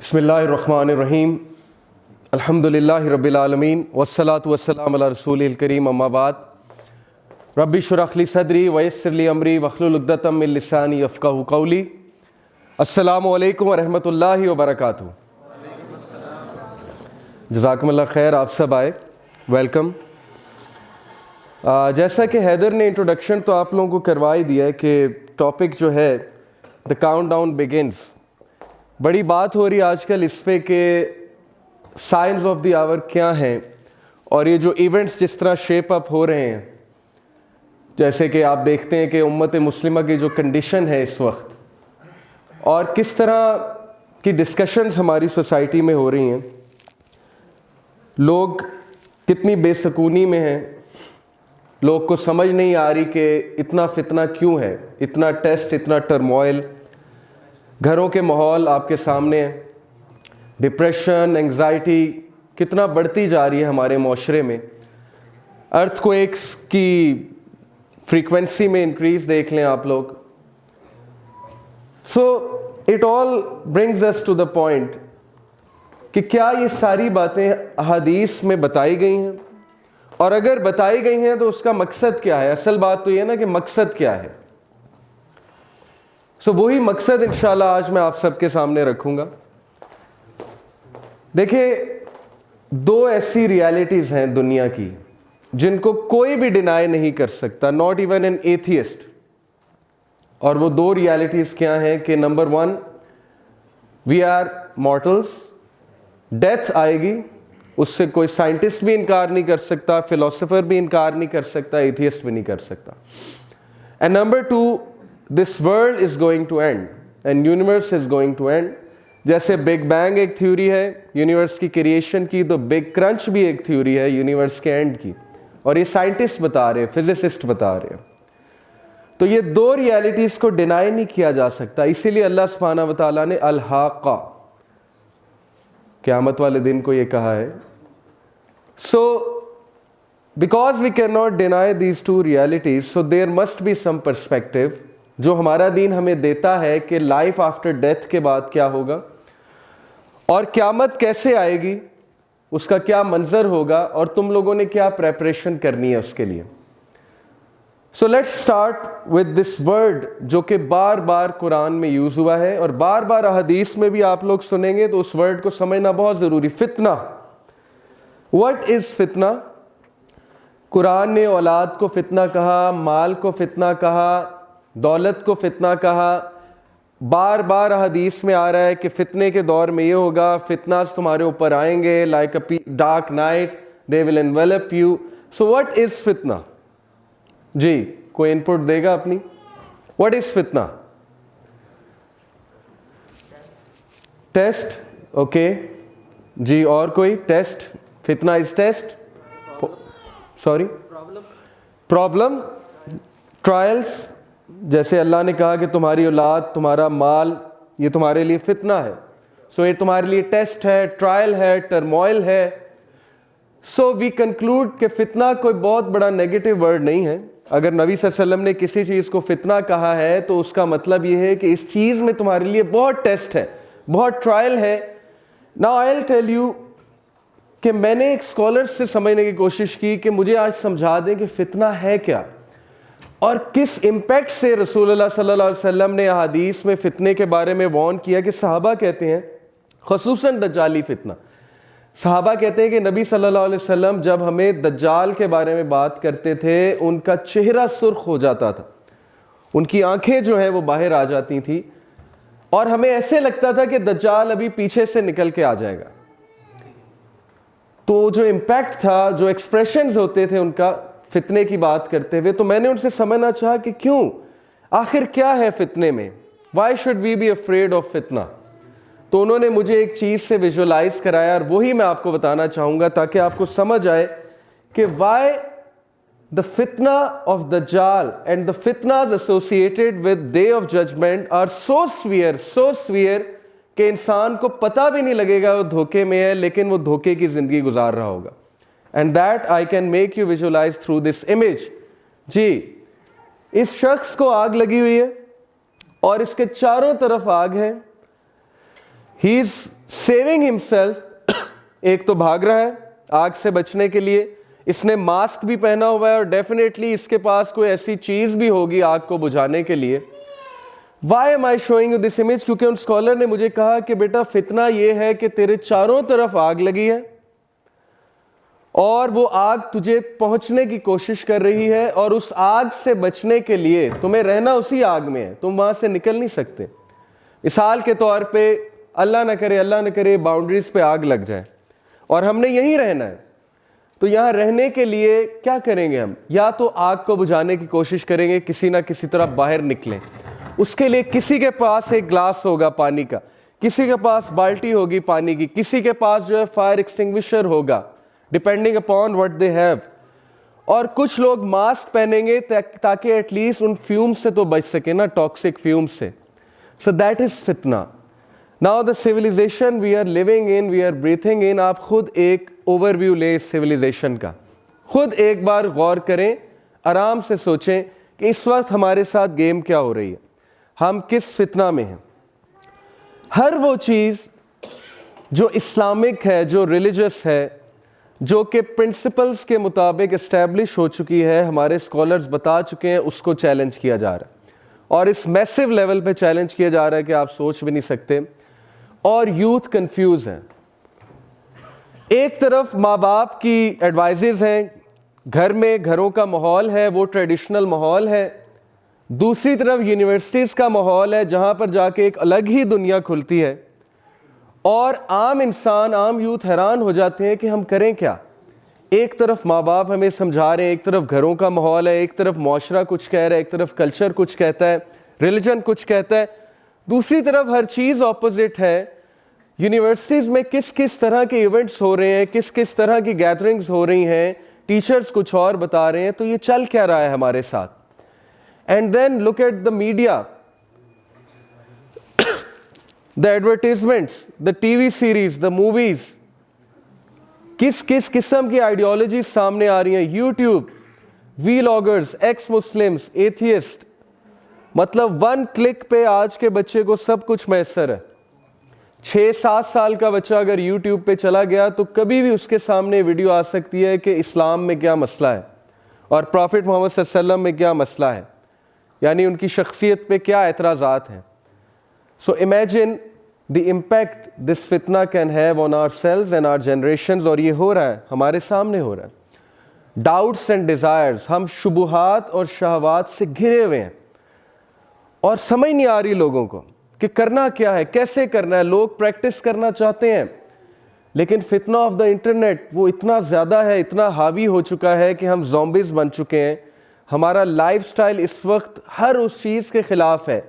बिस्मिल्लाहिर्रहमानिर्रहीम अल्हम्दुलिल्लाहि रब्बिल आलमीन वस्सलातु वस्सलामु अला रसूलिल करीम अम्मा बाद रब्बि शुरह ली सदरी वयस्सिर ली अमरी वहलुल उक़दतम मिन लिसानी यफ़क़हू क़ौली। अस्सलामु अलैकुम व रहमतुल्लाहि व बरकातुहू। जज़ाकुमुल्लाह खैर, आप सब आए, वेलकम। जैसा कि हैदर ने इंट्रोडक्शन तो आप लोगों को करवा ही दिया है कि टॉपिक जो है द काउंटडाउन बिगिन्स। बड़ी बात हो रही है आजकल इस पे कि साइंस ऑफ द आवर क्या हैं और ये जो इवेंट्स जिस तरह शेप अप हो रहे हैं, जैसे कि आप देखते हैं कि उम्मत मुस्लिमा की जो कंडीशन है इस वक्त और किस तरह की डिस्कशंस हमारी सोसाइटी में हो रही हैं, लोग कितनी बेसकूनी में हैं, लोग को समझ नहीं आ रही कि इतना फितना क्यों है, इतना टेस्ट, इतना टर्मोइल, घरों के माहौल आपके सामने है, डिप्रेशन, एंग्जाइटी कितना बढ़ती जा रही है हमारे माशरे में। अर्थक्वेक्स की फ्रीक्वेंसी में इंक्रीज देख लें आप लोग। So it all brings us to the point कि क्या ये सारी बातें हदीस में बताई गई हैं, और अगर बताई गई हैं तो उसका मकसद क्या है। असल बात तो ये है ना कि मकसद क्या है। सो वही मकसद इंशाल्लाह आज मैं आप सबके सामने रखूंगा। देखिए, दो ऐसी रियलिटीज हैं दुनिया की जिनको कोई भी डिनाई नहीं कर सकता, नॉट इवन एन एथियस्ट। और वो दो रियलिटीज क्या हैं कि number one, we are mortals, death आएगी, उससे कोई साइंटिस्ट भी इनकार नहीं कर सकता, फिलोसोफर भी इनकार नहीं कर सकता, एथियस्ट भी नहीं कर सकता। And number two, this world is going to end and universe is going to end. जैसे बिग बैंग एक थ्योरी है यूनिवर्स की क्रिएशन की, तो बिग क्रंच भी एक थ्योरी है यूनिवर्स के एंड की, और ये साइंटिस्ट बता रहे हैं, फिजिसिस्ट बता रहे हैं। तो ये दो रियलिटीज को डिनाई नहीं किया जा सकता। इसीलिए अल्लाह सुब्हानहू व तआला ने अल-हाक़ा, क़यामत वाले दिन को ये कहा है। So because we can not deny these two realities, so there must be some perspective जो हमारा दीन हमें देता है कि लाइफ आफ्टर डेथ के बाद क्या होगा और क़यामत कैसे आएगी, उसका क्या मंजर होगा और तुम लोगों ने क्या प्रेपरेशन करनी है उसके लिए। So let's start with this word जो कि बार बार कुरान में यूज हुआ है और बार बार हदीस में भी आप लोग सुनेंगे, तो उस वर्ड को समझना बहुत जरूरी। फितना, व्हाट इज फितना? कुरान ने औलाद को फितना कहा, माल को फितना कहा, दौलत को फितना कहा। बार बार हदीस में आ रहा है कि फितने के दौर में ये होगा, फितनास तुम्हारे ऊपर आएंगे, like a dark night, they will envelop you. So what is फितना? जी, कोई इनपुट देगा अपनी? व्हाट इज फितना? टेस्ट, ओके जी। और कोई? टेस्ट, फितना is test, sorry problem, trials. जैसे अल्लाह ने कहा कि तुम्हारी औलाद, तुम्हारा माल, ये तुम्हारे लिए फितना है, सो ये तुम्हारे लिए टेस्ट है, ट्रायल है, टर्मोइल है। सो वी कंक्लूड कि फितना कोई बहुत बड़ा नेगेटिव वर्ड नहीं है। अगर नबी सल्लल्लाहु अलैहि वसल्लम ने किसी चीज़ को फितना कहा है तो उसका मतलब ये है कि इस चीज़ में तुम्हारे लिए बहुत टेस्ट है, बहुत ट्रायल है। Now I will tell you कि मैंने एक स्कॉलर से समझने की कोशिश की कि मुझे आज समझा दें कि फितना है क्या और किस इम्पैक्ट से रसूलुल्लाह सल्लल्लाहु अलैहि वसल्लम ने हदीस में फितने के बारे में वार्न किया। कि सहाबा कहते हैं, खुसूसन दज्जाली फितना, सहाबा कहते हैं कि नबी सल्लल्लाहु अलैहि वसल्लम जब हमें दज्जाल के बारे में बात करते थे, उनका चेहरा सुर्ख हो जाता था, उनकी आंखें जो हैं वो बाहर आ जाती थी और हमें ऐसे लगता था कि दज्जाल अभी पीछे से निकल के आ जाएगा। तो जो इम्पैक्ट था, जो एक्सप्रेशंस होते थे उनका फितने की बात करते हुए, तो मैंने उनसे समझना चाहा कि क्यों, आखिर क्या है फितने में, why should we be afraid of फितना। तो उन्होंने मुझे एक चीज से विजुअलाइज कराया और वही मैं आपको बताना चाहूंगा ताकि आपको समझ आए कि वाई द फितना ऑफ दज्जाल एंड द फितनास associated with day of judgement are so severe कि इंसान को पता भी नहीं लगेगा वो धोखे में है, लेकिन वो धोखे की जिंदगी गुजार रहा होगा। And that I can make you visualise through this image. जी, इस शख्स को आग लगी हुई है और इसके चारों तरफ आग है। ही इज सेविंग हिमसेल्फ, एक तो भाग रहा है आग से बचने के लिए, इसने मास्क भी पहना हुआ है और डेफिनेटली इसके पास कोई ऐसी चीज भी होगी आग को बुझाने के लिए। Why am I showing you this image? क्योंकि उन स्कॉलर ने मुझे कहा कि बेटा फितना यह है कि तेरे चारों तरफ आग लगी है और वो आग तुझे पहुंचने की कोशिश कर रही है, और उस आग से बचने के लिए तुम्हें रहना उसी आग में है, तुम वहां से निकल नहीं सकते। मिसाल के तौर पे अल्लाह न करे बाउंड्रीज पे आग लग जाए और हमने यहीं रहना है, तो यहां रहने के लिए क्या करेंगे हम? या तो आग को बुझाने की कोशिश करेंगे, किसी ना किसी तरह बाहर निकलें। उसके लिए किसी के पास एक ग्लास होगा पानी का, किसी के पास बाल्टी होगी पानी की, किसी के पास जो है फायर एक्सटिंग्विशर होगा, depending upon what they have. और कुछ लोग मास्क पहनेंगे ताकि एटलीस्ट उन फ्यूम्स से तो बच सके ना, टॉक्सिक फ्यूम्स से। सो दैट इज फितना। Now the civilisation we are living in, we are breathing in. आप खुद एक ओवरव्यू ले इस सिविलाइजेशन का, खुद एक बार गौर करें, आराम से सोचें कि इस वक्त हमारे साथ गेम क्या हो रही है, हम किस फितना में हैं। हर वो चीज जो इस्लामिक है, जो रिलीजियस है, जो कि प्रिंसिपल्स के मुताबिक एस्टैब्लिश हो चुकी है, हमारे स्कॉलर्स बता चुके हैं, उसको चैलेंज किया जा रहा है। और इस मैसिव लेवल पे चैलेंज किया जा रहा है कि आप सोच भी नहीं सकते। और यूथ कंफ्यूज है। एक तरफ माँ बाप की एडवाइजेज हैं, घर में घरों का माहौल है वो ट्रेडिशनल माहौल है, दूसरी तरफ यूनिवर्सिटीज़ का माहौल है जहाँ पर जाके एक अलग ही दुनिया खुलती है। और आम इंसान, आम यूथ हैरान हो जाते हैं कि हम करें क्या। एक तरफ माँ बाप हमें समझा रहे हैं, एक तरफ घरों का माहौल है, एक तरफ मुआशरा कुछ कह रहा है, एक तरफ कल्चर कुछ कहता है, रिलीजन कुछ कहता है, दूसरी तरफ हर चीज़ ऑपोजिट है। यूनिवर्सिटीज़ में किस किस तरह के इवेंट्स हो रहे हैं, किस किस तरह की गैदरिंग्स हो रही हैं, टीचर्स कुछ और बता रहे हैं, तो ये चल क्या रहा है हमारे साथ। And then look at the media, the advertisements, the TV series, the movies, किस किस किस्म की आइडियोलॉजी सामने आ रही हैं। YouTube, vloggers, ex Muslims, atheist, मतलब वन क्लिक पे आज के बच्चे को सब कुछ मैसर है। 6-7 साल का बच्चा अगर यूट्यूब पे चला गया तो कभी भी उसके सामने वीडियो आ सकती है कि इस्लाम में क्या मसला है और प्रॉफिट मोहम्मद सल्लल्लाहु अलैहि वसल्लम में क्या मसला है, यानी उनकी शख्सियत पे क्या एतराज़ात हैं। So imagine the impact this फितना can have on ourselves and our generations. और ये हो रहा है, हमारे सामने हो रहा है। डाउट्स एंड डिज़ायर्स, हम शुबुहात और शहवात से घिरे हुए हैं और समझ नहीं आ रही लोगों को कि करना क्या है, कैसे करना है। लोग प्रैक्टिस करना चाहते हैं, लेकिन फितना ऑफ द इंटरनेट वो इतना ज़्यादा है, इतना हावी हो चुका है कि हम ज़ॉम्बीज़ बन चुके हैं। हमारा लाइफस्टाइल इस वक्त हर उस चीज़ के ख़िलाफ़ है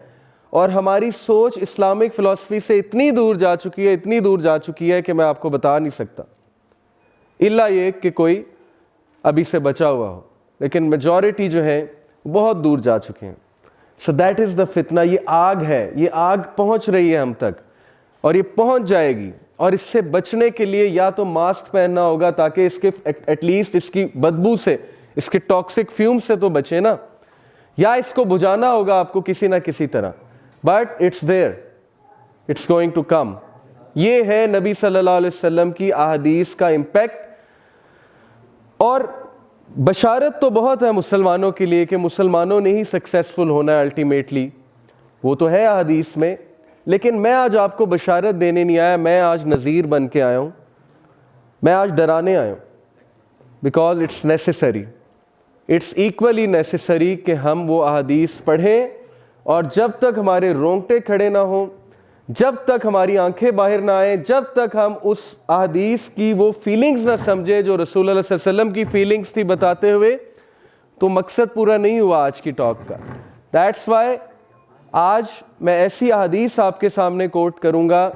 और हमारी सोच इस्लामिक फ़िलासफ़ी से इतनी दूर जा चुकी है, इतनी दूर जा चुकी है कि मैं आपको बता नहीं सकता, इल्ला ये कि कोई अभी से बचा हुआ हो, लेकिन मेजॉरिटी जो है बहुत दूर जा चुके हैं। सो दैट इज़ द फितना। ये आग है, ये आग पहुंच रही है हम तक और ये पहुंच जाएगी। और इससे बचने के लिए या तो मास्क पहनना होगा ताकि इसके एटलीस्ट इसकी बदबू से, इसके टॉक्सिक फ्यूम से तो बचे ना, या इसको बुझाना होगा आपको किसी ना किसी तरह। But it's there, it's going to come. ये है नबी सल्लल्लाहु अलैहि वसल्लम की अहादीस का इम्पैक्ट। और बशारत तो बहुत है मुसलमानों के लिए कि मुसलमानों ने ही सक्सेसफुल होना है अल्टीमेटली, वो तो है हदीस में। लेकिन मैं आज आपको बशारत देने नहीं आया, मैं आज नज़ीर बन के आया हूँ, मैं आज डराने आया हूँ। Because it's necessary, it's equally necessary कि हम वो अहादीस पढ़ें और जब तक हमारे रोंगटे खड़े ना हों, जब तक हमारी आंखें बाहर ना आए, जब तक हम उस अहदीस की वो फीलिंग्स ना समझे जो रसूल सल्लल्लाहु अलैहि वसल्लम की फीलिंग्स थी बताते हुए, तो मकसद पूरा नहीं हुआ आज की टॉक का। दैट्स वाई आज मैं ऐसी अहदीस आपके सामने कोट करूंगा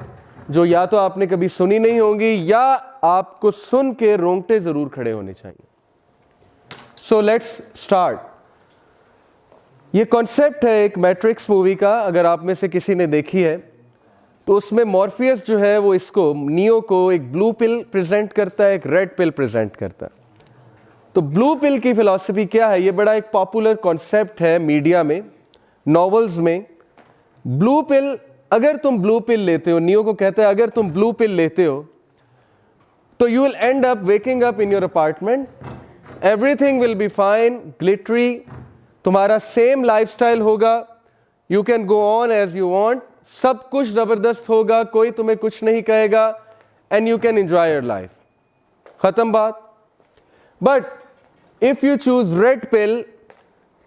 जो या तो आपने कभी सुनी नहीं होंगी या आपको सुन के रोंगटे ज़रूर खड़े होने चाहिए। So let's start. ये कॉन्सेप्ट है एक मैट्रिक्स मूवी का, अगर आप में से किसी ने देखी है तो उसमें मॉर्फियस जो है वो इसको, नियो को एक ब्लू पिल प्रेजेंट करता है, एक रेड पिल प्रेजेंट करता है। तो ब्लू पिल की फिलॉसफी क्या है, ये बड़ा एक पॉपुलर कॉन्सेप्ट है मीडिया में, नॉवेल्स में। ब्लू पिल अगर तुम ब्लू पिल लेते हो, नियो को कहता है अगर तुम ब्लू पिल लेते हो तो you will end up waking up in your apartment, everything will be fine, glittery, तुम्हारा सेम लाइफस्टाइल होगा, you can go on as you want, सब कुछ जबरदस्त होगा, कोई तुम्हें कुछ नहीं कहेगा, and you can enjoy your life, खत्म बात। But if you choose red pill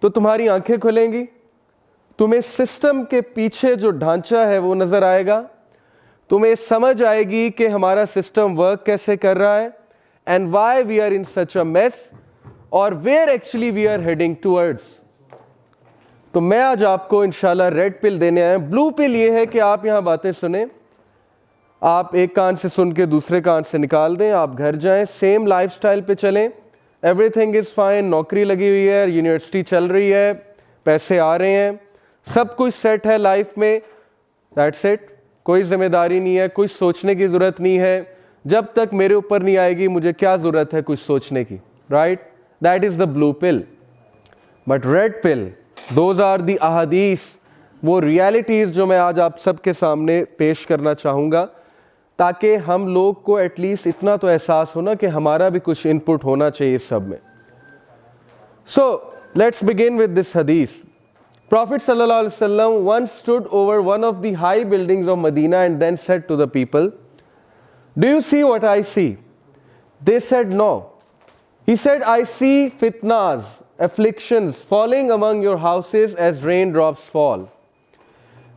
तो तुम्हारी आंखें खुलेंगी, तुम्हें सिस्टम के पीछे जो ढांचा है वो नजर आएगा, तुम्हें समझ आएगी कि हमारा सिस्टम वर्क कैसे कर रहा है, and why we are in such a mess, और where actually we are heading towards. तो मैं आज आपको इंशाल्लाह रेड पिल देने आया। ब्लू पिल ये है कि आप यहां बातें सुने, आप एक कान से सुन के दूसरे कान से निकाल दें, आप घर जाएं, सेम लाइफस्टाइल पे चलें, एवरीथिंग इज फाइन, नौकरी लगी हुई है, यूनिवर्सिटी चल रही है, पैसे आ रहे हैं, सब कुछ सेट है लाइफ में, दैट्स इट, कोई जिम्मेदारी नहीं है, कुछ सोचने की जरूरत नहीं है, जब तक मेरे ऊपर नहीं आएगी मुझे क्या जरूरत है कुछ सोचने की, right? That is the blue pill. But red pill, those are the अहादीस, वो रियलिटीज जो मैं आज आप सबके सामने पेश करना चाहूंगा, ताकि हम लोग को एटलीस्ट इतना तो एहसास हो ना कि हमारा भी कुछ इनपुट होना चाहिए इस सब में। So let's begin with this हदीस। Prophet sallallahu alaihi wasallam once stood over one of the high buildings of Medina and then said to the people, "Do you see what I see?" They said, "No." He said, "I see fitnas, afflictions falling among your houses as raindrops fall."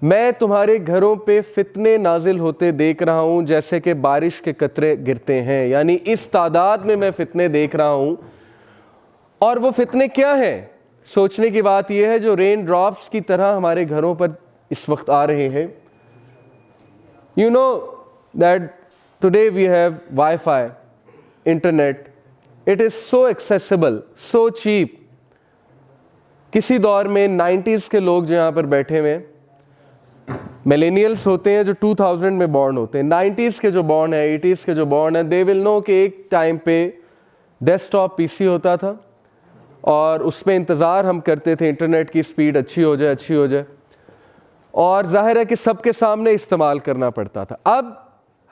मैं तुम्हारे घरों पे फितने नाजिल होते देख रहा हूं जैसे कि बारिश के कतरे गिरते हैं, यानी इस तादाद में मैं फितने देख रहा हूं। और वो फितने क्या हैं? सोचने की बात यह है, जो रेन ड्रॉप्स की तरह हमारे घरों पर इस वक्त आ रहे हैं। You know that today we have wifi, internet, it is so accessible, so cheap. किसी दौर में 90s के लोग जो यहाँ पर बैठे हुए, मिलेनियल्स होते हैं जो 2000 में बॉर्न होते हैं, 90s के जो बॉर्न है, 80s के जो बॉर्न है, दे विल नो कि एक टाइम पे डेस्कटॉप पीसी होता था और उसमें इंतज़ार हम करते थे इंटरनेट की स्पीड अच्छी हो जाए, अच्छी हो जाए, और जाहिर है कि सबके सामने इस्तेमाल करना पड़ता था। अब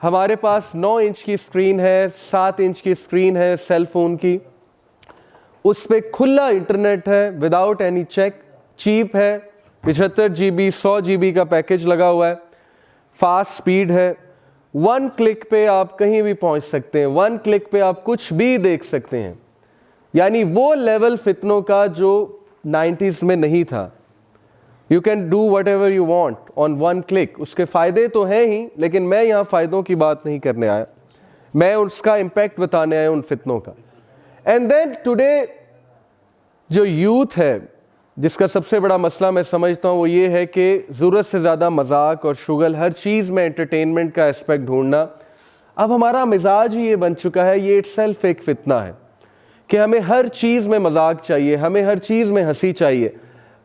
हमारे पास 9 इंच की स्क्रीन है, 7 इंच की स्क्रीन है सेल फोन की, उस पर खुला इंटरनेट है विदाउट एनी चेक, चीप है, 75 GB 100 GB का पैकेज लगा हुआ है, फास्ट स्पीड है, 1 क्लिक पे आप कहीं भी पहुंच सकते हैं, 1 क्लिक पे आप कुछ भी देख सकते हैं। यानी वो लेवल फितनों का जो 90s में नहीं था। You can do whatever you want on 1 click. उसके फ़ायदे तो हैं ही, लेकिन मैं यहाँ फ़ायदों की बात नहीं करने आया, मैं उसका इम्पैक्ट बताने आया उन फितनों का। एंड देन टुडे जो यूथ है, जिसका सबसे बड़ा मसला मैं समझता हूँ वो ये है कि ज़रूरत से ज़्यादा मजाक और शुगल, हर चीज़ में एंटरटेनमेंट का एस्पेक्ट ढूंढना, अब हमारा मिजाज ही ये बन चुका है। ये इटसेल्फ एक फितना है कि हमें हर चीज़ में मजाक चाहिए, हमें हर चीज़ में हंसी चाहिए,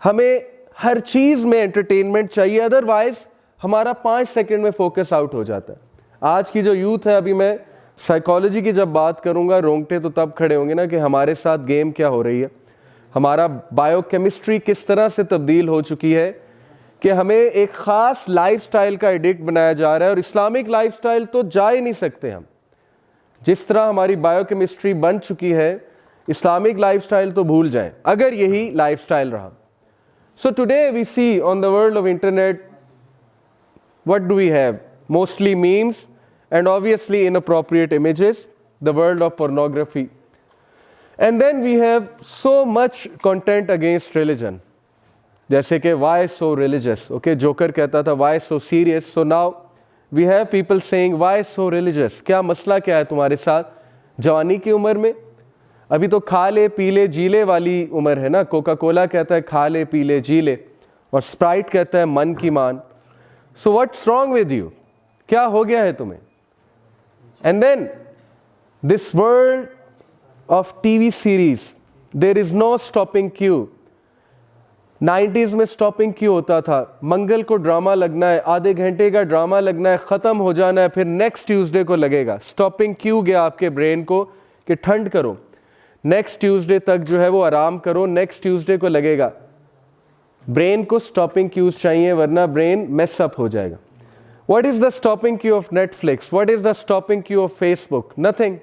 हमें हर चीज़ में एंटरटेनमेंट चाहिए, अदरवाइज हमारा 5 सेकंड में फोकस आउट हो जाता है। आज की जो यूथ है, अभी मैं साइकोलॉजी की जब बात करूंगा, रोंगटे तो तब खड़े होंगे ना कि हमारे साथ गेम क्या हो रही है, हमारा बायोकेमिस्ट्री किस तरह से तब्दील हो चुकी है कि हमें एक ख़ास लाइफस्टाइल का एडिक्ट बनाया जा रहा है। और इस्लामिक लाइफस्टाइल तो जा ही नहीं सकते हम, जिस तरह हमारी बायोकेमिस्ट्री बन चुकी है, इस्लामिक लाइफस्टाइल तो भूल जाएं अगर यही लाइफस्टाइल रहा। So today we see on the world of internet, what do we have? Mostly memes and obviously inappropriate images, the world of pornography, and then we have so much content against religion, जैसे कि why so religious, okay, joker कहता था why so serious, so now we have people saying why so religious. क्या मसला क्या है तुम्हारे साथ? जवानी की उम्र में, अभी तो खा ले पी ले जी ले वाली उम्र है ना। कोका कोला कहता है खा ले पी ले जी ले, और स्प्राइट कहता है मन की मान। So what's wrong with you? क्या हो गया है तुम्हें? And then this world of TV series, there is no stopping queue. 90s में स्टॉपिंग क्यू होता था, मंगल को ड्रामा लगना है, आधे घंटे का ड्रामा लगना है, ख़त्म हो जाना है, फिर नेक्स्ट ट्यूसडे को लगेगा। स्टॉपिंग क्यू गया आपके ब्रेन को कि ठंड करो, नेक्स्ट ट्यूसडे तक जो है वो आराम करो, नेक्स्ट ट्यूसडे को लगेगा। ब्रेन को स्टॉपिंग क्यूज चाहिए, वरना ब्रेन मेस अप हो जाएगा। What is the stopping cue of Netflix? What is the stopping cue of Facebook? Nothing.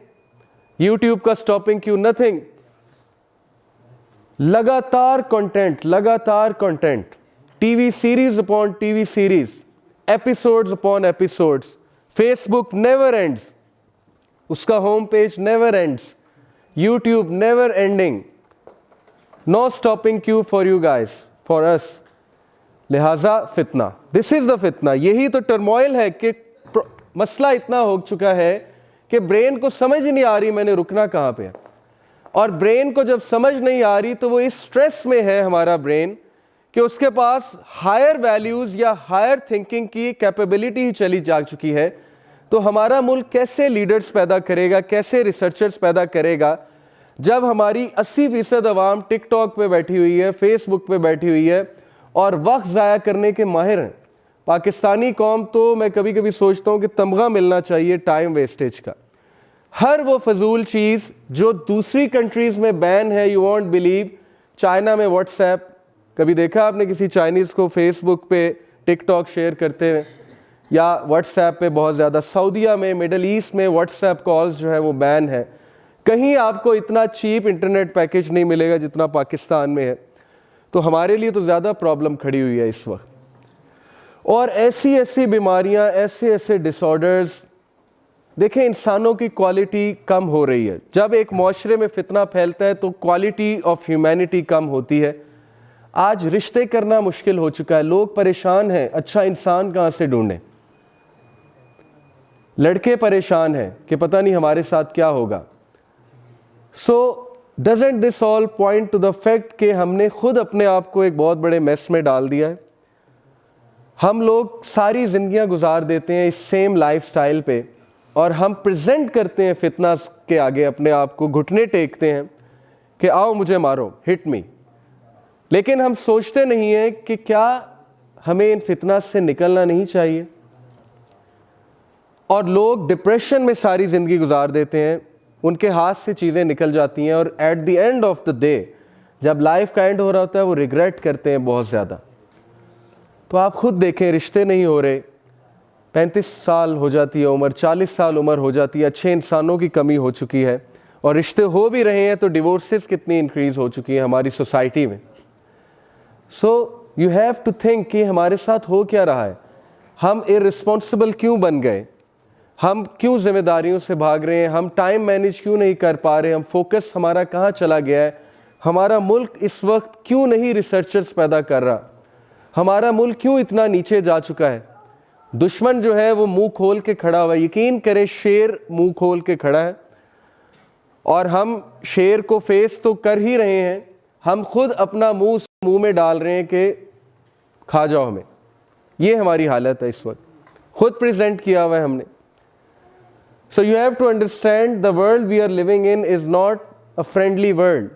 YouTube का स्टॉपिंग क्यू? नथिंग। लगातार कंटेंट, लगातार content, TV series upon TV series, episodes upon episodes. Facebook never ends, उसका home page never ends, YouTube never ending. No stopping cue for you guys, for us. लिहाजा फितना, this is the फितना। यही तो turmoil है कि मसला इतना हो चुका है कि ब्रेन को समझ ही नहीं आ रही मैंने रुकना कहाँ पे है। और ब्रेन को जब समझ नहीं आ रही तो वो इस स्ट्रेस में है हमारा ब्रेन कि उसके पास हायर वैल्यूज या हायर थिंकिंग की कैपेबिलिटी ही चली जा चुकी है। तो हमारा मुल्क कैसे लीडर्स पैदा करेगा, कैसे रिसर्चर्स पैदा करेगा, जब हमारी 80% अवाम टिकटॉक पे बैठी हुई है, फेसबुक पे बैठी हुई है और वक्त ज़ाया करने के माहिर हैं। पाकिस्तानी कौम तो मैं कभी कभी सोचता हूँ कि तमगा मिलना चाहिए टाइम वेस्टेज का। हर वो फजूल चीज़ जो दूसरी कंट्रीज़ में बैन है, यू वॉन्ट बिलीव। चाइना में व्हाट्सएप, कभी देखा आपने किसी चाइनीज़ को फेसबुक पे टिकटॉक शेयर करते हुए, या व्हाट्सएप पे बहुत ज़्यादा। सऊदीया में, मिडल ईस्ट में व्हाट्सएप कॉल्स जो है वो बैन है। कहीं आपको इतना चीप इंटरनेट पैकेज नहीं मिलेगा जितना पाकिस्तान में है। तो हमारे लिए तो ज़्यादा प्रॉब्लम खड़ी हुई है इस वक्त। और ऐसी ऐसी बीमारियां, ऐसे ऐसे डिसऑर्डर्स। देखें, इंसानों की क्वालिटी कम हो रही है। जब एक माशरे में फितना फैलता है तो क्वालिटी ऑफ ह्यूमैनिटी कम होती है। आज रिश्ते करना मुश्किल हो चुका है, लोग परेशान हैं, अच्छा इंसान कहाँ से ढूंढें। लड़के परेशान हैं कि पता नहीं हमारे साथ क्या होगा। सो doesn't this all point two the fact कि हमने खुद अपने आप को एक बहुत बड़े मेस में डाल दिया है। हम लोग सारी जिंदगियां गुजार देते हैं इस सेम लाइफस्टाइल पे, और हम प्रेजेंट करते हैं फितना के आगे अपने आप को, घुटने टेकते हैं कि आओ मुझे मारो, हिट मी। लेकिन हम सोचते नहीं हैं कि क्या हमें इन फितना से निकलना नहीं चाहिए। और लोग डिप्रेशन में सारी ज़िंदगी गुजार देते हैं, उनके हाथ से चीज़ें निकल जाती हैं, और at the end of the day जब लाइफ का एंड हो रहा होता है वो रिग्रेट करते हैं बहुत ज़्यादा। तो आप खुद देखें, रिश्ते नहीं हो रहे, 35 साल हो जाती है उम्र, 40 साल उम्र हो जाती है, अच्छे इंसानों की कमी हो चुकी है। और रिश्ते हो भी रहे हैं तो डिवोर्सेस कितनी इंक्रीज़ हो चुकी है हमारी सोसाइटी में। So you have to think कि हमारे साथ हो क्या रहा है, हम इररिस्पॉन्सिबल क्यों बन गए, हम क्यों जिम्मेदारियों से भाग रहे हैं, हम टाइम मैनेज क्यों नहीं कर पा रहे, हम फोकस हमारा कहाँ चला गया है, हमारा मुल्क इस वक्त क्यों नहीं रिसर्चर्स पैदा कर रहा, हमारा मुल्क क्यों इतना नीचे जा चुका है। दुश्मन जो है वो मुंह खोल के खड़ा हुआ है, यकीन करें शेर मुंह खोल के खड़ा है, और हम शेर को फेस तो कर ही रहे हैं, हम खुद अपना मुंह में डाल रहे हैं कि खा जाओ हमें। ये हमारी हालत है इस वक्त, खुद प्रेजेंट किया हुआ है हमने। So you have to understand the world we are living in is not a friendly world.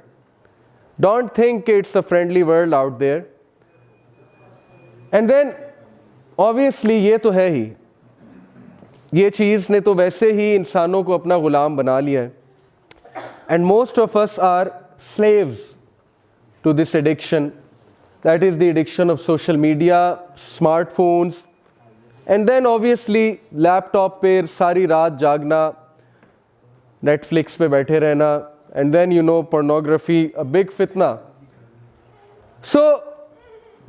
Don't think it's a friendly world out there. And then obviously ये तो है ही, ये चीज़ ने तो वैसे ही इंसानों को अपना गुलाम बना लिया है। And most of us are slaves to this addiction. That is the addiction of social media, smartphones, and then obviously laptop पे सारी रात जागना, नेटफ्लिक्स पे बैठे रहना, and then you know pornography, a big fitna. So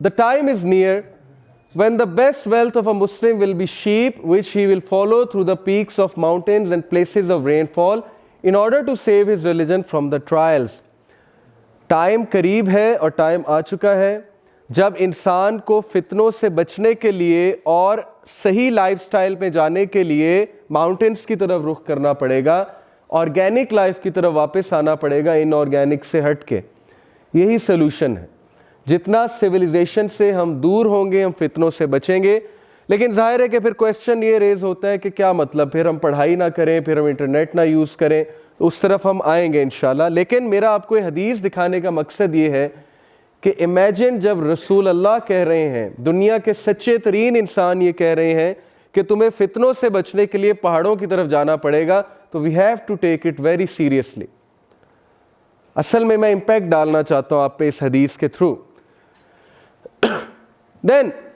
the time is near when the best wealth of a Muslim will be sheep, which he will follow through the peaks of mountains and places of rainfall in order to save his religion from the trials. Time करीब है और time आ चुका है जब इंसान को फितनों से बचने के लिए और सही लाइफस्टाइल पे जाने के लिए माउंटेन्स की तरफ रुख करना पड़ेगा, ऑर्गेनिक लाइफ की तरफ वापस आना पड़ेगा, इनऑर्गेनिक से हट के। यही सोल्यूशन है। जितना सिविलाइजेशन से हम दूर होंगे हम फितनों से बचेंगे। लेकिन जाहिर है कि फिर क्वेश्चन ये रेज होता है कि क्या मतलब, फिर हम पढ़ाई ना करें, फिर हम इंटरनेट ना यूज़ करें, उस तरफ हम आएंगे इंशाल्लाह। लेकिन मेरा आपको ये हदीस दिखाने का मकसद ये है कि इमेजिन जब रसूल अल्लाह कह रहे हैं, दुनिया के सच्चे तरीन इंसान ये कह रहे हैं कि तुम्हें फितनों से बचने के लिए पहाड़ों की तरफ जाना पड़ेगा, तो we have to take it very seriously. असल में मैं इम्पैक्ट डालना चाहता हूँ आप पे इस हदीस के through. Then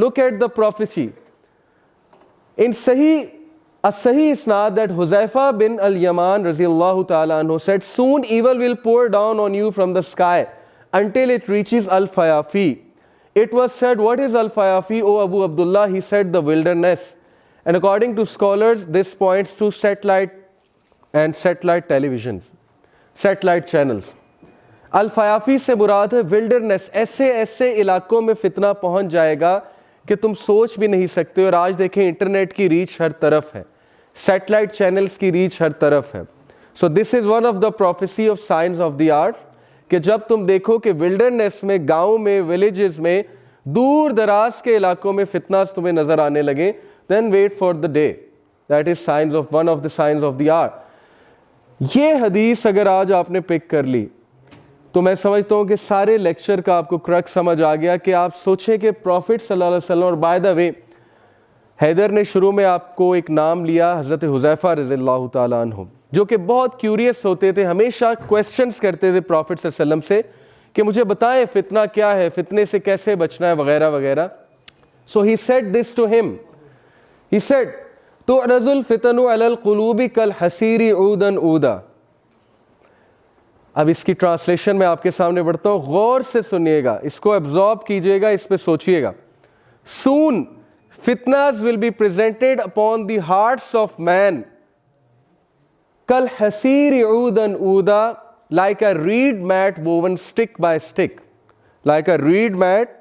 look at the prophecy in a Sahih isnad that Huzaifa bin al-Yaman raziyallahu ta'ala anhu said, soon evil will pour down on you from the sky until it reaches Al-Fayafi. It was said, what is Al-Fayafi, O Abu Abdullah? He said, the wilderness. And according to scholars, this points to satellite and satellite televisions, satellite channels. अल-फयाफी से मुराद है wilderness, ऐसे ऐसे इलाकों में फितना पहुंच जाएगा कि तुम सोच भी नहीं सकते। और आज देखें इंटरनेट की रीच हर तरफ है, सैटेलाइट चैनल्स की रीच हर तरफ है। So this is one of the prophecy of science of the art कि जब तुम देखो कि विल्डरनेस में, गाँव में, विलेजेस में, दूर दराज के इलाकों में फितना तुम्हें नज़र आने लगे, then wait for the day, that is signs of one of the science of the art. ये हदीस अगर आज आपने पिक कर ली तो मैं समझता हूँ कि सारे लेक्चर का आपको क्रक्स समझ आ गया कि आप सोचें कि प्रॉफिट सल्लल्लाहु अलैहि वसल्लम, और बाय द वे हैदर ने शुरू में आपको एक नाम लिया हज़रत हुज़ैफ़ा रज़ियल्लाहु ताला अन्हु, जो कि बहुत क्यूरियस होते थे, हमेशा क्वेश्चंस करते थे प्रॉफिट सल्लल्लाहु अलैहि वसल्लम से कि मुझे बताएं फितना क्या है, फितने से कैसे बचना है, वगैरह वगैरह। So he said this to him, he said तुअरज़ुल फितनु अलल क़ुलूबि कल हसीरी ऊदन ऊदा। अब इसकी ट्रांसलेशन मैं आपके सामने पढ़ता हूँ, गौर से सुनिएगा, इसको एब्जॉर्ब कीजिएगा, इस पे सोचिएगा। सून फितनास will be presented upon the hearts of man कल हसीर ऊदन ऊदा, like a reed mat woven stick by stick, like a reed mat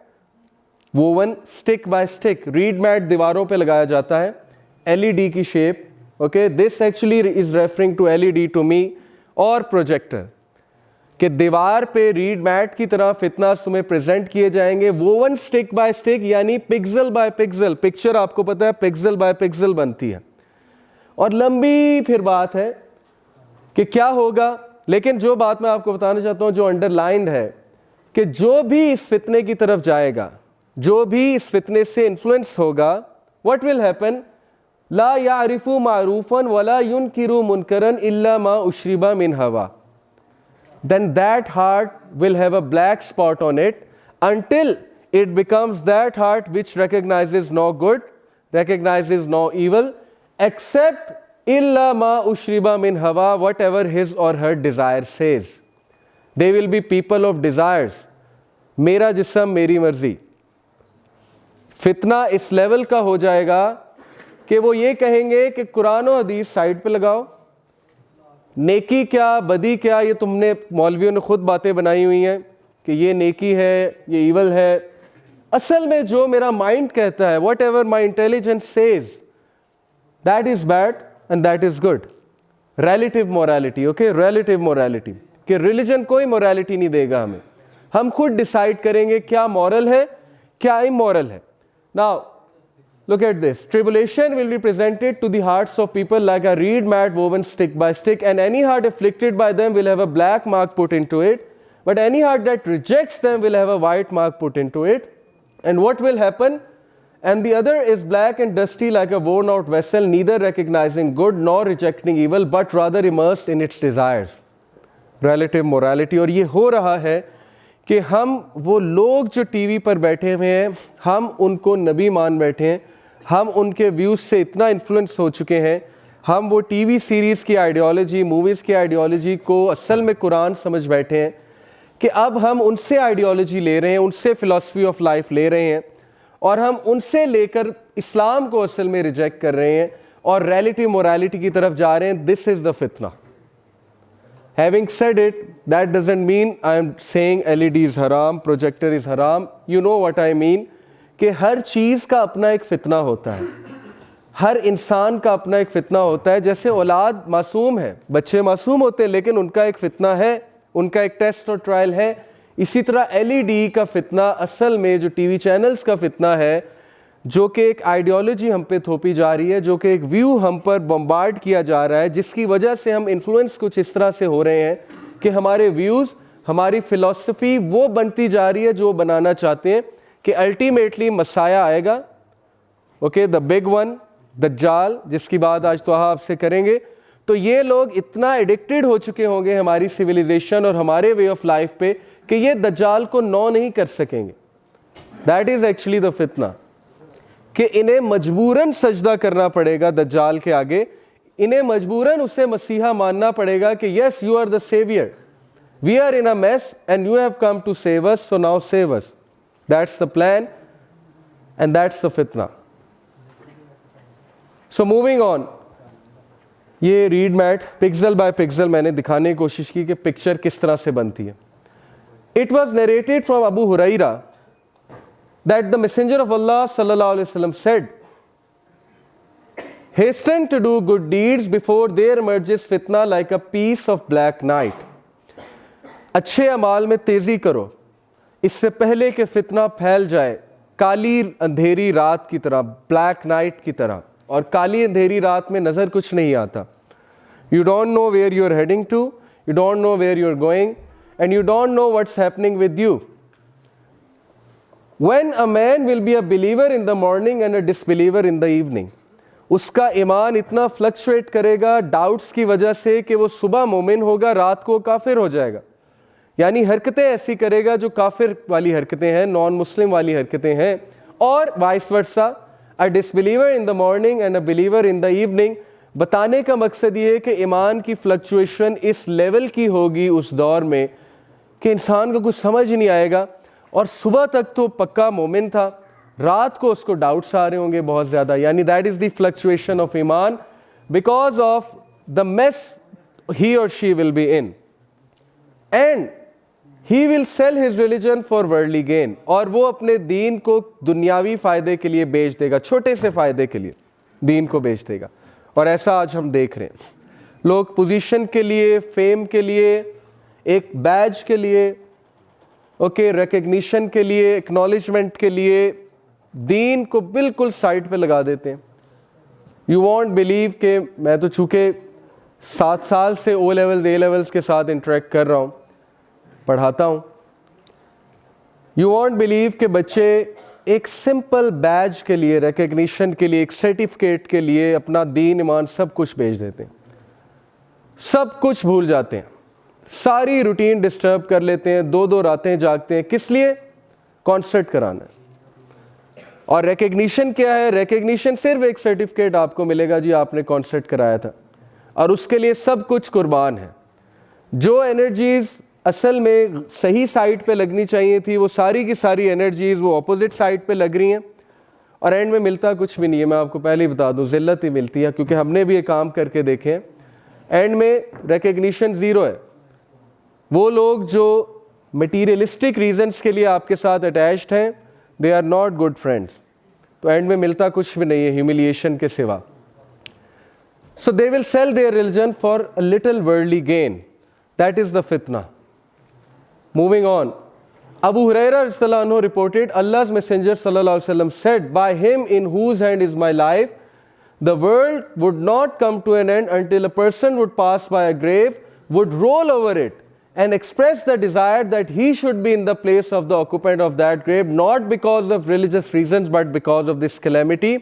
woven stick by stick. Reed mat दीवारों पे लगाया जाता है, एलईडी की shape, okay, this actually is referring to LED to me और प्रोजेक्टर, कि दीवार पे रीड मैट की तरह फितना तुम्हें प्रेजेंट किए जाएंगे, वोवन स्टिक बाय स्टिक, यानी पिक्सल बाय पिक्सल। पिक्चर आपको पता है पिक्सल बाय पिक्सल बनती है, और लंबी फिर बात है कि क्या होगा। लेकिन जो बात मैं आपको बताना चाहता हूं, जो अंडरलाइंड है, कि जो भी इस फितने की तरफ जाएगा, जो भी इस फितने से इन्फ्लुएंस होगा, व्हाट विल हैपन, ला यारिफु मारूफन वला युनकिरु मुनकरन इल्ला मा उशरिबा मिन हवा, then that heart will have a black spot on it until it becomes that heart which recognizes no good, recognizes no evil, except illa ma ushriba min hawa, whatever his or her desire says. They will be people of desires, मेरा जिस्म मेरी मर्जी। फितना इस level का हो जाएगा कि वो ये कहेंगे कि कुरान और हदीस साइड पे लगाओ, नेकी क्या बदी क्या, ये तुमने मौलवियों ने खुद बातें बनाई हुई हैं कि ये नेकी है, ये ईवल है। असल में जो मेरा माइंड कहता है, what ever my intelligence says, that is bad and that is good. Relative morality, okay, relative morality, कि रिलीजन कोई मोरालिटी नहीं देगा हमें, हम खुद डिसाइड करेंगे क्या मॉरल है, क्या इमोरल है। Now look at this, tribulation will be presented to the hearts of people like a reed mat woven stick by stick, and any heart afflicted by them will have a black mark put into it, but any heart that rejects them will have a white mark put into it. And what will happen, and the other is black and dusty like a worn out vessel, neither recognizing good nor rejecting evil, but rather immersed in its desires. Relative morality। और ये हो रहा है कि हम वो लोग जो टीवी पर बैठे हुए हैं, हम उनको नबी मान बैठे हैं, हम उनके व्यूज़ से इतना इन्फ्लुएंस हो चुके हैं, हम वो टीवी सीरीज़ की आइडियोलॉजी, मूवीज़ की आइडियोलॉजी को असल में कुरान समझ बैठे हैं कि अब हम उनसे आइडियोलॉजी ले रहे हैं, उनसे फ़िलासफ़ी ऑफ लाइफ ले रहे हैं, और हम उनसे लेकर इस्लाम को असल में रिजेक्ट कर रहे हैं और रिलेटिव मोरालिटी की तरफ जा रहे हैं। दिस इज़ द फितना। Having said it, that doesn't mean I am saying LED is haram, projector is haram. You know what I mean, कि हर चीज़ का अपना एक फितना होता है, हर इंसान का अपना एक फितना होता है। जैसे औलाद मासूम है, बच्चे मासूम होते हैं, लेकिन उनका एक फितना है, उनका एक टेस्ट और ट्रायल है। इसी तरह LED का फितना असल में जो टीवी चैनल्स का फितना है, जो कि एक आइडियोलॉजी हम पे थोपी जा रही है, जो कि एक व्यू हम पर बम्बार्ड किया जा रहा है, जिसकी वजह से हम इन्फ्लुएंस कुछ इस तरह से हो रहे हैं कि हमारे व्यूज़, हमारी फ़िलासफ़ी वो बनती जा रही है जो बनाना चाहते हैं, कि अल्टीमेटली मसाया आएगा, ओके, द बिग वन, दज्जाल, जिसकी बात आज तो आपसे करेंगे। तो ये लोग इतना एडिक्टेड हो चुके होंगे हमारी सिविलाइजेशन और हमारे वे ऑफ लाइफ पे कि ये दज्जाल को नो नहीं कर सकेंगे। दैट इज एक्चुअली द फितना, कि इन्हें मजबूरन सजदा करना पड़ेगा दज्जाल के आगे, इन्हें मजबूरन उसे मसीहा मानना पड़ेगा कि yes you are the saviour, we are in a mess and you have come to save us, so now save us. That's the plan and that's the फितना। सो मूविंग ऑन, ये reed mat pixel by pixel मैंने दिखाने की कोशिश की कि picture किस तरह से बनती है। It was narrated from Abu Hurairah that the messenger of Allah सल्लल्लाहु अलैहि वसल्लम said, hasten to do good deeds before there emerges fitna like a piece of black night. अच्छे अमाल में तेजी करो इससे पहले कि फितना फैल जाए काली अंधेरी रात की तरह, ब्लैक नाइट की तरह। और काली अंधेरी रात में नजर कुछ नहीं आता। You don't know where you are heading to, you don't know where you are going and you don't know what's happening with you. When a man will be a believer in the morning and a disbeliever in the evening, उसका ईमान इतना fluctuate करेगा doubts की वजह से कि वो सुबह मोमिन होगा, रात को काफिर हो जाएगा। यानी हरकतें ऐसी करेगा जो काफिर वाली हरकतें हैं, नॉन मुस्लिम वाली हरकतें हैं, और vice versa, a disbeliever in the morning and a believer in the evening. बताने का मकसद ये है कि ईमान की फ्लक्चुएशन इस लेवल की होगी उस दौर में कि इंसान को कुछ समझ ही नहीं आएगा, और सुबह तक तो पक्का मोमिन था, रात को उसको डाउट्स आ रहे होंगे बहुत ज़्यादा। यानी that is the fluctuation of ईमान because of the mess he और she will be in, and he will sell his religion for worldly gain. और वो अपने दीन को दुनियावी फ़ायदे के लिए बेच देगा, छोटे से फ़ायदे के लिए दीन को बेच देगा। और ऐसा आज हम देख रहे हैं, लोग पोजीशन के लिए, फेम के लिए, एक बैज के लिए, ओके, रिकग्निशन के लिए, एक्नॉलेजमेंट के लिए दीन को बिल्कुल साइड पे लगा देते हैं। यू वॉन्ट बिलीव के मैं तो चूँकि 7 साल से ओ लेवल्स ए लेवल्स के साथ इंटरेक्ट कर रहा हूँ, पढ़ाता हूँ। यू वॉन्ट बिलीव के बच्चे एक सिंपल बैज के लिए, रिकग्निशन के लिए, एक सर्टिफिकेट के लिए अपना दीन ईमान सब कुछ बेच देते हैं, सब कुछ भूल जाते हैं, सारी रूटीन डिस्टर्ब कर लेते हैं, 2-2 रातें जागते हैं। किस लिए? कॉन्सर्ट कराना है। और रिकग्निशन क्या है? रिकग्निशन सिर्फ एक सर्टिफिकेट आपको मिलेगा, जी आपने कॉन्सर्ट कराया था, और उसके लिए सब कुछ कुर्बान है। जो एनर्जीज असल में सही साइड पे लगनी चाहिए थी, वो सारी की सारी एनर्जीज वो ऑपोजिट साइड पे लग रही हैं, और एंड में मिलता कुछ भी नहीं है। मैं आपको पहले ही बता दूं, जिल्लत ही मिलती है, क्योंकि हमने भी ये काम करके देखे हैं। एंड में रिकग्निशन ज़ीरो है। वो लोग जो मटीरियलिस्टिक रीजंस के लिए आपके साथ अटैच्ड हैं, they are not good friends. तो एंड में मिलता कुछ भी नहीं है ह्यूमिलिएशन के सिवा। So they will sell their religion for a little worldly gain, that is the फितना। Moving on, Abu Hurairah radhiyallahu anhu reported, Allah's Messenger sallallahu alaihi wasallam said, by him in whose hand is my life, the world would not come to an end until a person would pass by a grave, would roll over it and express the desire that he should be in the place of the occupant of that grave, not because of religious reasons but because of this calamity.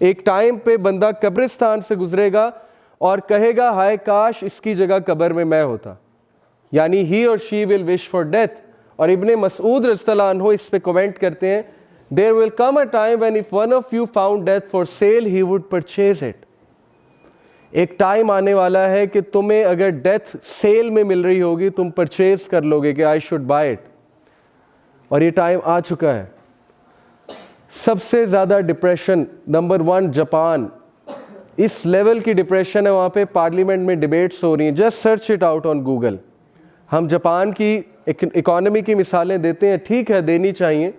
एक time पे बंदा कब्रिस्तान से गुजरेगा और कहेगा, हाय काश इसकी जगह कब्र में मैं होता। यानी ही और she will wish for death. और इब्ने मसूद रज़ियल्लाहु अन्हु इस पे कमेंट करते हैं, there will come a time when if one of you found death for sale he would purchase it. एक टाइम आने वाला है कि तुम्हें अगर डेथ सेल में मिल रही होगी, तुम परचेज कर लोगे कि आई शुड बाय इट। और ये टाइम आ चुका है। सबसे ज़्यादा डिप्रेशन नंबर 1 जापान, इस लेवल की डिप्रेशन है वहाँ पे, पार्लियामेंट में डिबेट्स हो रही हैं। Just search it out on Google. हम जापान की इकोनॉमी की मिसालें देते हैं, ठीक है देनी चाहिए,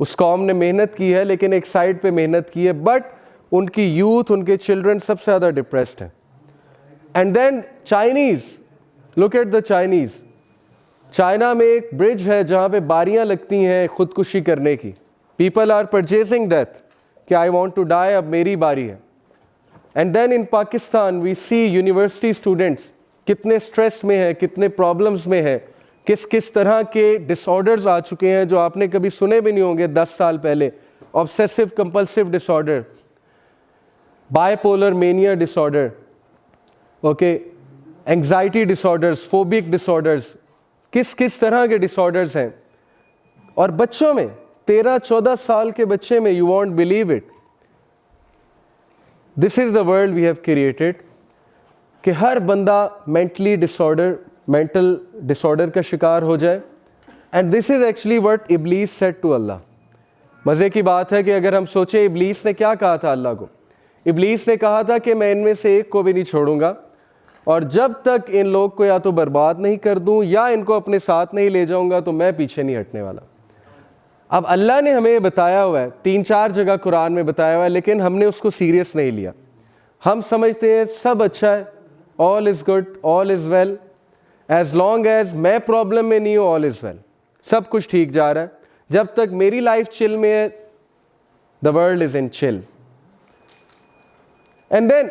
उस कौम ने मेहनत की है, लेकिन एक साइड पे मेहनत की है, बट उनकी यूथ, उनके चिल्ड्रन सबसे ज़्यादा डिप्रेस्ड हैं। And then Chinese, look at the Chinese. China में एक ब्रिज है जहाँ पे बारियाँ लगती हैं खुदकुशी करने की। पीपल आर परचेजिंग डेथ कि आई वॉन्ट टू डाई, अब मेरी बारी है। And then in Pakistan we see university students कितने स्ट्रेस में है, कितने प्रॉब्लम्स में है, किस किस तरह के डिसऑर्डर्स आ चुके हैं जो आपने कभी सुने भी नहीं होंगे 10 साल पहले। Obsessive compulsive disorder, bipolar mania disorder, okay, anxiety disorders, phobic disorders, किस किस तरह के डिसऑर्डर्स हैं। और बच्चों में 13-14 साल के बच्चे में, you won't believe it, this is the world we have created, कि हर बंदा मेंटल डिसऑर्डर का शिकार हो जाए। And this is actually what Iblis said to Allah. मज़े की बात है कि अगर हम सोचें इब्लीस ने क्या कहा था अल्लाह को, इब्लीस ने कहा था कि मैं इनमें से एक को भी नहीं छोड़ूंगा, और जब तक इन लोग को या तो बर्बाद नहीं कर दूं या इनको अपने साथ नहीं ले जाऊंगा तो मैं पीछे नहीं हटने वाला। अब अल्लाह ने हमें बताया हुआ है, 3-4 जगह कुरान में बताया हुआ है, लेकिन हमने उसको सीरियस नहीं लिया। हम समझते हैं सब अच्छा है, all is good, all is well, as long as मैं प्रॉब्लम में नहीं हूँ, ऑल इज़ वेल, सब कुछ ठीक जा रहा है। जब तक मेरी लाइफ चिल में है, the world is in chill. And then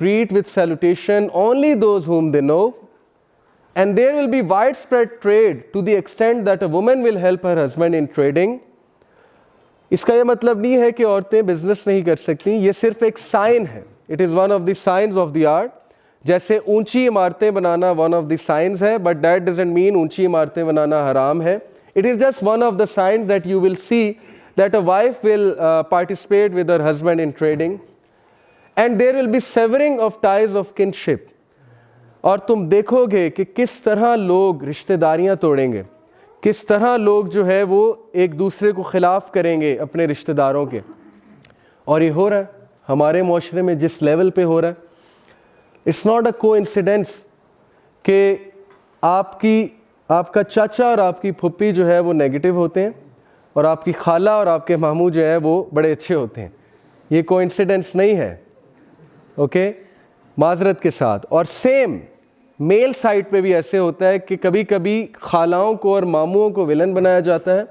greet with salutation only those whom they know, and there will be widespread trade to the extent that a woman will help her husband in trading. इसका ये मतलब नहीं है कि औरतें business नहीं कर सकती, ये सिर्फ एक साइन है। It is one of the science of the art. जैसे ऊंची इमारतें बनाना वन ऑफ द साइंस है, बट दैट डजंट मीन ऊंची इमारतें बनाना हराम है। It is just one of the science that you will see that a wife will participate with her husband in trading, and there will be severing of ties of kinship. और तुम देखोगे कि किस तरह लोग रिश्तेदारियां तोड़ेंगे, किस तरह लोग जो है वो एक दूसरे को खिलाफ करेंगे अपने रिश्तेदारों के। और ये हो रहा है हमारे माशरे में जिस लेवल पे हो रहा है। इट्स नॉट अ कोइंसिडेंस कि आपका चाचा और आपकी फुप्पी जो है वो नेगेटिव होते हैं और आपकी खाला और आपके मामू जो है वो बड़े अच्छे होते हैं। ये कोइंसिडेंस नहीं है, ओके, माजरत के साथ। और सेम मेल साइड पे भी ऐसे होता है कि कभी कभी खालाओं को और मामुओं को विलन बनाया जाता है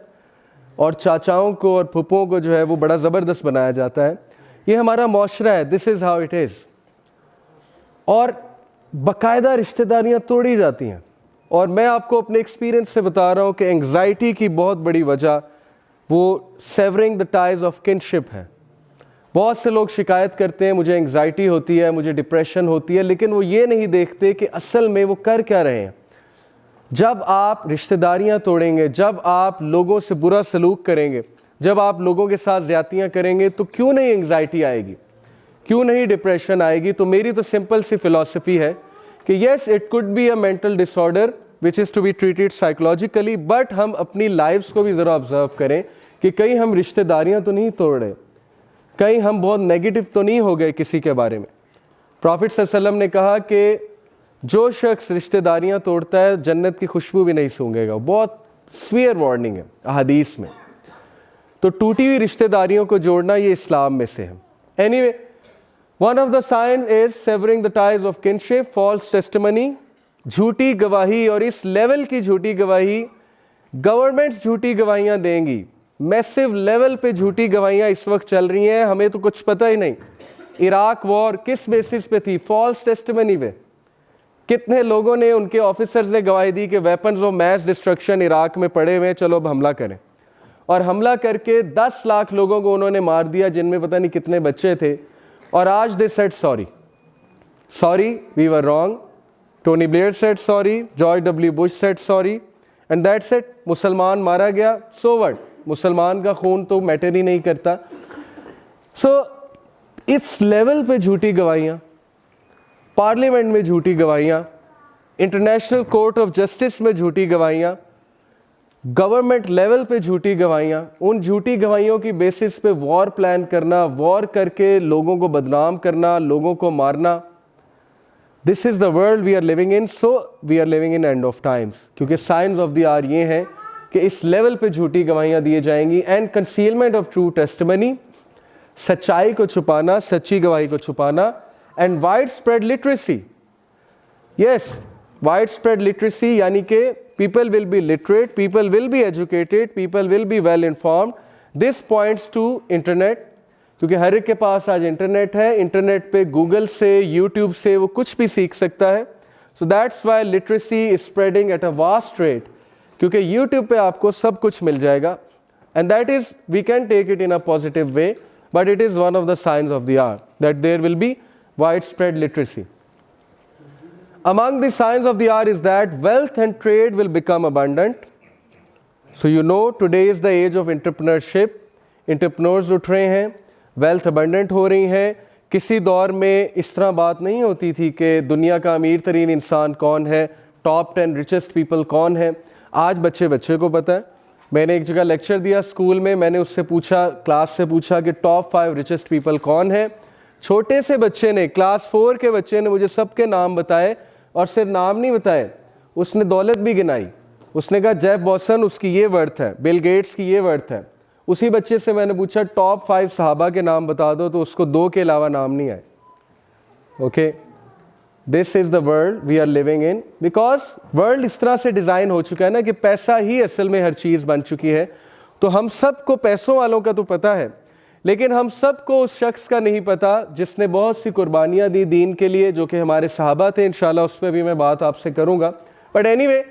और चाचाओं को और फुप्पों को जो है वो बड़ा ज़बरदस्त बनाया जाता है। ये हमारा माशरा है, this is how it is. और बाकायदा रिश्तेदारियाँ तोड़ी जाती हैं। और मैं आपको अपने एक्सपीरियंस से बता रहा हूँ कि एंग्जाइटी की बहुत बड़ी वजह वो savouring the ties of kinship है। बहुत से लोग शिकायत करते हैं मुझे एंग्जाइटी होती है, मुझे डिप्रेशन होती है, लेकिन वो ये नहीं देखते कि असल में वो कर क्या रहे हैं। जब आप रिश्तेदारियां तोड़ेंगे, जब आप लोगों से बुरा सलूक करेंगे, जब आप लोगों के साथ ज़्यादतियां करेंगे, तो क्यों नहीं एंग्जाइटी आएगी, क्यों नहीं डिप्रेशन आएगी। तो मेरी तो सिंपल सी फिलॉसफी है कि yes it could be a mental disorder which is to be treated psychologically, but हम अपनी लाइफ्स को भी ज़रा ऑब्जर्व करें कि कहीं हम रिश्तेदारियां तो नहीं तोड़ रहे, कहीं हम बहुत नेगेटिव तो नहीं हो गए किसी के बारे में। प्रॉफिट सल्लल्लाहु अलैहि वसल्लम ने कहा कि जो शख्स रिश्तेदारियां तोड़ता है जन्नत की खुशबू भी नहीं सूंघेगा। बहुत स्वीयर वार्निंग है हदीस में। तो टूटी हुई रिश्तेदारियों को जोड़ना ये इस्लाम में से है। Anyway, one of the signs is severing the ties of kinship, false testimony, झूठी गवाही। और इस लेवल की झूठी गवाही गवर्नमेंट्स झूठी गवाहियां देंगी, मैसिव लेवल पे झूठी गवाहियां इस वक्त चल रही हैं, हमें तो कुछ पता ही नहीं। इराक वॉर किस बेसिस पे थी? फॉल्स टेस्टिमनी पे। कितने लोगों ने, उनके ऑफिसर्स ने गवाही दी कि weapons of mass destruction Iraq में पड़े हुए, चलो अब हमला करें। और हमला करके 10 लाख लोगों को उन्होंने मार दिया, जिनमें पता नहीं कितने बच्चे थे। और आज they said sorry we were wrong, Tony Blair said sorry, George W Bush said sorry, and that's it. मुसलमान मारा गया, सो व्हाट, मुसलमान का खून तो मैटर ही नहीं करता। सो इस लेवल पे झूठी गवाहियाँ, पार्लियामेंट में झूठी गवाहियाँ, इंटरनेशनल कोर्ट ऑफ जस्टिस में झूठी गवाहियाँ, गवर्नमेंट लेवल पे झूठी गवाहियाँ, उन झूठी गवाहियों की बेसिस पे वॉर प्लान करना, वॉर करके लोगों को बदनाम करना, लोगों को मारना। This is the world we are living in. So we are living in end of times, क्योंकि साइंस ऑफ द आवर ये हैं कि इस लेवल पे झूठी गवाहियाँ दिए जाएंगी। And concealment of true testimony, सच्चाई को छुपाना, सच्ची गवाही को छुपाना। And wide spread literacy, yes, wide spread literacy, यानी कि people will be literate, people will be educated, people will be well informed. This points to internet, क्योंकि हर एक के पास आज इंटरनेट है। इंटरनेट पे गूगल से, यूट्यूब से वो कुछ भी सीख सकता है। So that's why literacy is spreading at a vast rate, क्योंकि यूट्यूब पे आपको सब कुछ मिल जाएगा। And that is, we can take it in a positive way, but it is one of the signs of the hour that there will be widespread literacy. Among the signs of the hour is that wealth and trade will become abundant. So you know today is the age of entrepreneurship. Entrepreneurs उठ रहे हैं, wealth abundant हो रही है. किसी दौर में इस तरह बात नहीं होती थी कि दुनिया का अमीर तरीन इंसान कौन है, टॉप 10 रिचेस्ट पीपल कौन है. आज बच्चे को पता है. मैंने एक जगह लेक्चर दिया स्कूल में, मैंने उससे पूछा, क्लास से पूछा कि टॉप 5 रिचेस्ट पीपल कौन है. छोटे से बच्चे ने, क्लास 4 के बच्चे ने मुझे सबके नाम बताए, और सिर्फ नाम नहीं बताए, उसने दौलत भी गिनाई. उसने कहा जेफ बॉसन उसकी ये वर्थ है, बिल गेट्स की ये वर्थ है. उसी बच्चे से मैंने पूछा टॉप 5 सहाबा के नाम बता दो, तो उसको 2 के अलावा नाम नहीं आए. Okay, this is the world we are living in, because world इस तरह से डिज़ाइन हो चुका है ना कि पैसा ही असल में हर चीज़ बन चुकी है. तो हम सबको पैसों वालों का तो पता है, लेकिन हम सबको उस शख्स का नहीं पता जिसने बहुत सी कुर्बानियाँ दी दीन के लिए, जो कि हमारे सहाबा थे. इंशाल्लाह उस पर भी मैं बात आपसे करूँगा. But anyway,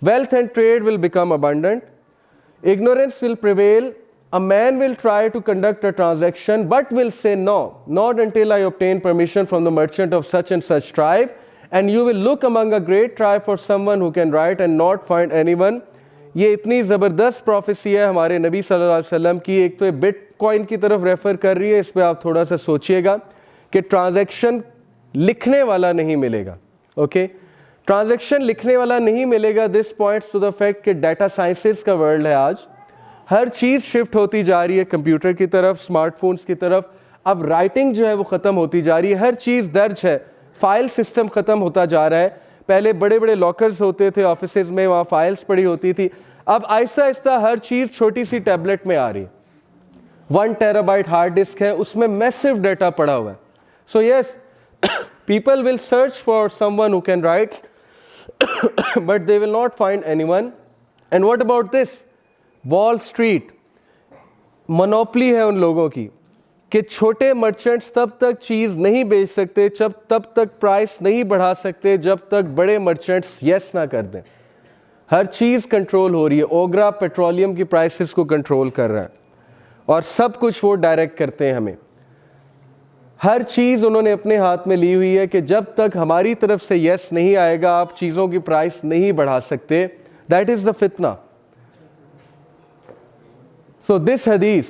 wealth and trade will become abundant. Ignorance will prevail. A man will try to conduct a transaction but will say no, not until I obtain permission from the merchant of such and such tribe, and you will look among a great tribe for someone who can write and not find anyone. ये इतनी ज़बरदस्त prophecy है हमारे नबी सल्लल्लाहु अलैहि वसल्लम की. एक तो ये बिटकॉइन की तरफ रेफ़र कर रही है, इस पर आप थोड़ा सा सोचिएगा कि ट्रांजैक्शन लिखने वाला नहीं मिलेगा. ओके, ट्रांजैक्शन लिखने वाला नहीं मिलेगा. This points to the fact कि डाटा साइंसेस का वर्ल्ड है आज. हर चीज़ शिफ्ट होती जा रही है कंप्यूटर की तरफ, स्मार्टफोन्स की तरफ. अब राइटिंग जो है वो ख़त्म होती जा रही है, हर चीज़ दर्ज है, फाइल सिस्टम ख़त्म होता जा रहा है. पहले बड़े बड़े लॉकर्स होते थे ऑफिसेज में, वहाँ फाइल्स पड़ी होती थी. अब आहिस्ता आहिस्ता हर चीज़ छोटी सी टैबलेट में आ रही है. 1 टेराबाइट हार्ड डिस्क है, उसमें मैसिव डाटा पड़ा हुआ है. So yes, people will search for someone who can write but they will not find anyone. And what about this? Wall street monopoly है उन लोगों की कि छोटे मर्चेंट्स तब तक चीज़ नहीं बेच सकते, तब तक प्राइस नहीं बढ़ा सकते जब तक बड़े मर्चेंट्स यस ना कर दें. हर चीज़ कंट्रोल हो रही है. ओग्रा पेट्रोलियम की प्राइसेस को कंट्रोल कर रहा है, और सब कुछ वो डायरेक्ट करते हैं हमें. हर चीज़ उन्होंने अपने हाथ में ली हुई है कि जब तक हमारी तरफ से यस नहीं आएगा आप चीज़ों की प्राइस नहीं बढ़ा सकते. दैट इज़ द फितना. So this hadith,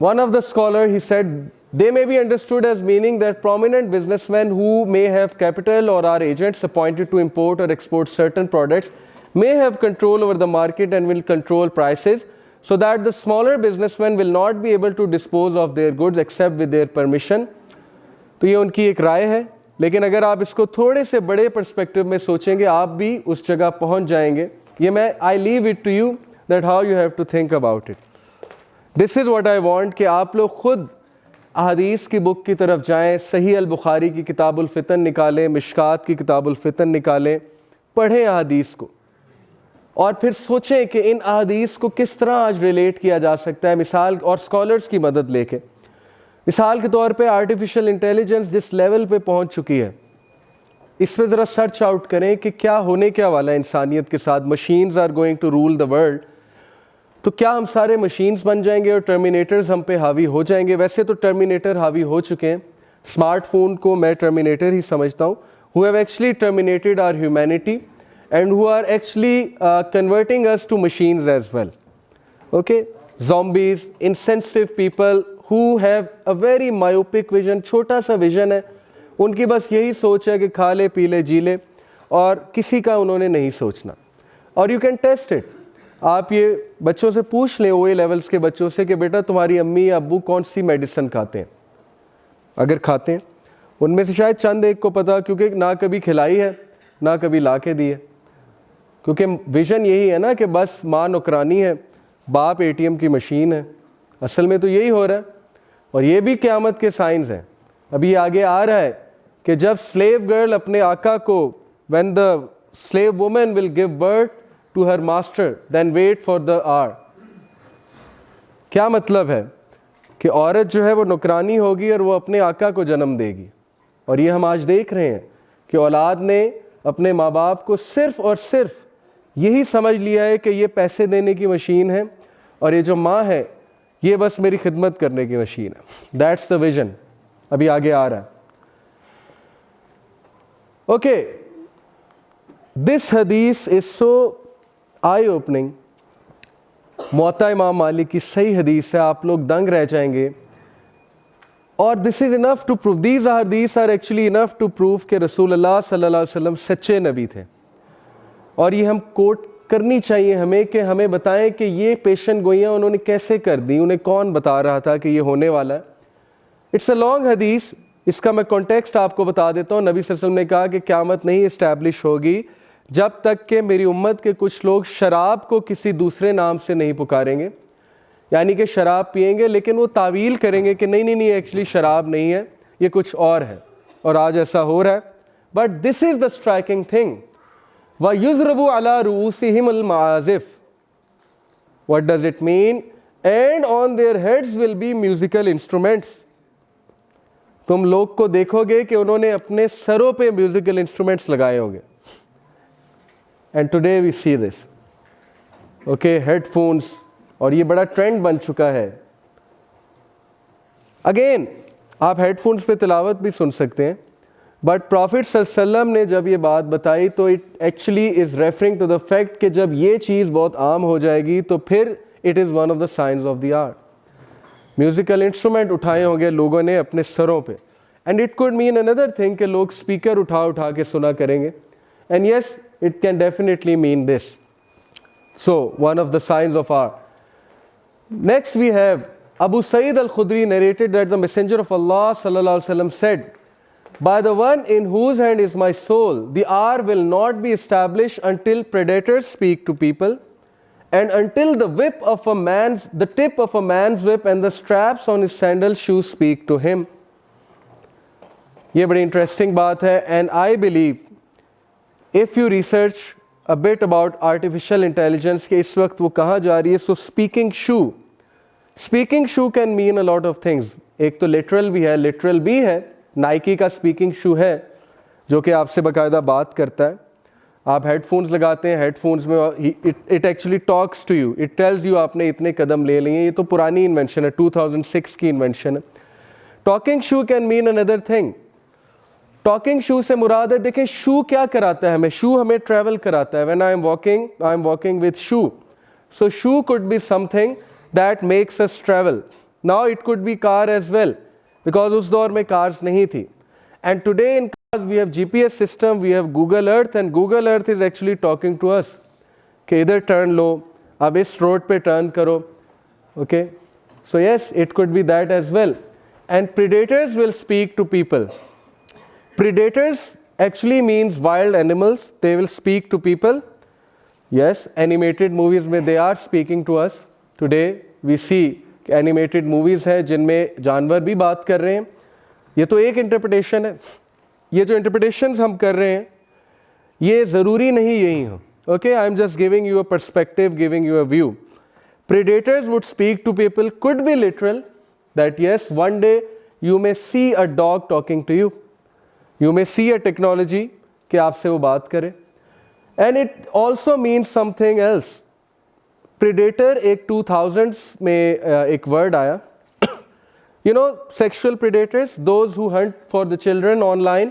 one of the scholar, he said, they may be understood as meaning that prominent businessmen who may have capital or are agents appointed to import or export certain products may have control over the market and will control prices, so that the smaller businessmen will not be able to dispose of their goods except with their permission. तो ये उनकी एक राय है, लेकिन अगर आप इसको थोड़े से बड़े पर्सपेक्टिव में सोचेंगे आप भी उस जगह पहुंच जाएंगे. ये मैं I leave it to you that how you have to think about it. This is what I want कि आप लोग खुद अहादीस की बुक की तरफ जाएं, सही अल बुखारी की किताबुल फितन निकालें, मिशकात की किताबुल फितन निकालें, पढ़ें अहादीस को, और फिर सोचें कि इन अहादीस को किस तरह आज रिलेट किया जा सकता है. मिसाल, और स्कॉलर्स की मदद लेके, मिसाल के तौर पे आर्टिफिशियल इंटेलिजेंस जिस लेवल पे पहुंच चुकी है, इस पर ज़रा सर्च आउट करें कि क्या होने क्या वाला है इंसानियत के साथ. Machines are going to rule the world. तो क्या हम सारे मशीन्स बन जाएंगे और टर्मिनेटर्स हम पे हावी हो जाएंगे? वैसे तो टर्मिनेटर हावी हो चुके हैं. स्मार्टफोन को मैं टर्मिनेटर ही समझता हूँ. Who have actually terminated our humanity and who are actually converting us to machines as well. Okay, zombies, insensitive people who have a very myopic vision, छोटा सा विजन है. उनकी बस यही सोच है कि खा ले पी ले जी ले, और किसी का उन्होंने नहीं सोचना. और यू कैन टेस्ट इट. आप ये बच्चों से पूछ लें, OA लेवल्स के बच्चों से, कि बेटा तुम्हारी अम्मी या अब्बू कौन सी मेडिसिन खाते हैं. अगर खाते हैं, उनमें से शायद चंद एक को पता, क्योंकि ना कभी खिलाई है ना कभी ला के दी है. क्योंकि विजन यही है ना कि बस माँ नौकरानी है, बाप ATM की मशीन है. असल में तो यही हो रहा है, और ये भी क़यामत के साइंस हैं. अभी आगे आ रहा है कि जब स्लेव गर्ल अपने आका को, when the slave woman will give birth to her master then wait for the hour. क्या मतलब है कि औरत जो है वो नौकरानी होगी और वो अपने आका को जन्म देगी. और ये हम आज देख रहे हैं कि औलाद ने अपने माँ बाप को सिर्फ और सिर्फ यही समझ लिया है कि ये पैसे देने की मशीन है, और ये जो माँ है ये बस मेरी खिदमत करने की मशीन है। That's the vision. अभी आगे आ रहा है। ओके, दिस हदीस इज सो आई ओपनिंग। मुअत्ता इमाम मालिक की सही हदीस है, आप लोग दंग रह जाएंगे। और this is enough to prove, these हदीस are actually enough to prove कि रसूलुल्लाह सल्लल्लाहु अलैहि वसल्लम सच्चे नबी थे। और ये हम कोट करनी चाहिए हमें कि हमें बताएं कि ये पेशन गोइयाँ उन्होंने कैसे कर दी, उन्हें कौन बता रहा था कि ये होने वाला है। इट्स अ लॉन्ग हदीस, इसका मैं कॉन्टेक्स्ट आपको बता देता हूँ। नबी सल्लल्लाहु अलैहि वसल्लम ने कहा कि क़यामत नहीं इस्टेब्लिश होगी जब तक कि मेरी उम्मत के कुछ लोग शराब को किसी दूसरे नाम से नहीं पुकारेंगे, यानी कि शराब पिएंगे लेकिन वो तावील करेंगे कि नहीं नहीं नहीं एक्चुअली शराब नहीं है, ये कुछ और है। और आज ऐसा हो रहा है। But this is the striking thing, व युज़रबु अला रूसिहिमुल माज़िफ। What does it mean? And on their heads will be musical instruments. तुम लोग को देखोगे कि उन्होंने अपने सरों पे म्यूजिकल इंस्ट्रूमेंट्स लगाए होंगे। And today we see this, okay, headphones, और ये बड़ा ट्रेंड बन चुका है। अगेन आप हेडफोन्स पे तिलावत भी सुन सकते हैं, बट प्रॉफिट सल्लल्लाहु अलैहि वसल्लम ने जब ये बात बताई तो it actually is referring to the fact कि जब ये चीज़ बहुत आम हो जाएगी तो फिर it is one of the science of the art. Musical instrument उठाए होंगे लोगों ने अपने सरों पे। And it could mean another thing कि लोग स्पीकर उठा उठा के सुना करेंगे। And yes, it can definitely mean this. So one of the science of art. Next we have Abu Sa'id al-Khudri narrated that the Messenger of Allah sallallahu alaihi wasallam said, "By the one in whose hand is my soul, the hour will not be established until predators speak to people, and until the tip of a man's whip and the straps on his sandal shoes speak to him." ये बड़ी interesting बात है। And I believe if you research a bit about artificial intelligence कि इस वक्त वो कहाँ जा रही है, so speaking shoe can mean a lot of things। एक तो literal भी है, नाइकी का speaking shoe है जो कि आपसे बाकायदा बात करता है। आप हेडफोन्स लगाते हैं, हेडफोन्स में it actually talks to you, it tells you आपने इतने कदम ले लिए। ये तो पुरानी इन्वेंशन है, 2006 की इन्वेंशन है। Talking shoe can mean another thing. Talking shoe से मुराद है, देखें शू क्या कराता है हमें, शू हमें ट्रैवल कराता है। When I am walking with shoe, so shoe could be something that makes us travel. Now it could be car as well, because उस दौर में कार्स नहीं थी। And today in cars we have GPS system, we have Google Earth, and Google Earth is actually talking to us कि इधर turn लो, अब इस road पे टर्न करो। Okay, so yes, it could be that as well. And predators will speak to people. Predators actually means wild animals, they will speak to people. Yes, animated movies में they are speaking to us. Today we see animated movies है जिनमें जानवर भी बात कर रहे हैं। ये तो एक interpretation है। ये जो interpretations हम कर रहे हैं ये ज़रूरी नहीं यही हो। Okay, I am just giving you a perspective, giving you a view. Predators would speak to people, could be literal, that yes, one day you may see a dog talking to you. You may see a technology कि आपसे वो बात करे। And it also means something else. Predator एक 2000s में एक word आया। You know, sexual predators, those who hunt for the children online,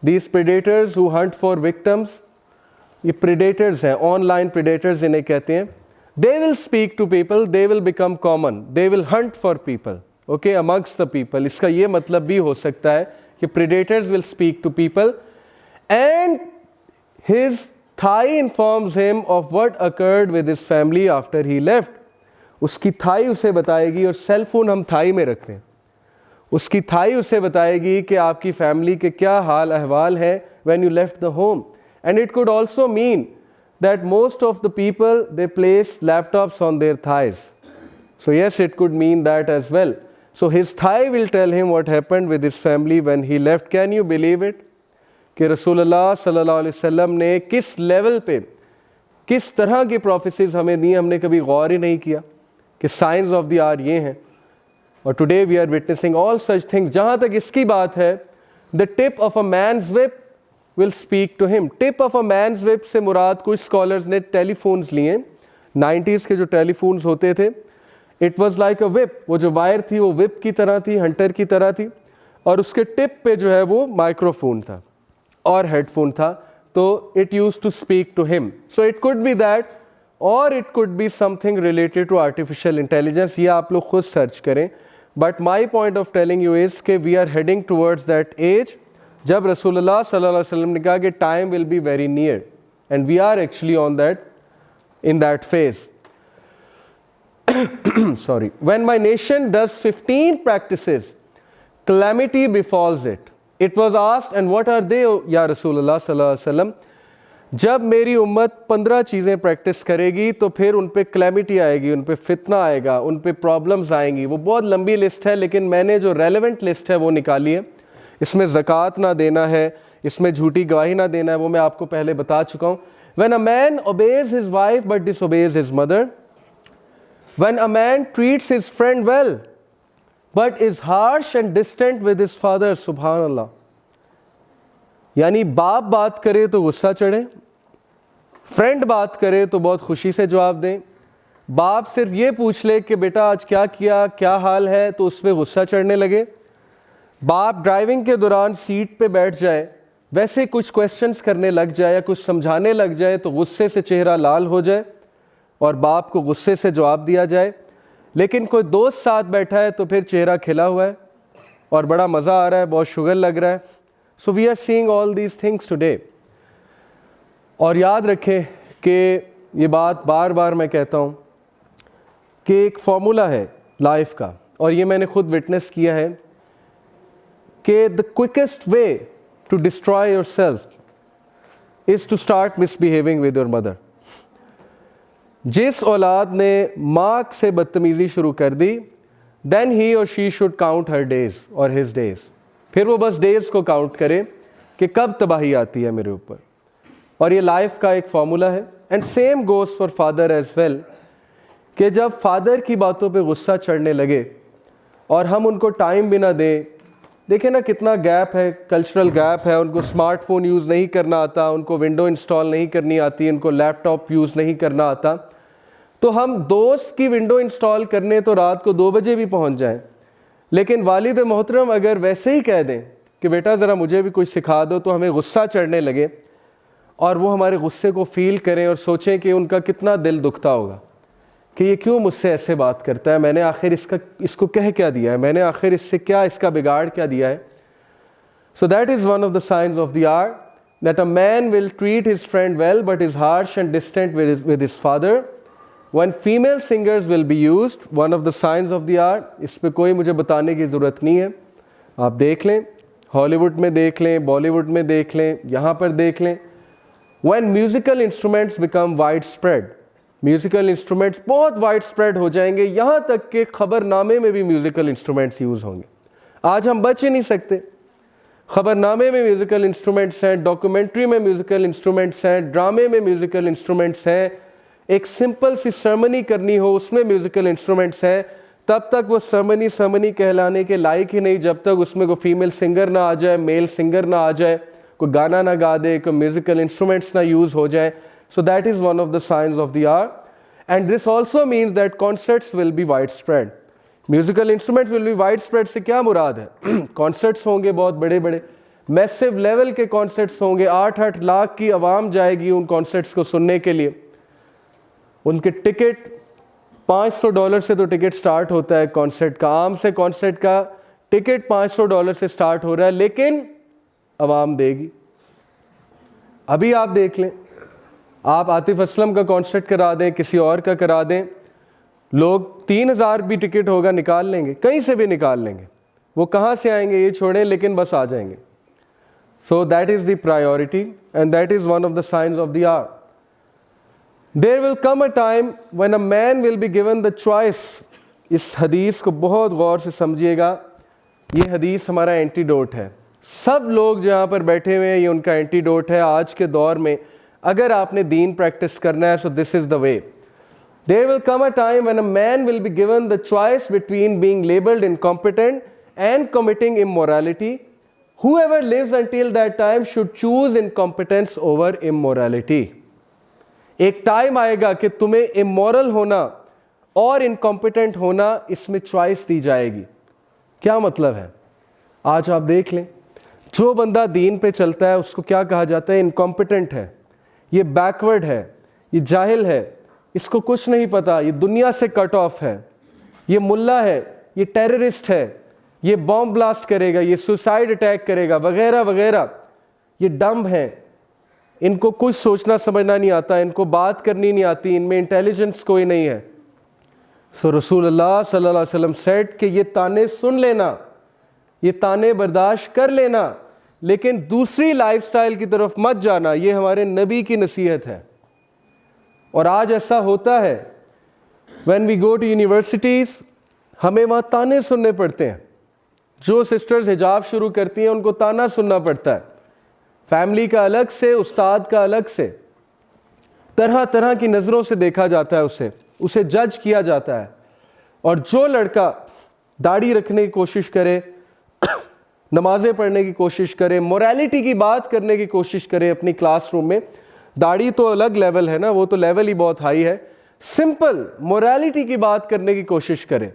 these predators who hunt for victims, ये predators हैं, online predators इन्हें कहते हैं। They will speak to people, they will become common, they will hunt for people, okay, amongst the people। इसका ये मतलब भी हो सकता है कि predators will speak to people, and his thigh informs him of what occurred with his family after he left। उसकी Thai उसे बताएगी, और सेल फोन हम थाई में रखते हैं, उसकी थाई उसे बताएगी कि आपकी फैमिली के क्या हाल अहवाल है when you left the home। And it could also mean that most of the people they place laptops on their thighs, so yes, it could mean that as well। So his thigh will tell him what happened with his family when he left। Can you believe it कि रसूलुल्लाह सल्लल्लाहु अलैहि वसल्लम ने किस level पे किस तरह की प्रोफेसीज हमें दी, हमने कभी गौर ही नहीं किया कि साइंस ऑफ द आर ये हैं। और today we are witnessing all such things. जहाँ तक इसकी बात है, the tip of a man's whip will speak to him. Tip of a man's whip से मुराद कुछ स्कॉलर्स ने टेलीफोन्स लिए, 90s के जो टेलीफोन्स होते थे, it was like a whip, वो जो वायर थी वो विप की तरह थी, हंटर की तरह थी, और उसके टिप पे जो है वो माइक्रोफोन था और हेडफोन था, तो it use to speak to him. So it could be that, और it could be something related to artificial intelligence. ये आप लोग खुद सर्च करें. But my point of telling you is के we are heading towards that as जब रसूलुल्लाह सल्लल्लाहु अलैहि वसल्लम ने कहा कि time will be very near, and we are actually on that, in that phase. Sorry. When my nation does 15 practices, calamity befalls it. It was asked, and what are they, Ya Rasulullah sallallahu alaihi wasallam? जब मेरी उम्मत 15 चीज़ें practice करेगी तो फिर उन पे calamity आएगी, उन पे फितना आएगा, उन पे प्रॉब्लम्स आएंगी. वो बहुत लंबी लिस्ट है, लेकिन मैंने जो रेलेवेंट लिस्ट है वो निकाली है. इसमें ज़कात ना देना है, इसमें झूठी गवाही ना देना है, वो मैं आपको पहले बता चुका हूँ. When a man obeys his wife but disobeys his mother, when a man treats his friend well but is harsh and distant with his father, subhanallah. यानी बाप बात करे तो गुस्सा चढ़े, फ्रेंड बात करे तो बहुत खुशी से जवाब दें, बाप सिर्फ ये पूछ ले कि बेटा आज क्या किया, क्या हाल है, तो उस पर गुस्सा चढ़ने लगे. बाप ड्राइविंग के दौरान सीट पे बैठ जाए, वैसे कुछ क्वेश्चंस करने लग जाए या कुछ समझाने लग जाए तो गुस्से से चेहरा लाल हो जाए और बाप को गुस्से से जवाब दिया जाए. लेकिन कोई दोस्त साथ बैठा है तो फिर चेहरा खिला हुआ है और बड़ा मज़ा आ रहा है, बहुत शुगर लग रहा है. So we are seeing all these things today. और याद रखें कि ये बात बार बार मैं कहता हूँ कि एक फॉर्मूला है लाइफ का, और ये मैंने खुद विटनेस किया है कि the quickest way to destroy yourself is to start misbehaving with your mother. जिस औलाद ने माँ से बदतमीजी शुरू कर दी, then he or she should count her days or his days. फिर वो बस डेज को काउंट करे कि कब तबाही आती है मेरे ऊपर. और ये लाइफ का एक फॉर्मूला है. And same goes for father as well, कि जब फादर की बातों पे गुस्सा चढ़ने लगे और हम उनको टाइम भी ना दें, देखें ना कितना गैप है, कल्चरल गैप है. उनको स्मार्टफोन यूज़ नहीं करना आता, उनको विंडो इंस्टॉल नहीं करनी आती, उनको लैपटॉप यूज़ नहीं करना आता. तो हम दोस्त की विंडो इंस्टॉल करने तो रात को 2 बजे भी पहुंच जाएं, लेकिन वालिद मोहतरम अगर वैसे ही कह दें कि बेटा ज़रा मुझे भी कुछ सिखा दो, तो हमें गुस्सा चढ़ने लगे और वो हमारे गुस्से को फील करें और सोचें कि उनका कितना दिल दुखता होगा कि ये क्यों मुझसे ऐसे बात करता है, मैंने आखिर इसको कह क्या दिया है, मैंने आखिर इससे क्या इसका बिगाड़ क्या दिया है. So that is one of the science of the hour that a man will treat his friend well but is harsh and distant with his father. When female singers will be used, one of the science of the hour. इस पर कोई मुझे बताने की ज़रूरत नहीं है, आप देख लें, हॉलीवुड में देख लें, बॉलीवुड में देख लें, यहाँ पर देख लें. When musical instruments become wide spread, musical instruments बहुत वाइड स्प्रेड हो जाएंगे, यहाँ तक कि खबरनामे में भी म्यूज़िकल इंस्ट्रूमेंट्स यूज़ होंगे. आज हम बच ही नहीं सकते. खबरनामे में म्यूज़िकल इंस्ट्रूमेंट्स हैं, डॉक्यूमेंट्री में म्यूज़िकल इंस्ट्रूमेंट्स हैं, ड्रामे में म्यूज़िकल इंस्ट्रूमेंट्स हैं, एक सिंपल सी सरमनी करनी हो उसमें म्यूज़िकल इंस्ट्रूमेंट्स हैं. तब तक वो सरमनी कहलाने के लायक ही नहीं जब तक उसमें कोई फीमेल सिंगर ना आ जाए, मेल सिंगर ना आ जाए, कोई गाना ना गा दे, कोई म्यूज़िकल इंस्ट्रूमेंट्स ना यूज़ हो जाए. So that is one of the signs of the hour, and this also means that concerts will be widespread. Musical instruments will be widespread से क्या मुराद है? Concerts होंगे बहुत बड़े बड़े, मैसिव लेवल के concerts होंगे, 8-8 लाख की आवाम जाएगी उन concerts को सुनने के लिए. उनके टिकट $500 से तो टिकट स्टार्ट होता है कॉन्सर्ट का, आम से कॉन्सर्ट का टिकट $500 से स्टार्ट हो रहा है, लेकिन आवाम देगी. अभी आप देख लें, आप आतिफ असलम का कॉन्सर्ट करा दें, किसी और का करा दें, लोग 3000 भी टिकट होगा निकाल लेंगे, कहीं से भी निकाल लेंगे. वो कहाँ से आएंगे ये छोड़ें, लेकिन बस आ जाएंगे. So that is the priority and that is one of the science of the hour. There will come a time when a man will be given the choice. इस हदीस को बहुत गौर से समझिएगा, ये हदीस हमारा एंटीडोट है. सब लोग जहाँ पर बैठे हुए हैं ये उनका एंटीडोट है आज के दौर में. अगर आपने दीन प्रैक्टिस करना है, so this is the way. There will come a time when a man will be given the choice between being labelled incompetent and committing immorality. Whoever lives until that time should choose incompetence over immorality. एक time आएगा कि तुम्हें immoral होना और incompetent होना, इसमें choice दी जाएगी। क्या मतलब है? आज आप देख लें, जो बंदा दीन पे चलता है उसको क्या कहा जाता है? इनकॉम्पिटेंट है, ये बैकवर्ड है, ये जाहिल है, इसको कुछ नहीं पता, ये दुनिया से कट ऑफ है, ये मुल्ला है, ये टेररिस्ट है, ये बॉम्ब ब्लास्ट करेगा, ये सुसाइड अटैक करेगा, वगैरह वगैरह। ये डम्ब है, इनको कुछ सोचना समझना नहीं आता, इनको बात करनी नहीं आती, इनमें इंटेलिजेंस कोई नहीं है। सो रसूलुल्लाह सल्लल्लाहु अलैहि वसल्लम सेड कि ये ताने सुन लेना, ये ताने बर्दाश्त कर लेना, लेकिन दूसरी लाइफस्टाइल की तरफ मत जाना। ये हमारे नबी की नसीहत है। और आज ऐसा होता है, when we go to universities, हमें वहाँ ताने सुनने पड़ते हैं। जो सिस्टर्स हिजाब शुरू करती हैं उनको ताना सुनना पड़ता है, फैमिली का अलग से, उस्ताद का अलग से, तरह तरह की नज़रों से देखा जाता है, उसे जज किया जाता है। और जो लड़का दाढ़ी रखने की कोशिश करे, नमाजें पढ़ने की कोशिश करे, मोरालिटी की बात करने की कोशिश करे अपनी क्लासरूम में, दाढ़ी तो अलग लेवल है ना, वो तो लेवल ही बहुत हाई है, सिंपल मोरालिटी की बात करने की कोशिश करे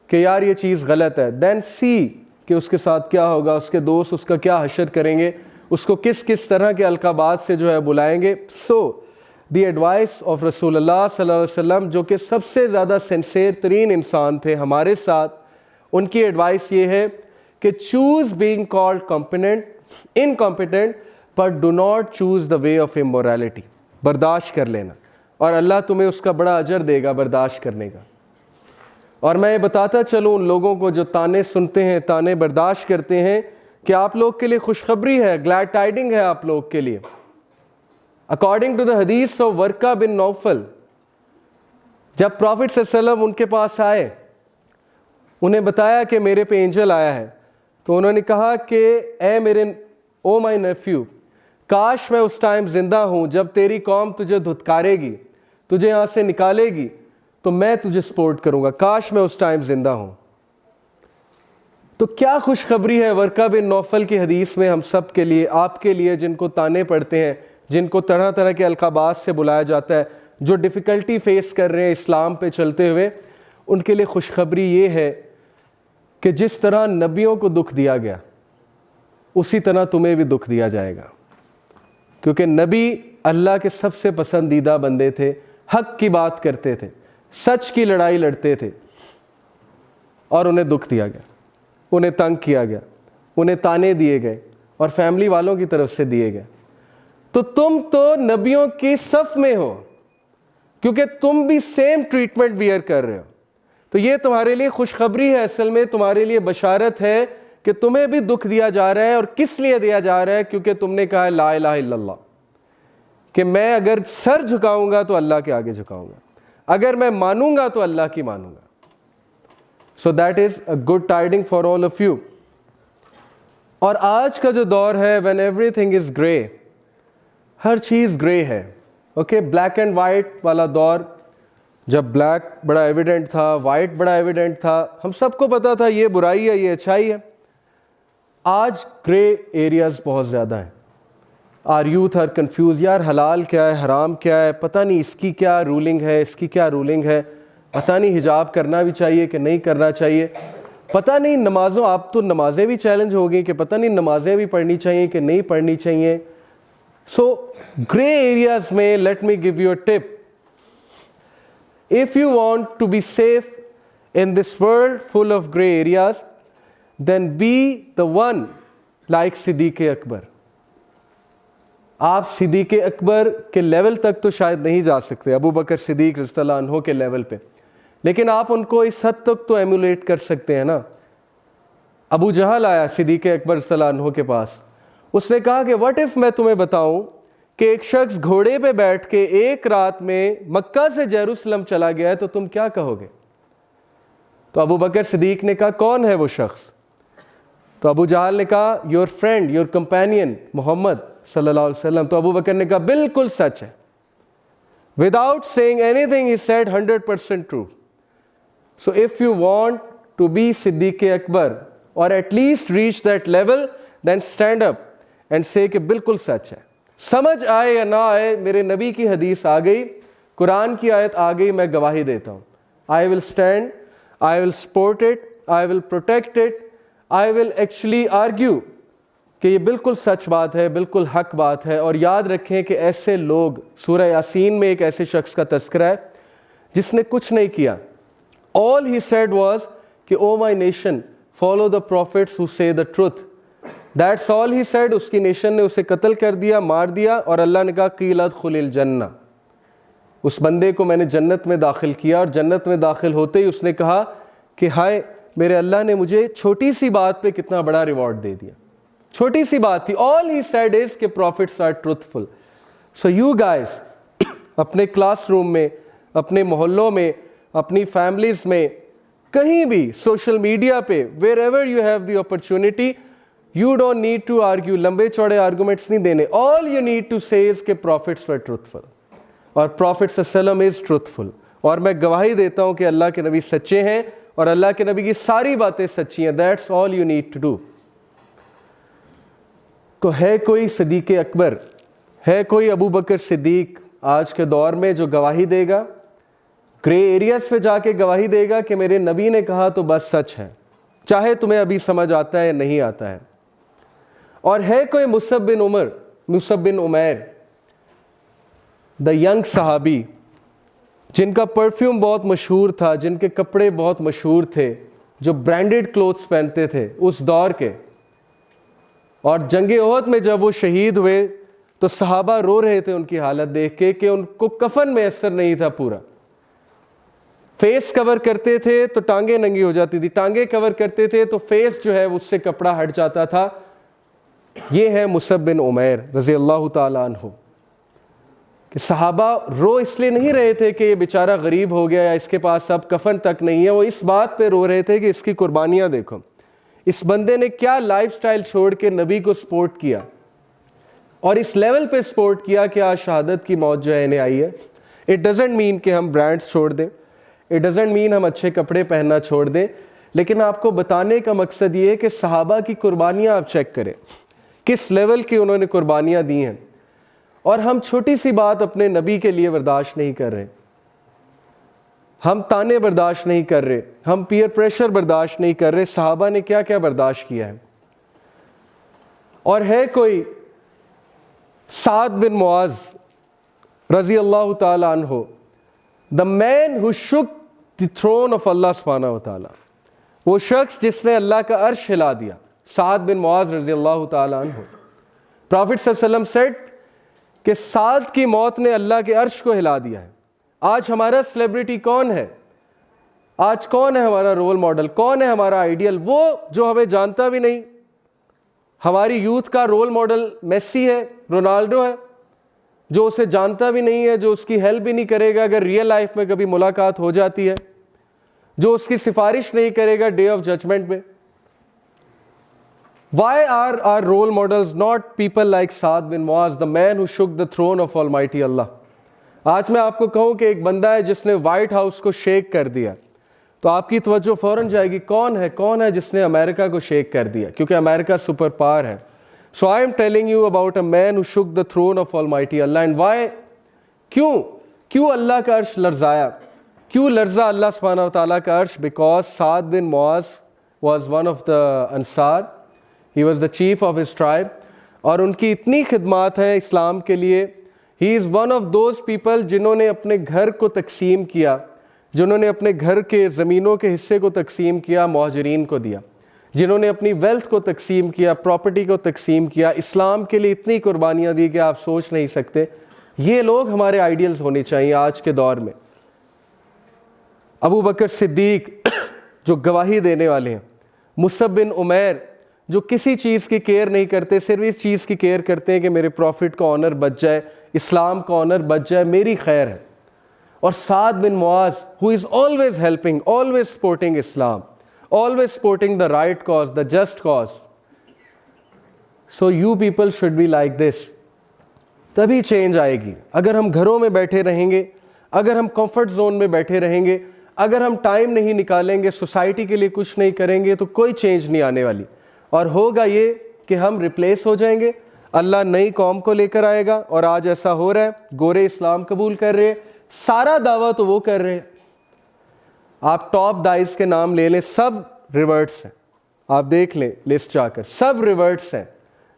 कि यार ये चीज़ गलत है, देन सी कि उसके साथ क्या होगा, उसके दोस्त उसका क्या हशर करेंगे, उसको किस किस तरह के अलकाबात से जो है बुलाएंगे। सो द एडवाइस ऑफ रसूलुल्लाह सल्लल्लाहु अलैहि वसल्लम, जो कि सबसे ज़्यादा सिंसेर तरीन इंसान थे हमारे साथ, उनकी एडवाइस ये है कि choose being called competent, incompetent, but do not choose the way of immorality. बर्दाश्त कर लेना, और अल्लाह तुम्हें उसका बड़ा अजर देगा बर्दाश्त करने का। और मैं ये बताता चलूँ उन लोगों को जो ताने सुनते हैं, ताने बर्दाश्त करते हैं, कि आप लोग के लिए खुशखबरी है, ग्लैड टाइडिंग है आप लोग के लिए। अकॉर्डिंग टू द हदीस ऑफ वर्का बिन नौफल, जब प्रॉफिट सल्लल्लाहु अलैहि वसल्लम उनके पास आए, उन्हें बताया कि मेरे पे एंजल आया है, तो उन्होंने कहा कि ए मेरे, ओ माय नेफ्यू, काश मैं उस टाइम जिंदा हूं जब तेरी कौम तुझे धुतकारेगी, तुझे यहां से निकालेगी, तो मैं तुझे सपोर्ट करूंगा, काश मैं उस टाइम जिंदा हूं। तो क्या खुशखबरी है वर्का बिन नौफल की हदीस में हम सब के लिए, आपके लिए, जिनको ताने पड़ते हैं, जिनको तरह तरह के अलकाबात से बुलाया जाता है, जो डिफ़िकल्टी फेस कर रहे हैं इस्लाम पे चलते हुए, उनके लिए खुशखबरी ये है कि जिस तरह नबियों को दुख दिया गया, उसी तरह तुम्हें भी दुख दिया जाएगा। क्योंकि नबी अल्लाह के सबसे पसंदीदा बंदे थे, हक की बात करते थे, सच की लड़ाई लड़ते थे, और उन्हें दुख दिया गया, उन्हें तंग किया गया, उन्हें ताने दिए गए, और फैमिली वालों की तरफ से दिए गए। तो तुम तो नबियों की सफ में हो, क्योंकि तुम भी सेम ट्रीटमेंट बियर कर रहे हो। तो ये तुम्हारे लिए खुशखबरी है, असल में तुम्हारे लिए बशारत है कि तुम्हें भी दुख दिया जा रहा है। और किस लिए दिया जा रहा है? क्योंकि तुमने कहा है ला इलाहा इल्लल्लाह, कि मैं अगर सर झुकाऊंगा तो अल्लाह के आगे झुकाऊंगा, अगर मैं मानूंगा तो अल्लाह की मानूंगा। सो that is a good tidying for all of you. और आज का जो दौर है, when everything is grey, her cheese grey है, ओके, ब्लैक एंड वाइट वाला दौर, जब ब्लैक बड़ा एविडेंट था, वाइट बड़ा एविडेंट था, हम सबको पता था ये बुराई है, ये अच्छाई है। आज ग्रे एरियाज बहुत ज़्यादा हैं। आर यूथ आर कंफ्यूज, यार हलाल क्या है, हराम क्या है, पता नहीं इसकी क्या रूलिंग है, इसकी क्या रूलिंग है, पता नहीं हिजाब करना भी चाहिए कि नहीं करना चाहिए, पता नहीं नमाज़ों, आप तो नमाजें भी चैलेंज हो गई कि पता नहीं नमाजें भी पढ़नी चाहिए कि नहीं पढ़नी चाहिए। सो ग्रे एरियाज में let me give you a tip. If you want to be safe in this world full of gray areas, then be the one like Siddiq Akbar. आप सिद्दीक़ अकबर के लेवल तक तो शायद नहीं जा सकते, अबू बकर सिद्दीक़ रज़ियल्लाहु अन्हु के लेवल पे, लेकिन आप उनको इस हद तक तो एमुलेट कर सकते हैं ना। अबू जहल आया सिद्दीक़ अकबर रज़ियल्लाहु अन्हु के पास, उसने कहा कि व्हाट इफ़ मैं तुम्हें बताऊं कि एक शख्स घोड़े पे बैठ के एक रात में मक्का से जेरूसलम चला गया है, तो तुम क्या कहोगे? तो अबू बकर सिद्दीक ने कहा कौन है वो शख्स? तो अबू जहल ने कहा your friend, your companion Muhammad सल्लल्लाहु अलैहि वसल्लम। तो अबू बकर ने कहा बिल्कुल सच है, without saying anything he said 100% true. So if you want to be Siddiq Akbar और at least reach that level, then stand up and say कि बिल्कुल सच है। समझ आए या ना आए, मेरे नबी की हदीस आ गई, कुरान की आयत आ गई, मैं गवाही देता हूँ। I will stand, I will support it, I will protect it, I will actually argue कि ये बिल्कुल सच बात है, बिल्कुल हक बात है। और याद रखें कि ऐसे लोग, सूरह यासीन में एक ऐसे शख्स का तस्करा है जिसने कुछ नहीं किया। All he said was कि oh my nation follow the prophets who say the truth, that's all he said. उसकी नेशन ने उसे कत्ल कर दिया, मार दिया, और अल्लाह ने कहा क़ील उदख़ुलिल जन्नह, उस बंदे को मैंने जन्नत में दाखिल किया। और जन्नत में दाखिल होते ही उसने कहा कि हाय मेरे अल्लाह ने मुझे छोटी सी बात पे कितना बड़ा रिवॉर्ड दे दिया, छोटी सी बात थी। ऑल ही सेड इज कि prophets are truthful. So you guys अपने क्लासरूम में, अपने मोहल्लों में, अपनी फैमिलीज में, कहीं भी, सोशल मीडिया पे, wherever you have the opportunity, you don't need to argue, लंबे चौड़े आर्गूमेंट्स नहीं देने। All you need to say is के प्रॉफिट्स वर ट्रूथफुल और प्रॉफिट सल्लल्लाहु इज ट्रूथफुल। और मैं गवाही देता हूं कि अल्लाह के नबी सच्चे हैं और अल्लाह के नबी की सारी बातें सच्ची हैं। That's all you need to do. तो है कोई सिद्दीक़ अकबर, है कोई अबू बकर सिद्दीक आज के दौर में जो गवाही देगा, ग्रे एरियाज पे जाके गवाही देगा कि मेरे नबी ने कहा तो बस सच है, चाहे तुम्हें अभी समझ आता है या नहीं आता है? और है कोई Musab bin Umair, the young सहाबी, जिनका परफ्यूम बहुत मशहूर था, जिनके कपड़े बहुत मशहूर थे, जो ब्रांडेड क्लोथ्स पहनते थे उस दौर के, और जंग ओहद में जब वो शहीद हुए तो सहाबा रो रहे थे उनकी हालत देख के कि उनको कफन मैसर नहीं था पूरा। फेस कवर करते थे तो टांगे नंगी हो जाती थी, टांगे कवर करते थे तो फेस जो है उससे कपड़ा हट जाता था। ये है मुसअब बिन उमैर रज़ी अल्लाह ताला अन्हु। कि सहाबा रो इसलिए नहीं रहे थे कि ये बेचारा गरीब हो गया या इसके पास अब कफन तक नहीं है, वो इस बात पे रो रहे थे कि इसकी कुर्बानियां देखो, इस बंदे ने क्या लाइफस्टाइल छोड़ के नबी को सपोर्ट किया और इस लेवल पे सपोर्ट किया कि आज शहादत की मौत जो है इन्हें आई है। इट डजेंट मीन कि हम ब्रांड्स छोड़ दें, इट डजेंट मीन हम अच्छे कपड़े पहनना छोड़ दें, लेकिन आपको बताने का मकसद ये है कि सहाबा की कुर्बानियां आप चेक करें, किस लेवल की उन्होंने कुर्बानियां दी हैं। और हम छोटी सी बात अपने नबी के लिए बर्दाश्त नहीं कर रहे, हम ताने बर्दाश्त नहीं कर रहे, हम पीयर प्रेशर बर्दाश्त नहीं कर रहे। सहाबा ने क्या क्या बर्दाश्त किया है। और है कोई साद बिन मुआज रजी अल्लाह ताला अन्हु, the man who shook the throne of Allah सुब्हानहु व तआला, वो शख्स जिसने अल्लाह का अर्श हिला दिया, साद बिन मुआज रजी अल्लाह ताला अन्हु। प्रॉफिट सल्लल्लाहु अलैहि वसल्लम सेड कि साद की मौत ने अल्लाह के अर्श को हिला दिया है। आज हमारा सेलिब्रिटी कौन है? आज कौन है हमारा रोल मॉडल? कौन है हमारा आइडियल? वो जो हमें जानता भी नहीं। हमारी यूथ का रोल मॉडल मेसी है, रोनाल्डो है, जो उसे जानता भी नहीं है, जो उसकी हेल्प भी नहीं करेगा अगर रियल लाइफ में कभी मुलाकात हो जाती है, जो उसकी सिफारिश नहीं करेगा डे ऑफ जजमेंट में। Why are our role models not people like Saad bin Muaz, the man who shook the throne of Almighty Allah? आज मैं आपको कहूं कि एक बंदा है जिसने व्हाइट हाउस को शेक कर दिया, तो आपकी तवज्जो फौरन जाएगी कौन है जिसने अमेरिका को शेक कर दिया, क्योंकि अमेरिका सुपर पावर है। So I am telling you about a man who shook the throne of almighty Allah. And why, क्यों अल्लाह का अर्श लर्जाया, क्यों लर्जा अल्लाह सुब्हानहु व तआला का अर्श? Because Saad bin Muaz was one of the Ansar, he was the chief of his tribe, और उनकी इतनी खिदमात है इस्लाम के लिए। He is one of those people जिन्होंने अपने घर को तकसीम किया, जिन्होंने अपने घर के ज़मीनों के हिस्से को तकसीम किया, मुहाजिरीन को दिया, जिन्होंने अपनी वेल्थ को तकसीम किया, प्रॉपर्टी को तकसीम किया, इस्लाम के लिए इतनी कुर्बानियाँ दी कि आप सोच नहीं सकते। ये लोग हमारे आइडियल्स होने चाहिए आज के दौर में। अबू बकर सिद्दीक जो गवाही देने वाले हैं, मुसअब बिन उमैर जो किसी चीज़ की केयर नहीं करते, सिर्फ इस चीज़ की केयर करते हैं कि मेरे प्रॉफिट का ऑनर बच जाए, इस्लाम का ऑनर बच जाए, मेरी खैर है। और Saad bin Muaz who is always helping, always supporting Islam, always supporting the right cause, the just cause. So you people should be like this, तभी चेंज आएगी। अगर हम घरों में बैठे रहेंगे, अगर हम कंफर्ट जोन में बैठे रहेंगे, अगर हम टाइम नहीं निकालेंगे, सोसाइटी के लिए कुछ नहीं करेंगे, तो कोई चेंज नहीं आने वाली। और होगा ये कि हम रिप्लेस हो जाएंगे, अल्लाह नई कौम को लेकर आएगा। और आज ऐसा हो रहा है, गोरे इस्लाम कबूल कर रहे हैं, सारा दावा तो वो कर रहे हैं, आप टॉप दाइस के नाम ले लें, सब रिवर्ट्स हैं, आप देख लें लिस्ट जाकर, सब रिवर्ट्स हैं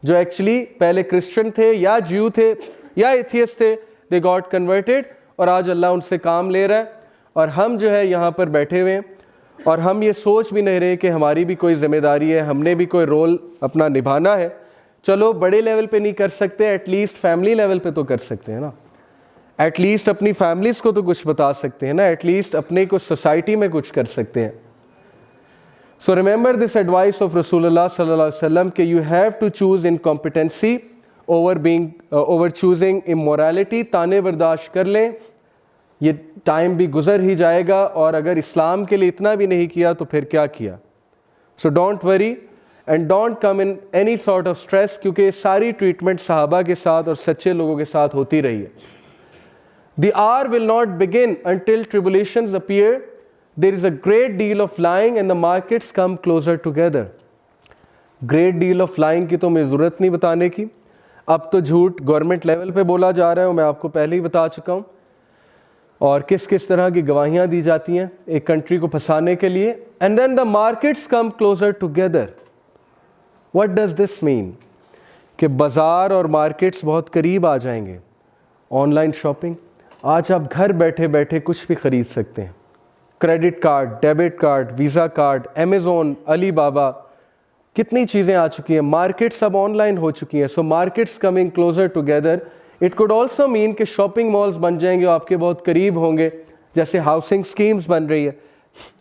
जो एक्चुअली पहले क्रिश्चियन थे या ज्यू थे या एथियस्ट थे, दे गॉट कन्वर्टेड और आज अल्लाह उनसे काम ले रहा है। और हम जो है यहाँ पर बैठे हुए हैं और हम ये सोच भी नहीं रहे कि हमारी भी कोई जिम्मेदारी है, हमने भी कोई रोल अपना निभाना है। चलो बड़े लेवल पे नहीं कर सकते, एटलीस्ट फैमिली लेवल पे तो कर सकते हैं ना, एटलीस्ट अपनी फैमिलीज को तो कुछ बता सकते हैं ना, एटलीस्ट अपने को सोसाइटी में कुछ कर सकते हैं। So remember this advice of रसूलुल्लाह सल्लल्लाहु अलैहि वसल्लम कि you have to choose incompetency over choosing immorality. ताने बर्दाश्त कर लें, ये टाइम भी गुजर ही जाएगा, और अगर इस्लाम के लिए इतना भी नहीं किया तो फिर क्या किया। So don't worry and don't come in any sort of stress, क्योंकि सारी ट्रीटमेंट सहाबा के साथ और सच्चे लोगों के साथ होती रही है। The hour will not begin until tribulations appear. There is a great deal of lying and the markets come closer together. Great deal of lying की तो मैं ज़रूरत नहीं बताने की, अब तो झूठ गवर्नमेंट लेवल पे बोला जा रहा है, मैं आपको पहले ही बता चुका हूँ, और किस किस तरह की गवाहियाँ दी जाती हैं एक कंट्री को फंसाने के लिए। And then the markets come closer together. What does this mean? कि बाज़ार और मार्केट्स बहुत करीब आ जाएंगे। ऑनलाइन शॉपिंग, आज आप घर बैठे बैठे कुछ भी ख़रीद सकते हैं, credit card, debit card, Visa card, Amazon, Alibaba, कितनी चीज़ें आ चुकी हैं, मार्केट्स अब ऑनलाइन हो चुकी हैं। सो markets coming closer together. It could also mean कि शॉपिंग मॉल्स बन जाएंगे, आपके बहुत करीब होंगे, जैसे हाउसिंग स्कीम्स बन रही है,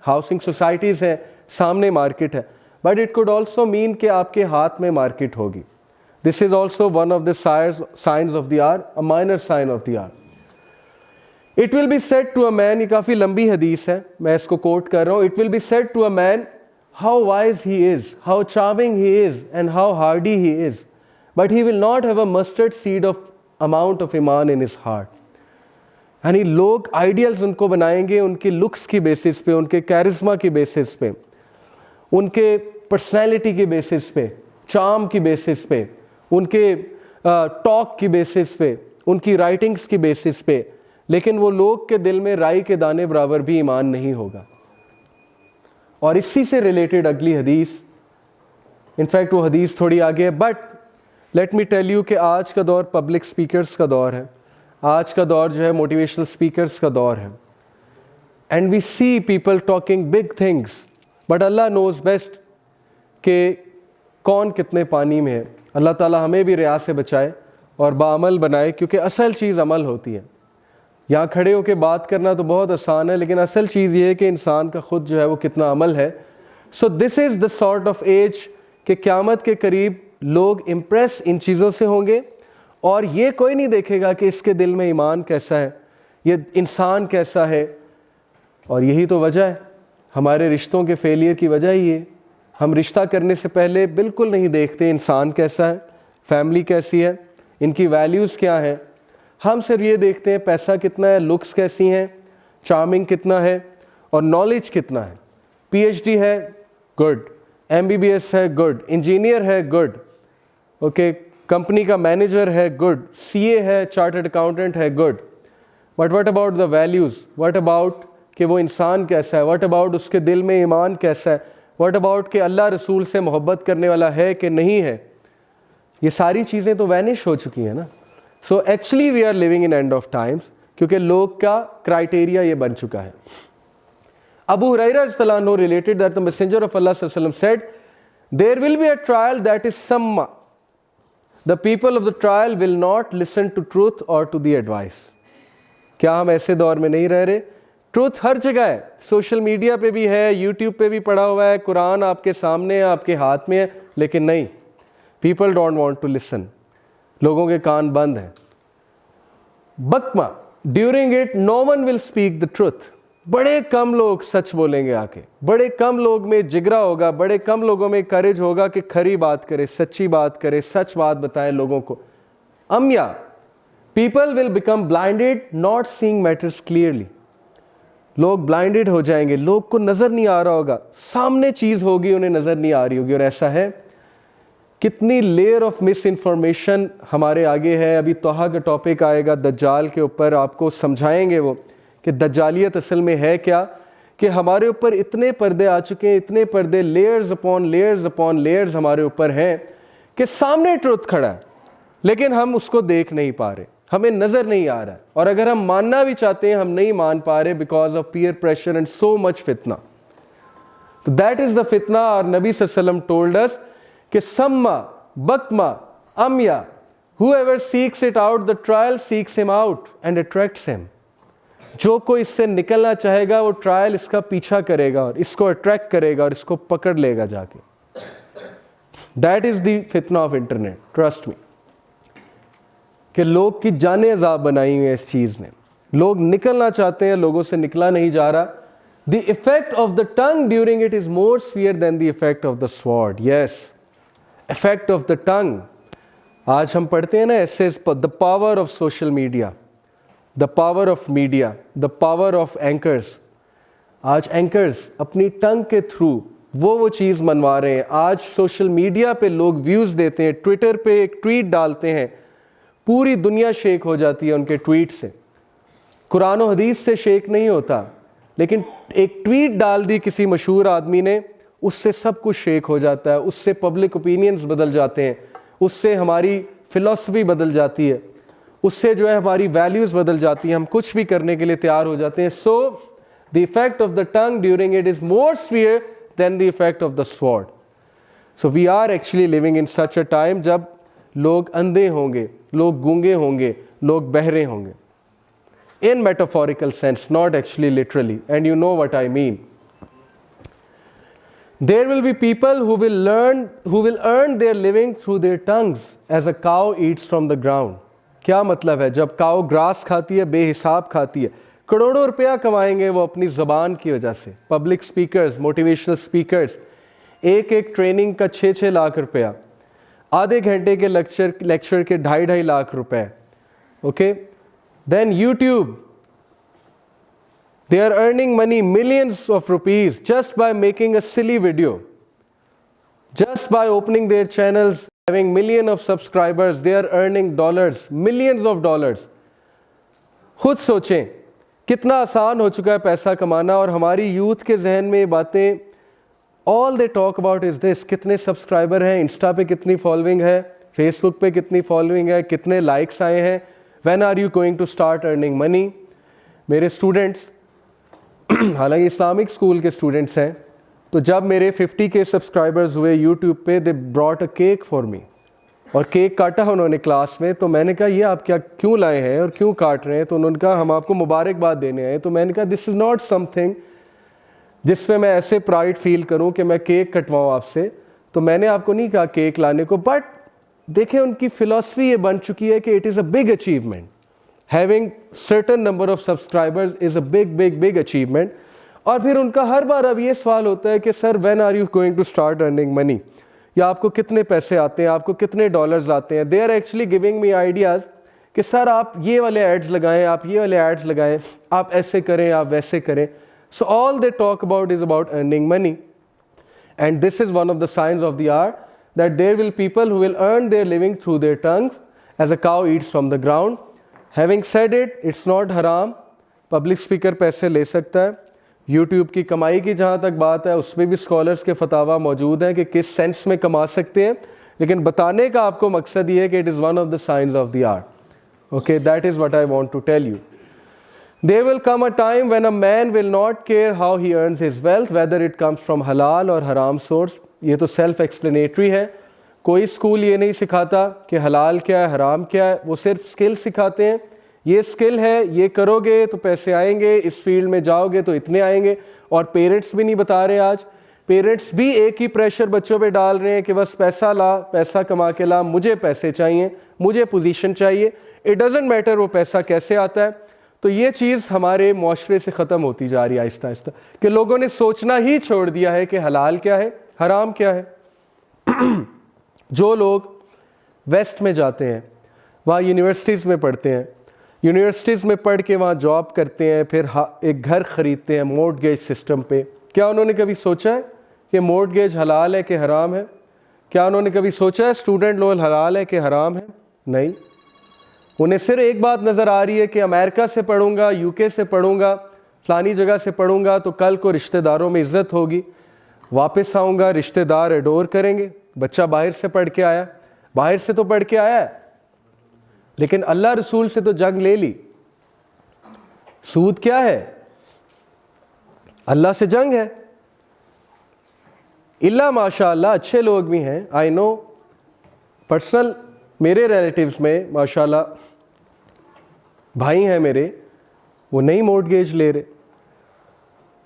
हाउसिंग सोसाइटीज़ हैं, सामने मार्केट है। But it could also mean कि आपके हाथ में मार्केट होगी। This is also one of the science of the hour, a minor sign of the hour. It will be said to a man, ये काफ़ी लंबी हदीस है, मैं इसको कोट कर रहा हूँ। It will be said to a man how wise he is, how charming he is and how hardy he is, but he will not have a mustard seed of amount of ईमान in his heart. यानी लोग ideals उनको बनाएंगे उनके looks की basis पे, उनके charisma की बेसिस पे, उनके पर्सनैलिटी की बेसिस पे, चार्म की बेसिस पे, उनके टॉक की बेसिस पे, उनकी राइटिंग्स की बेसिस पे, लेकिन वो लोग के दिल में राई के दाने बराबर भी ईमान नहीं होगा। और इसी से रिलेटेड अगली हदीस, इनफैक्ट वो हदीस थोड़ी आगे है, but let me tell you कि आज का दौर पब्लिक स्पीकर्स का दौर है, आज का दौर जो है मोटिवेशनल स्पीकर्स का दौर है। And we see people talking big things, but Allah knows best कि कौन कितने पानी में है। अल्लाह ताला हमें भी रिया से बचाए और बाअमल बनाए, क्योंकि असल चीज़ अमल होती है। यहाँ खड़े होकर बात करना तो बहुत आसान है, लेकिन असल चीज़ ये है कि इंसान का खुद जो है वो कितना अमल है। So this is the sort of age कि क़यामत के करीब लोग इम्प्रेस इन चीज़ों से होंगे, और ये कोई नहीं देखेगा कि इसके दिल में ईमान कैसा है, ये इंसान कैसा है। और यही तो वजह है हमारे रिश्तों के फेलियर की वजह ही है। हम रिश्ता करने से पहले बिल्कुल नहीं देखते इंसान कैसा है, फैमिली कैसी है, इनकी वैल्यूज़ क्या हैं। हम सिर्फ ये देखते हैं पैसा कितना है, लुक्स कैसी हैं, चार्मिंग कितना है और नॉलेज कितना है। पीएचडी है, गुड, एमबीबीएस है, गुड, इंजीनियर है, गुड, ओके, कंपनी का मैनेजर है, गुड, सीए है, चार्टर्ड अकाउंटेंट है, good. But what about the values, what about कि वो इंसान कैसा है, व्हाट अबाउट उसके दिल में ईमान कैसा है, व्हाट अबाउट कि अल्लाह रसूल से मोहब्बत करने वाला है कि नहीं है। ये सारी चीज़ें तो वैनिश हो चुकी हैं ना। So actually we are living in end of times, क्योंकि लोग का क्राइटेरिया ये बन चुका है। अबू हुरैरा रज़ियल्लाहु अन्हु related that the messenger of Allah सल्लल्लाहु अलैहि वसल्लम said there will be a trial that is सम्मा, the people of the trial will not listen to truth और टू द एडवाइस। क्या हम ऐसे दौर में नहीं रह रहे? ट्रूथ हर जगह है, सोशल मीडिया पे भी है, यूट्यूब पे भी पड़ा हुआ है, कुरान आपके सामने है, आपके हाथ में है, लेकिन नहीं, people don't want to listen, लोगों के कान बंद हैं। बकमा, during it no one will speak the truth, बड़े कम लोग सच बोलेंगे आके, बड़े कम लोग में जिगरा होगा, बड़े कम लोगों में करेज होगा कि खरी बात करे, सच्ची बात करे, सच बात बताएं लोगों को। अम्या, people will become blinded not seeing matters clearly, लोग ब्लाइंडेड हो जाएंगे, लोग को नज़र नहीं आ रहा होगा, सामने चीज़ होगी उन्हें नज़र नहीं आ रही होगी। और ऐसा है, कितनी लेयर ऑफ मिस इन्फॉर्मेशन हमारे आगे है। अभी तोहा का टॉपिक आएगा दज्जाल के ऊपर, आपको समझाएंगे वो कि दज्जालियत असल में है क्या, कि हमारे ऊपर इतने पर्दे आ चुके हैं, इतने पर्दे, layers upon layers upon layers हमारे ऊपर हैं कि सामने ट्रुथ खड़ा है, लेकिन हम उसको देख नहीं पा रहे, हमें नजर नहीं आ रहा है, और अगर हम मानना भी चाहते हैं हम नहीं मान पा रहे because of peer pressure and so much फितना. तो दैट इज द फितना. और नबी सल्लल्लाहु अलैहि वसल्लम टोल्ड अस कि सम्मा Bakma Amaya, whoever seeks it out, the trial seeks him out and attracts him. जो कोई इससे निकलना चाहेगा वो ट्रायल इसका पीछा करेगा और इसको अट्रैक्ट करेगा और इसको पकड़ लेगा जाके. दैट इज द फितना ऑफ इंटरनेट, ट्रस्ट मी. कि लोग की जाने अजाब बनाई हुई है इस चीज ने. लोग निकलना चाहते हैं, लोगों से निकला नहीं जा रहा. The effect of the tongue during it is more severe than the effect of the sword. Yes, effect of the tongue. आज हम पढ़ते हैं ना essays, the power of social media, the power of media, the power of anchors. आज anchors अपनी tongue के through वो चीज़ मनवा रहे हैं. आज सोशल मीडिया पे लोग व्यूज़ देते हैं, ट्विटर पे एक ट्वीट डालते हैं, पूरी दुनिया शेक हो जाती है उनके ट्वीट से. कुरान और हदीस से शेक नहीं होता, लेकिन एक ट्वीट डाल दी किसी मशहूर आदमी ने, उससे सब कुछ शेक हो जाता है, उससे पब्लिक ओपिनियंस बदल जाते हैं, उससे हमारी फिलॉसफी बदल जाती है, उससे जो है हमारी वैल्यूज़ बदल जाती हैं, हम कुछ भी करने के लिए तैयार हो जाते हैं. So the effect of the tongue during it is more severe than the effect of the sword. So we are actually living in such a time जब लोग अंधे होंगे, लोग गूंगे होंगे, लोग बहरे होंगे. In metaphorical sense, not actually literally, and you know what I mean. There will be people who will earn their living through their tongues as a cow eats from the ground. क्या मतलब है? जब काऊ grass खाती है, बेहिसाब खाती है, करोड़ों रुपया कमाएंगे वो अपनी ज़बान की वजह से. पब्लिक स्पीकर्स, मोटिवेशनल स्पीकर्स, एक ट्रेनिंग का 6-6 लाख रुपया, आधे घंटे के लेक्चर के 2.5 लाख रुपए. Okay, then YouTube, they are earning money, millions of rupees, just by making a silly video, just by opening their channels, having millions of subscribers. They are earning dollars, millions of dollars. खुद सोचें कितना आसान हो चुका है पैसा कमाना, और हमारी यूथ के जहन में ये बातें, all they talk about is this. कितने सब्सक्राइबर हैं, इंस्टा पे कितनी फॉलोइंग है, फेसबुक पे कितनी फॉलोइंग है, कितने लाइक्स आए हैं, when are you going to start earning money. मेरे स्टूडेंट्स हालांकि इस्लामिक स्कूल के स्टूडेंट्स हैं, तो जब मेरे 50K सब्सक्राइबर्स हुए यूट्यूब पे, they brought a cake for me, और केक काटा उन्होंने क्लास में. तो मैंने कहा ये आप क्या क्यों लाए हैं और क्यों काट रहे हैं? तो उन्होंने कहा हम आपको मुबारकबाद देने आए. तो मैंने कहा दिस इज़ नॉट समथिंग जिसमें मैं ऐसे प्राइड फील करूं कि मैं केक कटवाऊं आपसे. तो मैंने आपको नहीं कहा केक लाने को, बट देखें उनकी फिलॉसफी ये बन चुकी है कि it is a big achievement. Having certain number of subscribers is a big achievement. और फिर उनका हर बार अब ये सवाल होता है कि sir when are you going to start earning money, या आपको कितने पैसे आते हैं, आपको कितने डॉलर्स आते हैं. They are actually giving me ideas कि सर आप ये वाले एड्स लगाएं, आप ये वाले एड्स लगाएं, आप ऐसे करें, आप वैसे करें. So all they talk about is about earning money. And this is one of the science of the hour, that there will people who will earn their living through their tongues as a cow eats from the ground. Having said it, it's not haram. Public speaker पैसे ले सकता है. YouTube की कमाई की जहाँ तक बात है, उसमें भी स्कॉलर्स के फतावा मौजूद हैं कि किस सेंस में कमा सकते हैं, लेकिन बताने का आपको मकसद ये है कि it is one of the science of the art. Okay, that is what I want to tell you. There will come a time when a man will not care how he earns his wealth, whether it comes from halal or haram source. ये तो self explanatory है. कोई school ये नहीं सिखाता कि हलाल क्या है, हराम क्या है. वो सिर्फ स्किल सिखाते हैं. ये स्किल है, ये करोगे तो पैसे आएंगे, इस फील्ड में जाओगे तो इतने आएंगे. और पेरेंट्स भी नहीं बता रहे. आज पेरेंट्स भी एक ही प्रेशर बच्चों पे डाल रहे हैं कि बस पैसा ला, पैसा कमा के ला, मुझे पैसे चाहिए, मुझे पोजीशन चाहिए. इट डजेंट मैटर वो पैसा कैसे आता है. तो ये चीज़ हमारे माशरे से ख़त्म होती जा रही है आहिस्ता आहिस्ता, कि लोगों ने सोचना ही छोड़ दिया है कि हलाल क्या है, हराम क्या है. जो लोग वेस्ट में जाते हैं, वहाँ यूनिवर्सिटीज़ में पढ़ते हैं, यूनिवर्सिटीज़ में पढ़ के वहाँ जॉब करते हैं, फिर एक घर ख़रीदते हैं मॉर्टगेज सिस्टम पे. क्या उन्होंने कभी सोचा है कि मॉर्टगेज हलाल है कि हराम है? क्या उन्होंने कभी सोचा है स्टूडेंट लोन हलाल है कि हराम है? नहीं. उन्हें सिर्फ एक बात नज़र आ रही है कि अमेरिका से पढ़ूंगा, यूके से पढ़ूंगा फलानी जगह से पढ़ूंगा तो कल को रिश्तेदारों में इज्जत होगी, वापस आऊँगा रिश्तेदार एडोर करेंगे, बच्चा बाहर से पढ़ के आया, बाहर से तो पढ़ के आया है लेकिन अल्लाह रसूल से तो जंग ले ली। सूद क्या है? अल्लाह से जंग है। इल्ला माशाअल्लाह अच्छे लोग भी हैं, आई नो पर्सनल, मेरे रिलेटिव्स में माशाअल्लाह भाई हैं मेरे, वो नहीं मॉर्टगेज ले रहे,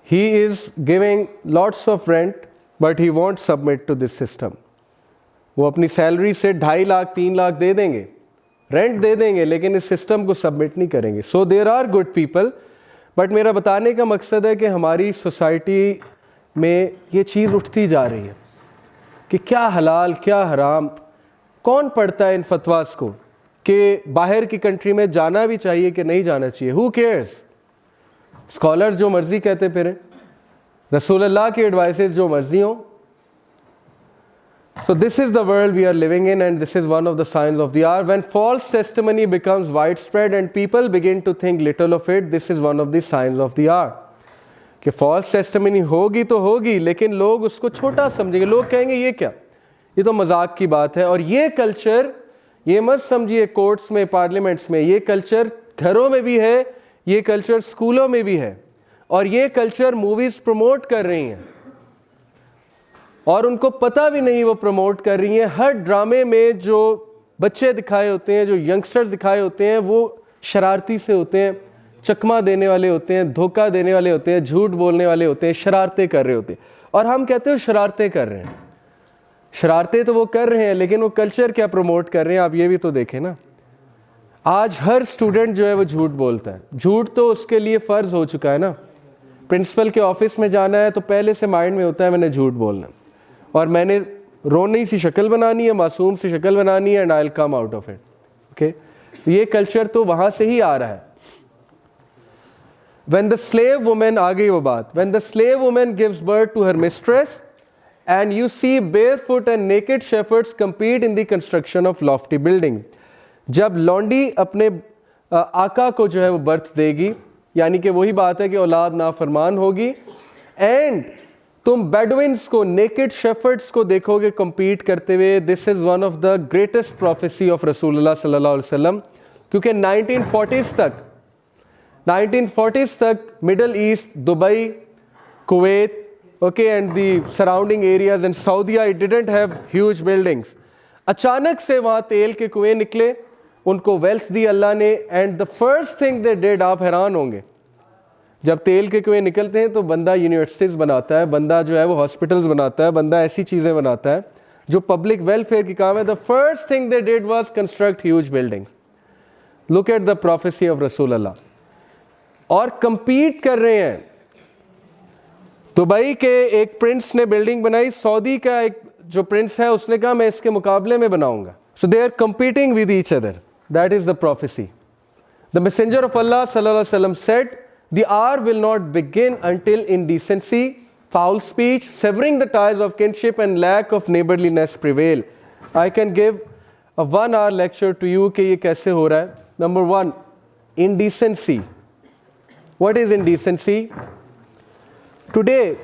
he is giving lots of rent but he won't submit to this system. वो अपनी सैलरी से 2.5 लाख 3 लाख दे देंगे, रेंट दे देंगे, लेकिन इस सिस्टम को सबमिट नहीं करेंगे। So there are good people, but मेरा बताने का मकसद है कि हमारी सोसाइटी में ये चीज़ उठती जा रही है कि क्या हलाल क्या हराम, कौन पढ़ता है इन फतवास को कि बाहर की कंट्री में जाना भी चाहिए कि नहीं जाना चाहिए, हु केयर्स। स्कॉलर जो मर्जी कहते फिरें, रसूलुल्लाह की एडवाइसेस जो मर्जी हो। So this is the world we are living in, and this is one of the signs of the hour. When false testimony becomes widespread and people begin to think little of it, this is one of the signs of the hour. कि false testimony होगी तो होगी, लेकिन लोग उसको छोटा समझेंगे, लोग कहेंगे ये क्या, ये तो मजाक की बात है। और ये कल्चर, ये मत समझिए कोर्ट्स में पार्लियामेंट्स में, ये कल्चर घरों में भी है, ये कल्चर स्कूलों में भी है, और ये कल्चर मूवीज़ प्रमोट कर रही हैं और उनको पता भी नहीं वो प्रमोट कर रही हैं। हर ड्रामे में जो बच्चे दिखाए होते हैं, जो यंगस्टर्स दिखाए होते हैं, वो शरारती से होते हैं, चकमा देने वाले होते हैं, धोखा देने वाले होते हैं, झूठ बोलने वाले होते हैं, शरारतें कर रहे होते हैं। और हम कहते हैं शरारतें कर रहे हैं, शरारतें तो वो कर रहे हैं, लेकिन वो कल्चर क्या प्रमोट कर रहे हैं आप ये भी तो देखें ना। आज हर स्टूडेंट जो है वो झूठ बोलता है, झूठ तो उसके लिए फ़र्ज हो चुका है ना। प्रिंसिपल के ऑफिस में जाना है तो पहले से माइंड में होता है मैंने झूठ बोलना, और मैंने रोनी सी शक्ल बनानी है, मासूम सी शक्ल बनानी है, and I will come out of it. Okay, ये कल्चर तो वहां से ही आ रहा है। When the slave woman, आ गई वो बात, when the slave woman gives birth to her mistress and you see barefoot and naked shepherds compete in the construction of lofty building, जब लौंडी अपने आका को जो है वो बर्थ देगी, यानी कि वही बात है कि औलाद नाफरमान होगी, एंड तुम बेडविन्स को, नेकेड शेफर्ड्स को देखोगे compete करते हुए। This is one of the greatest prophecy of रसूलुल्लाह सल्लल्लाहु अलैहि वसल्लम, क्योंकि 1940s तक middle east, Dubai, Kuwait, okay, and the surrounding areas and Saudia, it didn't have huge buildings. अचानक से वहाँ तेल के कुएं निकले, उनको वेल्थ दी अल्लाह ने, and the first thing they did, आप हैरान होंगे, जब तेल के कुएं निकलते हैं तो बंदा यूनिवर्सिटीज़ बनाता है, बंदा जो है वो हॉस्पिटल्स बनाता है, बंदा ऐसी चीज़ें बनाता है जो पब्लिक वेलफेयर की काम है। The first thing they did was construct huge buildings. Look at the prophecy of रसूलुल्लाह। और कंपीट कर रहे हैं। दुबई के एक प्रिंस ने बिल्डिंग बनाई, सऊदी का एक जो प्रिंस है उसने कहा मैं इसके मुकाबले में बनाऊंगा। So they are competing with each other, that is the prophecy. The messenger of Allah सल्लल्लाहु अलैहि वसल्लम said, the hour will not begin until indecency, foul speech, severing the ties of kinship and lack of neighborliness prevail. I can give a 1-hour lecture to you कि ये कैसे हो रहा है। Number 1, indecency. What is indecency? Today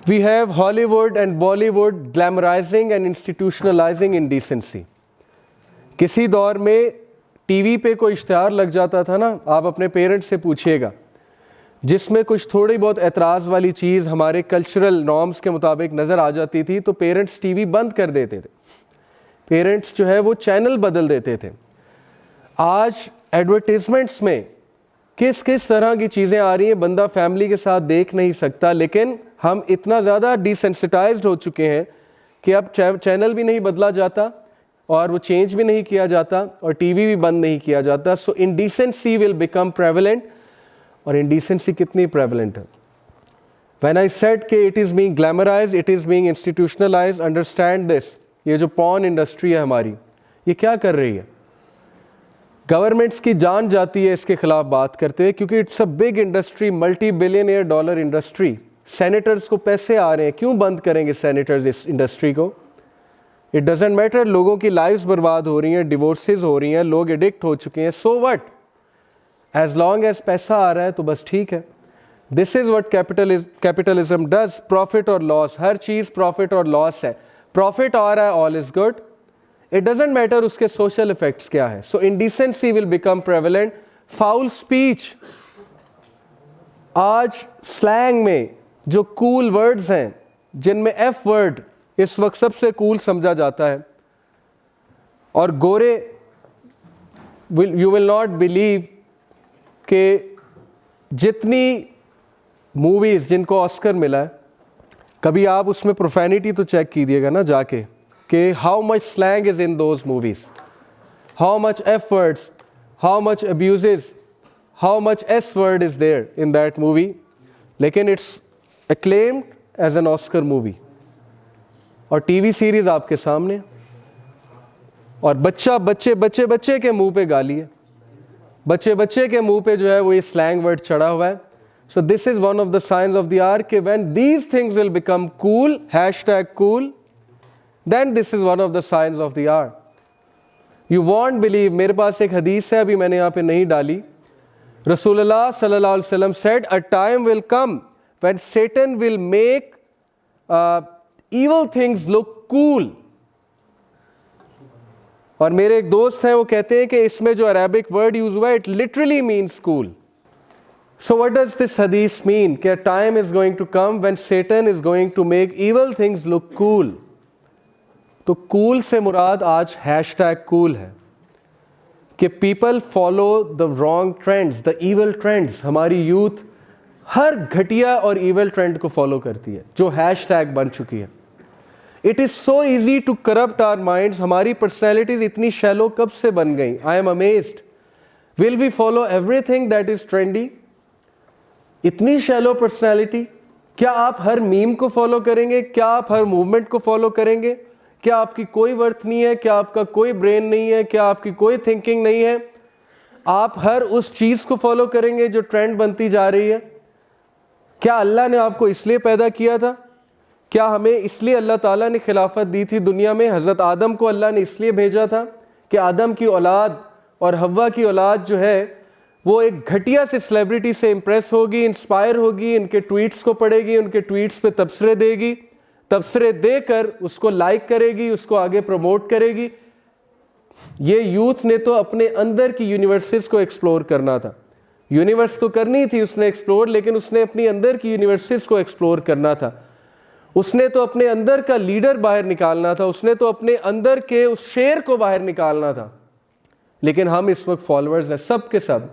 we have Hollywood and Bollywood glamorizing and institutionalizing indecency. किसी दौर में TV पे कोई इश्तिहार लग जाता था ना, आप अपने पेरेंट्स से पूछिएगा, जिसमें कुछ थोड़ी बहुत एतराज़ वाली चीज़ हमारे कल्चरल नॉर्म्स के मुताबिक नज़र आ जाती थी तो पेरेंट्स टीवी बंद कर देते थे, पेरेंट्स जो है वो चैनल बदल देते थे। आज एडवर्टीज़मेंट्स में किस किस तरह की चीज़ें आ रही हैं, बंदा फैमिली के साथ देख नहीं सकता, लेकिन हम इतना ज़्यादा डिसेंसिटाइज्ड हो चुके हैं कि अब चैनल भी नहीं बदला जाता और वो चेंज भी नहीं किया जाता और टीवी भी बंद नहीं किया जाता। सो इंडिसेंसी विल बिकम प्रेवलेंट। और इंडिसेंसी कितनी प्रेवलेंट है? व्हेन आई सेड कि it is being glamorised, it is being institutionalised, understand this. ये जो पॉर्न इंडस्ट्री है हमारी, ये क्या कर रही है? गवर्नमेंट्स की जान जाती है इसके खिलाफ बात करते हुए, क्योंकि it's a big industry, multi billionaire dollar industry. Senators को पैसे आ रहे हैं, क्यों बंद करेंगे सेनेटर्स इस इंडस्ट्री को? इट डजेंट मैटर, लोगों की लाइफ्स बर्बाद हो रही हैं, डिवोर्सेस हो रही हैं, लोग एडिक्ट हो चुके हैं, so what? As long as पैसा आ रहा है तो बस ठीक है। This is what capitalism does, profit और लॉस, हर चीज प्रॉफिट और लॉस है। प्रॉफिट आ रहा है, all is good, it doesn't matter उसके सोशल इफेक्ट्स क्या है। So indecency will become prevalent, foul speech, आज स्लैंग में जो कूल वर्ड्स हैं जिनमें एफ वर्ड इस वक्त सबसे कूल समझा जाता है, और गोरे यू विल नॉट बिलीव कि जितनी मूवीज जिनको ऑस्कर मिला है, कभी आप उसमें प्रोफैनिटी तो चेक कीजिएगा ना जाके कि how much slang is in those movies, how much F words, how much abuses, how much S word is there in that movie, लेकिन it's acclaimed as an Oscar movie. और टीवी सीरीज आपके सामने, और बच्चे के मुंह पे गाली है, बच्चे के मुंह पे जो है वो ये स्लैंग वर्ड चढ़ा हुआ है। So this is one of the science of the hour कि when these things will become cool, #cool, then this is one of the science of the hour. You won't believe, मेरे पास एक हदीस है, अभी मैंने यहाँ पे नहीं डाली। रसूलुल्लाह सल्लल्लाहु अलैहि वसल्लम said, a time will come when Satan will make evil things look cool। और मेरे एक दोस्त हैं, वो कहते हैं कि इसमें जो अरेबिक वर्ड यूज हुआ है, it literally means cool. So what does this हदीस मीन कि time is going to come when Satan is going to make evil things look cool। तो कूल से मुराद आज #cool है कि people follow the wrong trends, the evil trends. हमारी youth हर घटिया और ईवल ट्रेंड को फॉलो करती है जो # बन चुकी है। It is so easy to corrupt our minds. हमारी पर्सनैलिटीज इतनी शैलो कब से बन गई? I am amazed. Will we follow everything that is trendy? इतनी शैलो पर्सनैलिटी। क्या आप हर मीम को फॉलो करेंगे? क्या आप हर मूवमेंट को फॉलो करेंगे? क्या आपकी कोई वर्थ नहीं है? क्या आपका कोई ब्रेन नहीं है? क्या आपकी कोई थिंकिंग नहीं है? आप हर उस चीज को फॉलो करेंगे जो ट्रेंड बनती जा रही है? क्या अल्लाह ने आपको इसलिए पैदा किया था? क्या हमें इसलिए अल्लाह ताला ने खिलाफत दी थी दुनिया में? हज़रत आदम को अल्लाह ने इसलिए भेजा था कि आदम की औलाद और हव्वा की औलाद जो है वो एक घटिया से सेलिब्रिटी से इंप्रेस होगी, इंस्पायर होगी, इनके ट्वीट्स को पढ़ेगी, उनके ट्वीट्स पे तबसरे देगी, तबसरे देकर उसको लाइक करेगी, उसको आगे प्रमोट करेगी। ये यूथ ने तो अपने अंदर की यूनिवर्सिटीज़ को एक्सप्लोर करना था। यूनिवर्स तो करनी थी उसने एक्सप्लोर, लेकिन उसने अपनी अंदर की यूनिवर्सिटीज़ को एक्सप्लोर करना था। उसने तो अपने अंदर का लीडर बाहर निकालना था, उसने तो अपने अंदर के उस शेर को बाहर निकालना था। लेकिन हम इस वक्त फॉलोअर्स हैं, सब के सब।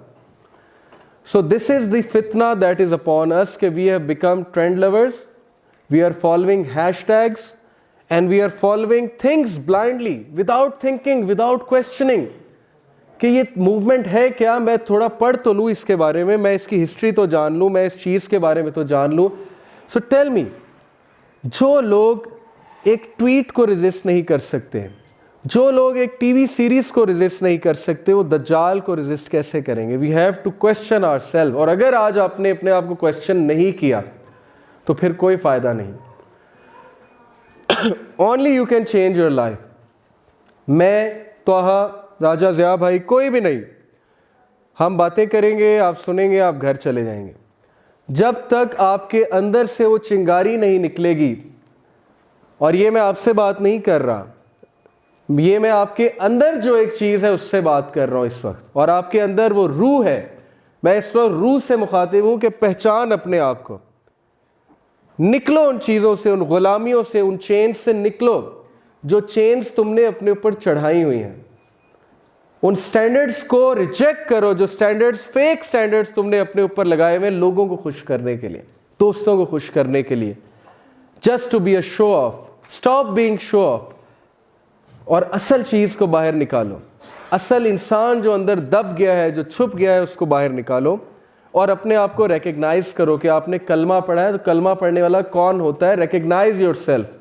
सो दिस इज द फितना दैट इज अपॉन अस कि we have become trend lovers, we are following hashtags and we are following things blindly, without thinking, without questioning कि ये मूवमेंट है क्या, मैं थोड़ा पढ़ तो लूँ इसके बारे में, मैं इसकी हिस्ट्री तो जान लूँ, मैं इस चीज़ के बारे में तो जान लूँ। सो टेल मी, जो लोग एक ट्वीट को रेजिस्ट नहीं कर सकते, जो लोग एक टीवी सीरीज को रेजिस्ट नहीं कर सकते, वो दज्जाल को रेजिस्ट कैसे करेंगे? We have to question ourself. और अगर आज आपने अपने आप को क्वेश्चन नहीं किया तो फिर कोई फायदा नहीं। Only you can change your life. मैं, तोहा, राजा ज़िया भाई, कोई भी नहीं, हम बातें करेंगे, आप सुनेंगे, आप घर चले जाएंगे। जब तक आपके अंदर से वो चिंगारी नहीं निकलेगी, और ये मैं आपसे बात नहीं कर रहा, ये मैं आपके अंदर जो एक चीज़ है उससे बात कर रहा हूँ इस वक्त, और आपके अंदर वो रूह है। मैं इस वक्त रूह से मुखातिब हूँ कि पहचान अपने आप को, निकलो उन चीज़ों से, उन गुलामियों से, उन चेन्स से निकलो जो चेन्स तुमने अपने ऊपर चढ़ाई हुई हैं। उन स्टैंडर्ड्स को रिजेक्ट करो, जो स्टैंडर्ड्स, फेक स्टैंडर्ड्स तुमने अपने ऊपर लगाए हुए लोगों को खुश करने के लिए, दोस्तों को खुश करने के लिए, just to be a show off. Stop being show off और असल चीज़ को बाहर निकालो। असल इंसान जो अंदर दब गया है, जो छुप गया है, उसको बाहर निकालो और अपने आप को रिकग्नाइज करो कि आपने कलमा पढ़ा है, तो कलमा पढ़ने वाला कौन होता है? Recognise yourself,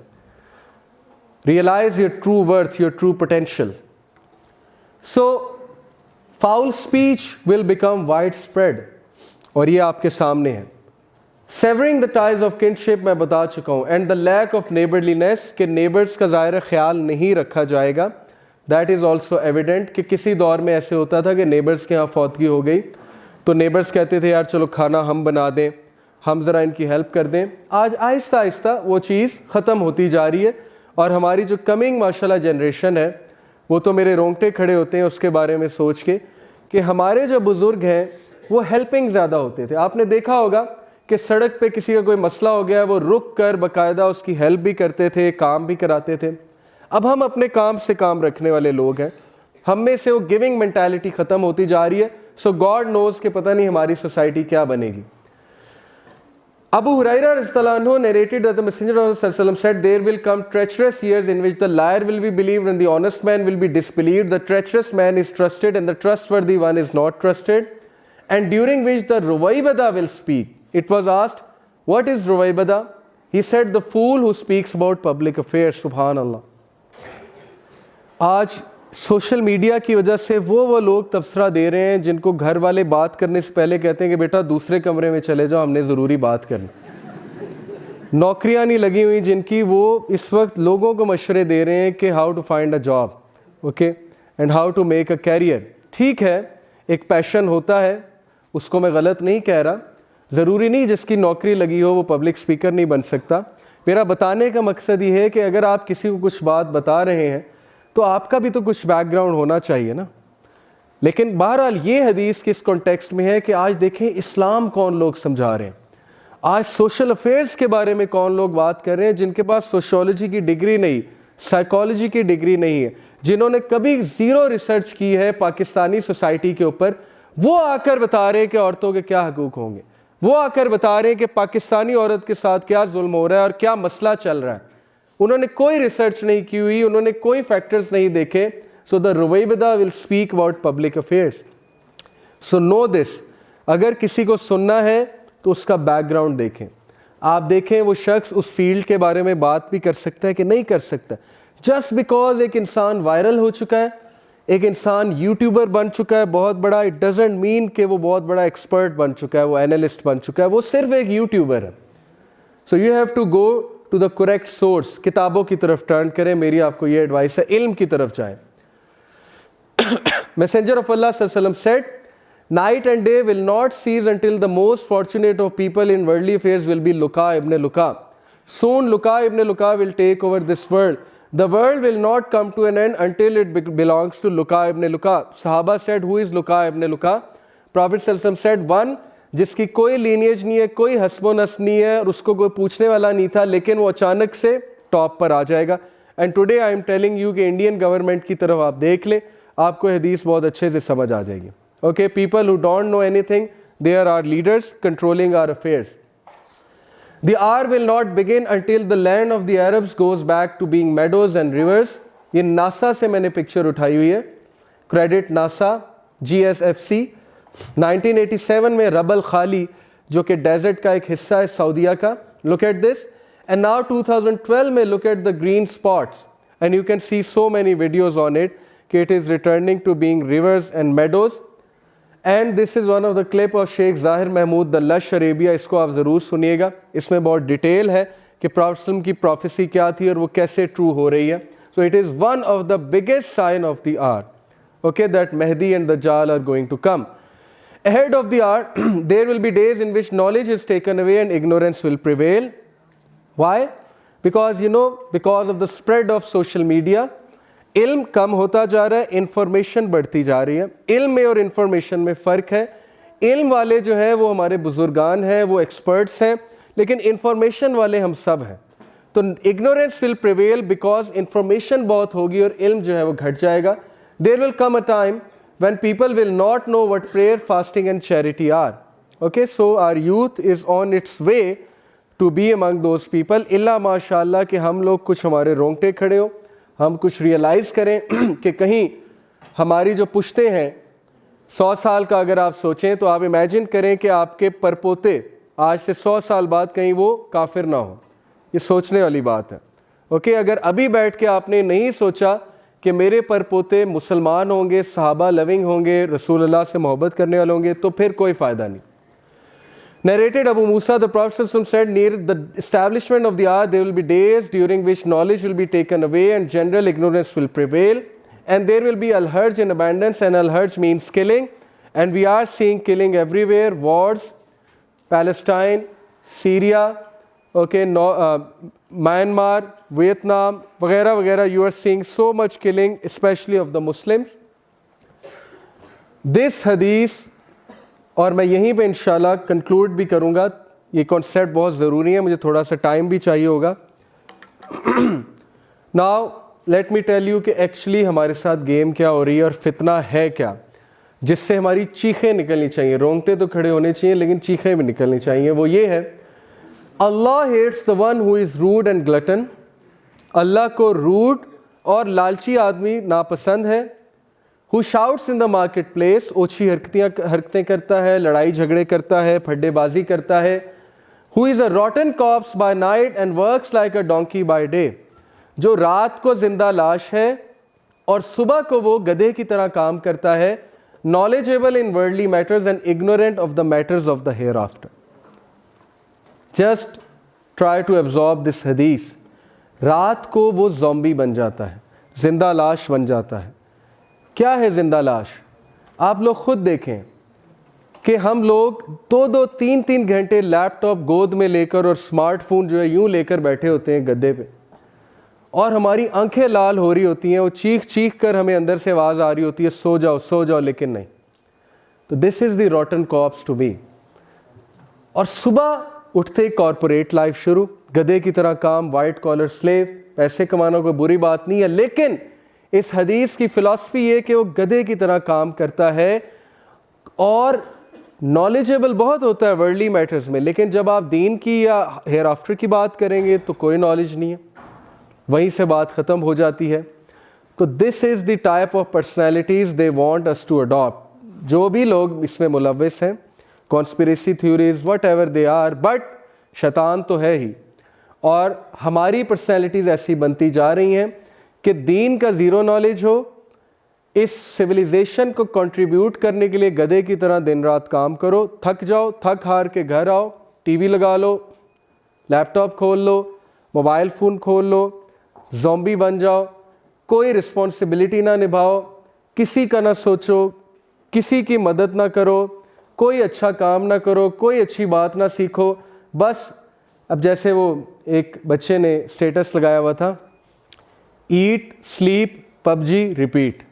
realise your true worth, your true potential. So foul speech will become widespread, और ये आपके सामने है। Severing the ties of kinship मैं बता चुका हूँ, and the lack of neighbourliness, के नेबर्स का ज़ाहिर ख्याल नहीं रखा जाएगा। दैट इज़ ऑल्सो एविडेंट कि किसी दौर में ऐसे होता था कि नेबर्स के यहाँ फौतगी हो गई तो नेबर्स कहते थे यार चलो खाना हम बना दें, हम ज़रा इनकी हेल्प कर दें। आज आहिस्ता आहिस्ता वो चीज़ ख़त्म होती जा रही है और हमारी जो कमिंग माशाल्लाह जनरेशन है वो तो मेरे रोंगटे खड़े होते हैं उसके बारे में सोच के कि हमारे जो बुज़ुर्ग हैं वो हेल्पिंग ज़्यादा होते थे। आपने देखा होगा कि सड़क पे किसी का कोई मसला हो गया है वो रुक कर बाकायदा उसकी हेल्प भी करते थे, काम भी कराते थे। अब हम अपने काम से काम रखने वाले लोग हैं, हम में से वो गिविंग मेंटालिटी ख़त्म होती जा रही है। सो गॉड नोज़ कि पता नहीं हमारी सोसाइटी क्या बनेगी। Abu Huraira radhiyallahu anhu narrated that the Messenger of Allah said, "There will come treacherous years in which the liar will be believed and the honest man will be disbelieved. The treacherous man is trusted and the trustworthy one is not trusted. And during which the Ruwaybada will speak." It was asked, "What is Ruwaybada?" He said, "The fool who speaks about public affairs." Subhanallah. आज social media की वजह से वो लोग तबसरा दे रहे हैं जिनको घर वाले बात करने से पहले कहते हैं कि बेटा दूसरे कमरे में चले जाओ, हमने ज़रूरी बात करनी। नौकरियां नहीं लगी हुई जिनकी, वो इस वक्त लोगों को मशवरे दे रहे हैं कि how to find a job, okay, and how to make a career. ठीक है, एक पैशन होता है, उसको मैं गलत नहीं कह रहा। ज़रूरी नहीं जिसकी नौकरी लगी हो वो पब्लिक स्पीकर नहीं बन सकता। मेरा बताने का मकसद ये है कि अगर आप किसी को कुछ बात बता रहे हैं तो आपका भी तो कुछ बैकग्राउंड होना चाहिए ना। लेकिन बहरहाल ये हदीस किस कॉन्टेक्स्ट में है कि आज देखें इस्लाम कौन लोग समझा रहे हैं, आज सोशल अफेयर्स के बारे में कौन लोग बात कर रहे हैं जिनके पास सोशियोलॉजी की डिग्री नहीं, साइकोलॉजी की डिग्री नहीं है, जिन्होंने कभी ज़ीरो रिसर्च की है पाकिस्तानी सोसाइटी के ऊपर, वो आकर बता रहे हैं कि औरतों के क्या हकूक़ होंगे, वो आकर बता रहे हैं कि पाकिस्तानी औरत के साथ क्या जुल्म हो रहा है और क्या मसला चल रहा है। उन्होंने कोई रिसर्च नहीं की हुई, उन्होंने कोई फैक्टर्स नहीं देखे। सो द रुवैबदा will speak about public affairs. So know this, अगर किसी को सुनना है तो उसका बैकग्राउंड देखें। आप देखें वो शख्स उस फील्ड के बारे में बात भी कर सकता है कि नहीं कर सकता। जस्ट बिकॉज एक इंसान वायरल हो चुका है, एक इंसान यूट्यूबर बन चुका है बहुत बड़ा, इट डजेंट मीन कि वो बहुत बड़ा एक्सपर्ट बन चुका है, वो एनालिस्ट बन चुका है, वो सिर्फ एक यूट्यूबर है। So you have to go to the correct source. किताबों की तरफ टर्न करें, मेरी आपको ये एडवाइस है, इल्म की तरफ जाएं। मैसेंजर ऑफ अल्लाह सल्लल्लाहु अलैहि वसल्लम said, night and day will not cease until the most fortunate of people in worldly affairs will be Luqa ibn Luqa. Soon Luqa ibn Luqa will take over this world. The world will not come to an end until it belongs to Luqa ibn Luqa. Sahaba said, who is Luqa ibn Luqa? Prophet sallallahu alaihi wasallam said, one जिसकी कोई lineage नहीं है, कोई हस्बो नस्ब नहीं है और उसको कोई पूछने वाला नहीं था, लेकिन वो अचानक से टॉप पर आ जाएगा। And today I am telling you कि इंडियन गवर्नमेंट की तरफ आप देख लें, आपको हदीस बहुत अच्छे से समझ आ जाएगी। Okay, people who don't know anything, they are our leaders controlling our affairs. The hour will not begin until the land of the Arabs goes back to being meadows and rivers. ये NASA से मैंने picture उठाई हुई है, credit NASA, GSFC। 1987 में rubble खाली जो कि डेजर्ट का एक हिस्सा है सऊदीया का, look at this. And now 2012 में look at the green spots and you can see so many videos on it कि it is returning to being rivers and meadows. And this is one of the clip of Sheikh Zahir Mahmood the lush Arabia. इसको आप ज़रूर सुनिएगा, इसमें बहुत detail है कि prophet की प्रोफेसी क्या थी और वो कैसे ट्रू हो रही है। So it is one of the biggest sign of the hour, okay, that Mahdi and Dajjal are going to come. Ahead of the hour, there will be days in which knowledge is taken away and ignorance will prevail. Why? Because because of the spread of social media, इल्म कम होता जा रहा है, information बढ़ती जा रही है। इल्म में और इंफॉर्मेशन में फ़र्क है। इल्म वाले जो है वो हमारे बुजुर्गान हैं, वो एक्सपर्ट्स हैं, लेकिन इंफॉर्मेशन वाले हम सब हैं। तो ignorance will prevail because information बहुत होगी और इल्म जो है वो घट जाएगा। There will come a time when people will not know what prayer, fasting and charity are. Okay, so our youth is on its way to be among those people. इल्ला माशाअल्लाह कि हम लोग कुछ हमारे रोंगटे खड़े हो, हम कुछ रियलाइज़ करें कि कहीं हमारी जो पुश्ते हैं 100 साल का अगर आप सोचें तो आप इमेजिन करें कि आपके परपोते आज से 100 साल बाद कहीं वो काफिर ना हो। ये सोचने वाली बात है। ओके, अगर अभी बैठ के आपने नहीं सोचा कि मेरे परपोते मुसलमान होंगे, सहाबा लविंग होंगे, रसूल अल्लाह से मोहब्बत करने वाले होंगे, तो फिर कोई फ़ायदा नहीं। Narrated Abu Musa, the Prophet said, near the establishment of the hour, there will be days during which knowledge will be taken away and general ignorance will prevail. And there will be al-harj in abundance, and al-harj means killing. and we are seeing killing everywhere, wars, Palestine, Syria, okay, Myanmar, Vietnam, वगैरह वगैरह. You are seeing so much killing, especially of the Muslims. This hadith, और मैं यहीं पे इंशाल्लाह conclude भी करूँगा. ये कॉन्सेप्ट बहुत ज़रूरी है, मुझे थोड़ा सा टाइम भी चाहिए होगा. Now let me tell you कि एक्चुअली हमारे साथ गेम क्या हो रही है और फितना है क्या, जिससे हमारी चीखें निकलनी चाहिए. रोंगटे तो खड़े होने चाहिए लेकिन चीखें भी निकलनी चाहिए. वो ये है, Allah hates the one who is rude and glutton. Allah को रूड और लालची आदमी नापसंद है. Who shouts in the market place, ओछी हरकतें करता है, लड़ाई झगड़े करता है, फड्डेबाजी करता है. Who is a rotten corpse by night and works like a donkey by day, जो रात को जिंदा लाश है और सुबह को वो गधे की तरह काम करता है. knowledgeable in worldly matters and ignorant of the matters of the hereafter. Just try to absorb this hadith. रात को वो ज़ॉम्बी बन जाता है, जिंदा लाश बन जाता है. क्या है जिंदा लाश? आप लोग खुद देखें कि हम लोग 2-2, 3-3 घंटे लैपटॉप गोद में लेकर और स्मार्टफोन जो है यूं लेकर बैठे होते हैं गद्दे पे, और हमारी आंखें लाल हो रही होती हैं. वो चीख चीख कर हमें अंदर से आवाज़ आ रही होती है, सो जाओ, लेकिन नहीं. तो this is the rotten corpse to be. और सुबह उठते कॉरपोरेट लाइफ शुरू, गधे की तरह काम, वाइट कॉलर स्लेव. पैसे कमाना कोई बुरी बात नहीं है, लेकिन इस हदीस की फ़िलॉसफी ये कि वो गधे की तरह काम करता है और नॉलेजेबल बहुत होता है वर्ल्डली मैटर्स में, लेकिन जब आप दीन की या हेयर आफ्टर की बात करेंगे तो कोई नॉलेज नहीं है, वहीं से बात ख़त्म हो जाती है. तो this is the type of personalities they want us to adopt. जो भी लोग इसमें मुलव्वस हैं, conspiracy theories whatever they are, but शैतान तो है ही. और हमारी पर्सनैलिटीज़ ऐसी बनती जा रही हैं कि दीन का ज़ीरो नॉलेज हो, इस सिविलाइजेशन को कंट्रीब्यूट करने के लिए गधे की तरह दिन रात काम करो, थक जाओ, थक हार के घर आओ, टीवी लगा लो, लैपटॉप खोल लो, मोबाइल फ़ोन खोल लो, ज़ॉम्बी बन जाओ, कोई रिस्पॉन्सिबिलिटी ना निभाओ, किसी का ना सोचो, किसी की मदद ना करो, कोई अच्छा काम ना करो, कोई अच्छी बात ना सीखो. बस अब जैसे वो एक बच्चे ने स्टेटस लगाया हुआ था, eat sleep PUBG repeat.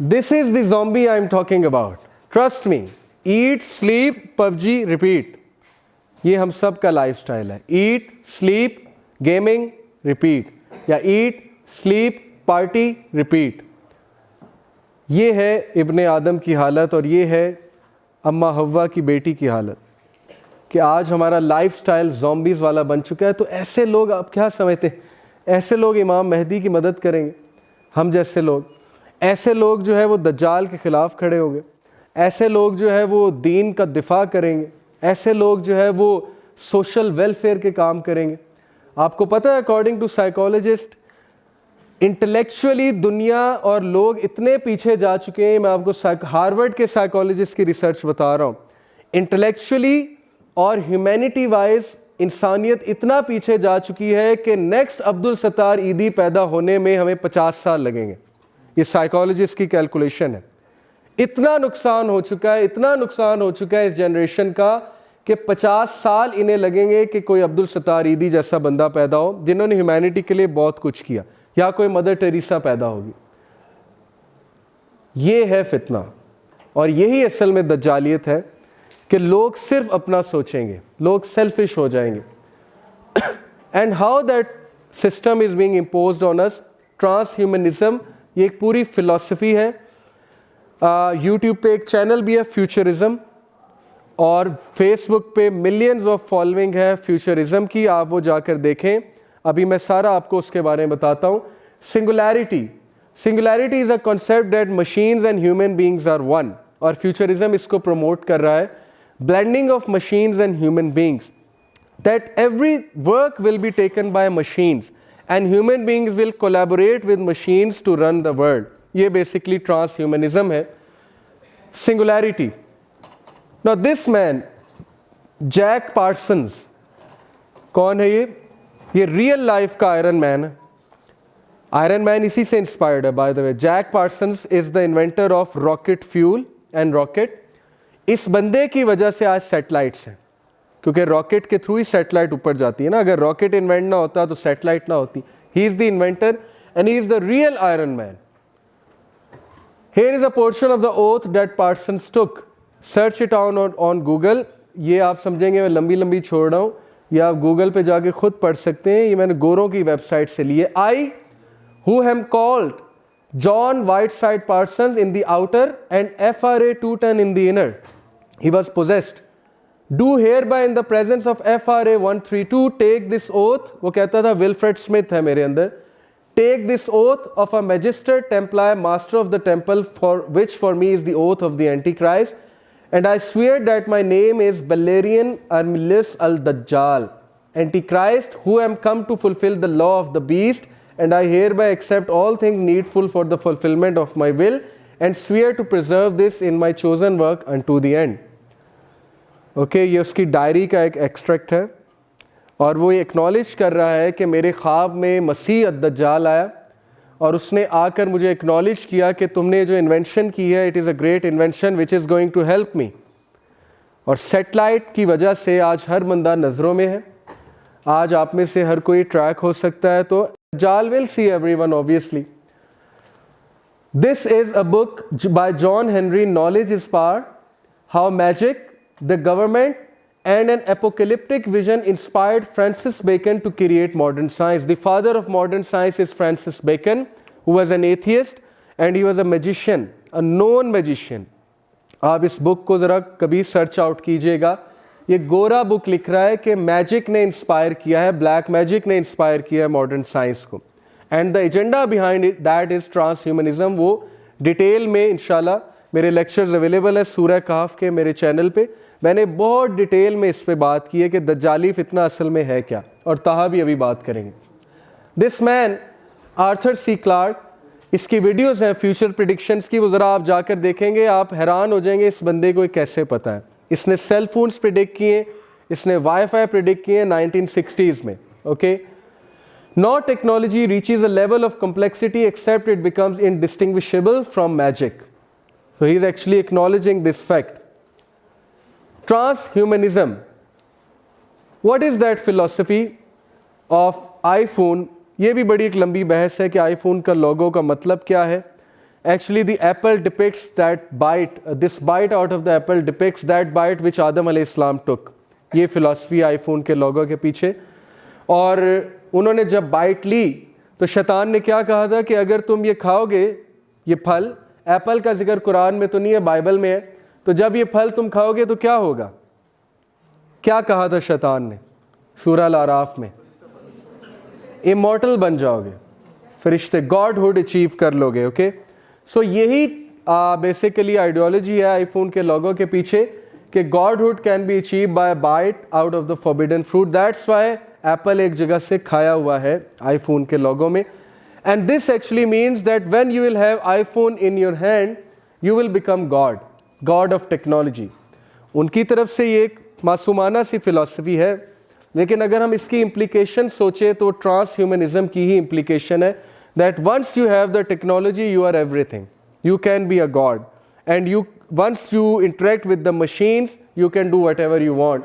This is the zombie I am talking about. Trust me, eat sleep PUBG repeat, ये हम सब का लाइफ स्टाइल है. ईट स्लीप गेमिंग रिपीट, या ईट स्लीप पार्टी रिपीट. ये है इब्ने आदम की हालत, और ये है अम्मा हव्वा की बेटी की हालत, कि आज हमारा लाइफ स्टाइल ज़ॉम्बीज़ वाला बन चुका है. तो ऐसे लोग आप क्या समझते हैं, ऐसे लोग इमाम मेहदी की मदद करेंगे? हम जैसे लोग, ऐसे लोग जो है वो दज्जाल के ख़िलाफ़ खड़े होंगे, ऐसे लोग जो है वो दीन का दिफा करेंगे, ऐसे लोग जो है वो सोशल वेलफेयर के काम करेंगे. आपको पता है, अकॉर्डिंग टू साइकोलॉजिस्ट, इंटेलेक्चुअली दुनिया और लोग इतने पीछे जा चुके हैं. मैं आपको हार्वर्ड के साइकोलॉजिस्ट की रिसर्च बता रहा हूँ. इंटेलेक्चुअली और ह्यूमैनिटी वाइज इंसानियत इतना पीछे जा चुकी है कि नेक्स्ट अब्दुल सत्तार ईदी पैदा होने में हमें 50 साल लगेंगे. ये साइकोलॉजिस्ट की कैलकुलेशन है. इतना नुकसान हो चुका है, इतना नुकसान हो चुका है इस जनरेशन का कि 50 साल इन्हें लगेंगे कि कोई अब्दुल सत्तार ईदी जैसा बंदा पैदा हो जिन्होंने ह्यूमैनिटी के लिए बहुत कुछ किया, या कोई मदर टेरेसा पैदा होगी. ये है फितना, और यही असल में दज्जालियत है कि लोग सिर्फ अपना सोचेंगे, लोग सेल्फिश हो जाएंगे. And how that system is being imposed on us, transhumanism, ये एक पूरी फिलॉसफी है. यूट्यूब पे एक चैनल भी है फ्यूचरिज्म, और फेसबुक पे मिलियंस ऑफ फॉलोइंग है फ्यूचरिज्म की, आप वो जाकर देखें. अभी मैं सारा आपको उसके बारे में बताता हूँ. Singularity is a concept that machines and human beings are one, और फ्यूचरिज्म इसको प्रमोट कर रहा है. Blending of machines and human beings, that every work will be taken by machines and human beings will collaborate with machines to run the world. ये basically transhumanism है. Singularity. Now this man Jack Parsons, कौन है ये real life का Iron Man है. Iron Man इसी से inspired है by the way. Jack Parsons is the inventor of rocket fuel and rocket. इस बंदे की वजह से आज सैटेलाइट्स हैं, क्योंकि रॉकेट के थ्रू ही सैटेलाइट ऊपर जाती है ना। अगर रॉकेट इन्वेंट ना होता तो सैटेलाइट ना होती। He is the inventor and he is the real iron man. Here is a portion of the oath that Parsons took. Search it on Google. ये आप समझेंगे मैं लंबी लंबी छोड़ रहा हूँ, ये आप गूगल पे जाके खुद पढ़ सकते हैं। ये मैंने गोरों की वेबसाइट से लिए। I, who am called John Whiteside Parsons in the outer and FRA Tooten in the inner, he was possessed. Do hereby in the presence of FRA 132 take this oath. वो कहता था विल्फ्रेड स्मिथ है मेरे अंदर। Take this oath of a Magister Templar, master of the temple, for which for me is the oath of the Antichrist, and I swear that my name is Balerian Armilius al-Dajjal, Antichrist, who am come to fulfill the law of the beast, and I hereby accept all things needful for the fulfillment of my will, and swear to preserve this in my chosen work unto the end. Okay, ये उसकी diary का एक extract है, और वो ये acknowledge कर रहा है कि मेरे ख्वाब में मसीह अद-दज्जाल आया और उसने आकर मुझे एक्नॉलेज किया कि तुमने जो इन्वेंशन की है, it is a great invention which is going to help me. और सेटेलाइट की वजह से आज हर बंदा नज़रों में है। आज आप में से हर कोई ट्रैक हो सकता है, तो Dajjal will see everyone obviously. This is a book by John Henry, knowledge is power, how magic, the government and an apocalyptic vision inspired Francis Bacon to create modern science. The father of modern science is Francis Bacon, who was an atheist and he was a magician, a known magician. आप इस book को ज़रा कभी search out कीजिएगा। ये गोरा book लिख रहा है कि मैजिक ने इंस्पायर किया है, ब्लैक मैजिक ने इंस्पायर किया है मॉडर्न साइंस को, and the agenda behind it that is transhumanism. वो डिटेल में इंशाल्लाह मेरे लेक्चर्स अवेलेबल है सूरह कहफ के मेरे चैनल पे। मैंने बहुत डिटेल में इस पे बात की है कि दज्जाली फितना असल में है क्या, और ताहा भी अभी बात करेंगे। This man Arthur C Clarke, इसकी वीडियोस हैं फ्यूचर प्रिडिक्शंस की, वो ज़रा आप जाकर देखेंगे, आप हैरान हो जाएंगे इस बंदे को कैसे पता है। इसने सेल फोन्स प्रिडिक्ट किए, इसने वाईफाई प्रिडिक्ट किए 1960s में। Okay, no technology reaches a level of complexity except it becomes indistinguishable from magic. So he is actually acknowledging this fact. Transhumanism. What is that philosophy of iPhone? ये भी बड़ी एक लंबी बहस है कि iPhone का लोगो का मतलब क्या है। Actually, the apple depicts that bite. This bite out of the apple depicts that bite which Adam alayhi salam took. ये फिलॉसफी iPhone के लोगो के पीछे। और उन्होंने जब बाइट ली तो शैतान ने क्या कहा था कि अगर तुम ये खाओगे, ये फल, एप्पल का जिक्र कुरान में तो नहीं है, बाइबल में है, तो जब ये फल तुम खाओगे तो क्या होगा? क्या कहा था शैतान ने सूरह अल-आराफ में? इमॉर्टल बन जाओगे, फरिश्ते, गॉडहुड अचीव कर लोगे। ओके, सो यही बेसिकली आइडियोलॉजी है आईफोन के लोगों के पीछे कि godhood can be achieve by bite out of the forbidden fruit. That's why apple एक जगह से खाया हुआ है आईफोन के लोगों में। And this actually means that when you will have iPhone in your hand you will become God, God of technology. उनकी तरफ से ये एक मासूमाना सी फिलॉसफी है, लेकिन अगर हम इसकी इम्प्लीकेशन सोचें तो ट्रांस ह्यूमनिज्म की ही इम्प्लीकेशन है that once you have the technology you are everything, you can be a god, and you once you interact with the machines you can do whatever you want.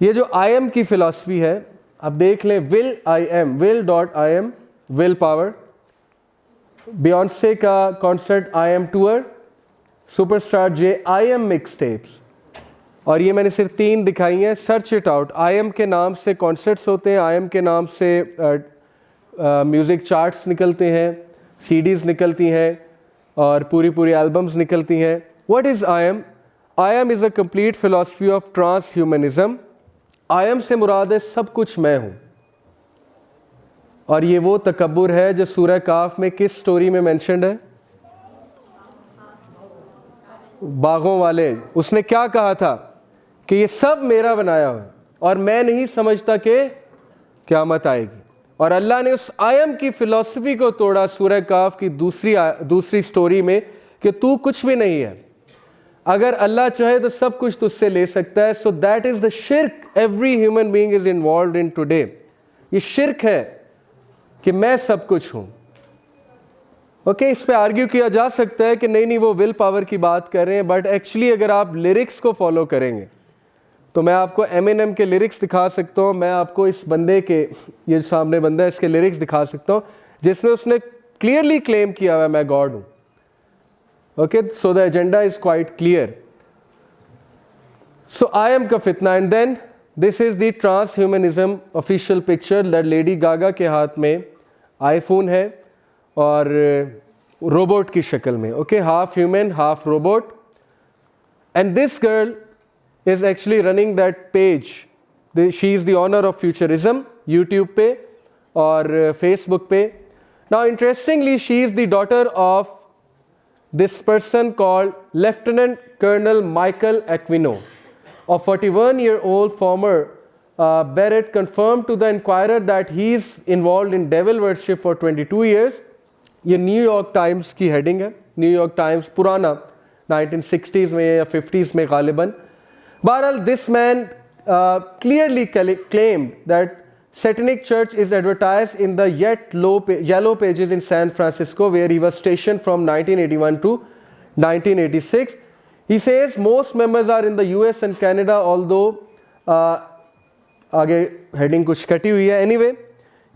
ये जो I am की philosophy है, अब देख लें, will I am, will.im, will power, Beyonce का concert I am tour, superstar Jay I am mix tapes, और ये मैंने सिर्फ 3 दिखाई हैं, search it out. I am के नाम से कॉन्सर्ट्स होते हैं, आई एम के नाम से म्यूज़िक चार्ट्स निकलते हैं, सीडीज़ निकलती हैं और पूरी एल्बम्स निकलती हैं। What is I am? I am is a complete philosophy of transhumanism. I am से मुराद है सब कुछ मैं हूँ, और ये वो तकब्बुर है जो सूरह काफ में किस स्टोरी में मेंशन्ड है? बागों वाले। उसने क्या कहा था कि ये सब मेरा बनाया हुआ है और मैं नहीं समझता कि क़यामत आएगी। और अल्लाह ने उस आयम की फ़िलॉसफी को तोड़ा सूरह काफ की दूसरी स्टोरी में कि तू कुछ भी नहीं है, अगर अल्लाह चाहे तो सब कुछ तुझसे ले सकता है। सो दैट इज़ द शिर्क every human being is involved in today. ये शिर्क है कि मैं सब कुछ हूं। ओके, इस पे आर्ग्यू किया जा सकता है कि नहीं वो विल पावर की बात कर रहे हैं, बट एक्चुअली अगर आप लिरिक्स को फॉलो करेंगे तो मैं आपको एमिनेम के लिरिक्स दिखा सकता हूँ, मैं आपको इस बंदे के, ये सामने बंदा है, इसके लिरिक्स दिखा सकता हूँ जिसमें उसने क्लियरली क्लेम किया हुआ है मैं गॉड हूँ। Okay, so the agenda is quite clear. So I am का फितना, and then this is the transhumanism official picture that Lady Gaga के हाथ में आईफोन है और रोबोट की शक्ल में। Okay, half human half robot, and this girl is actually running that page. She is the owner of Futurism, YouTube पे और Facebook पे. Now interestingly, she is the daughter of this person called Lieutenant Colonel Michael Aquino. A 41-year-old former Barrett confirmed to the Inquirer that he is involved in devil worship for 22 years. ये New York times की heading है। New York times पुराना 1960s में या 50s में गालिबन। Bharal, this man clearly claimed that Satanic Church is advertised in the yellow pages in San Francisco, where he was stationed from 1981 to 1986. He says most members are in the US and Canada, although आगे heading कुछ कटी हुई है। Anyway,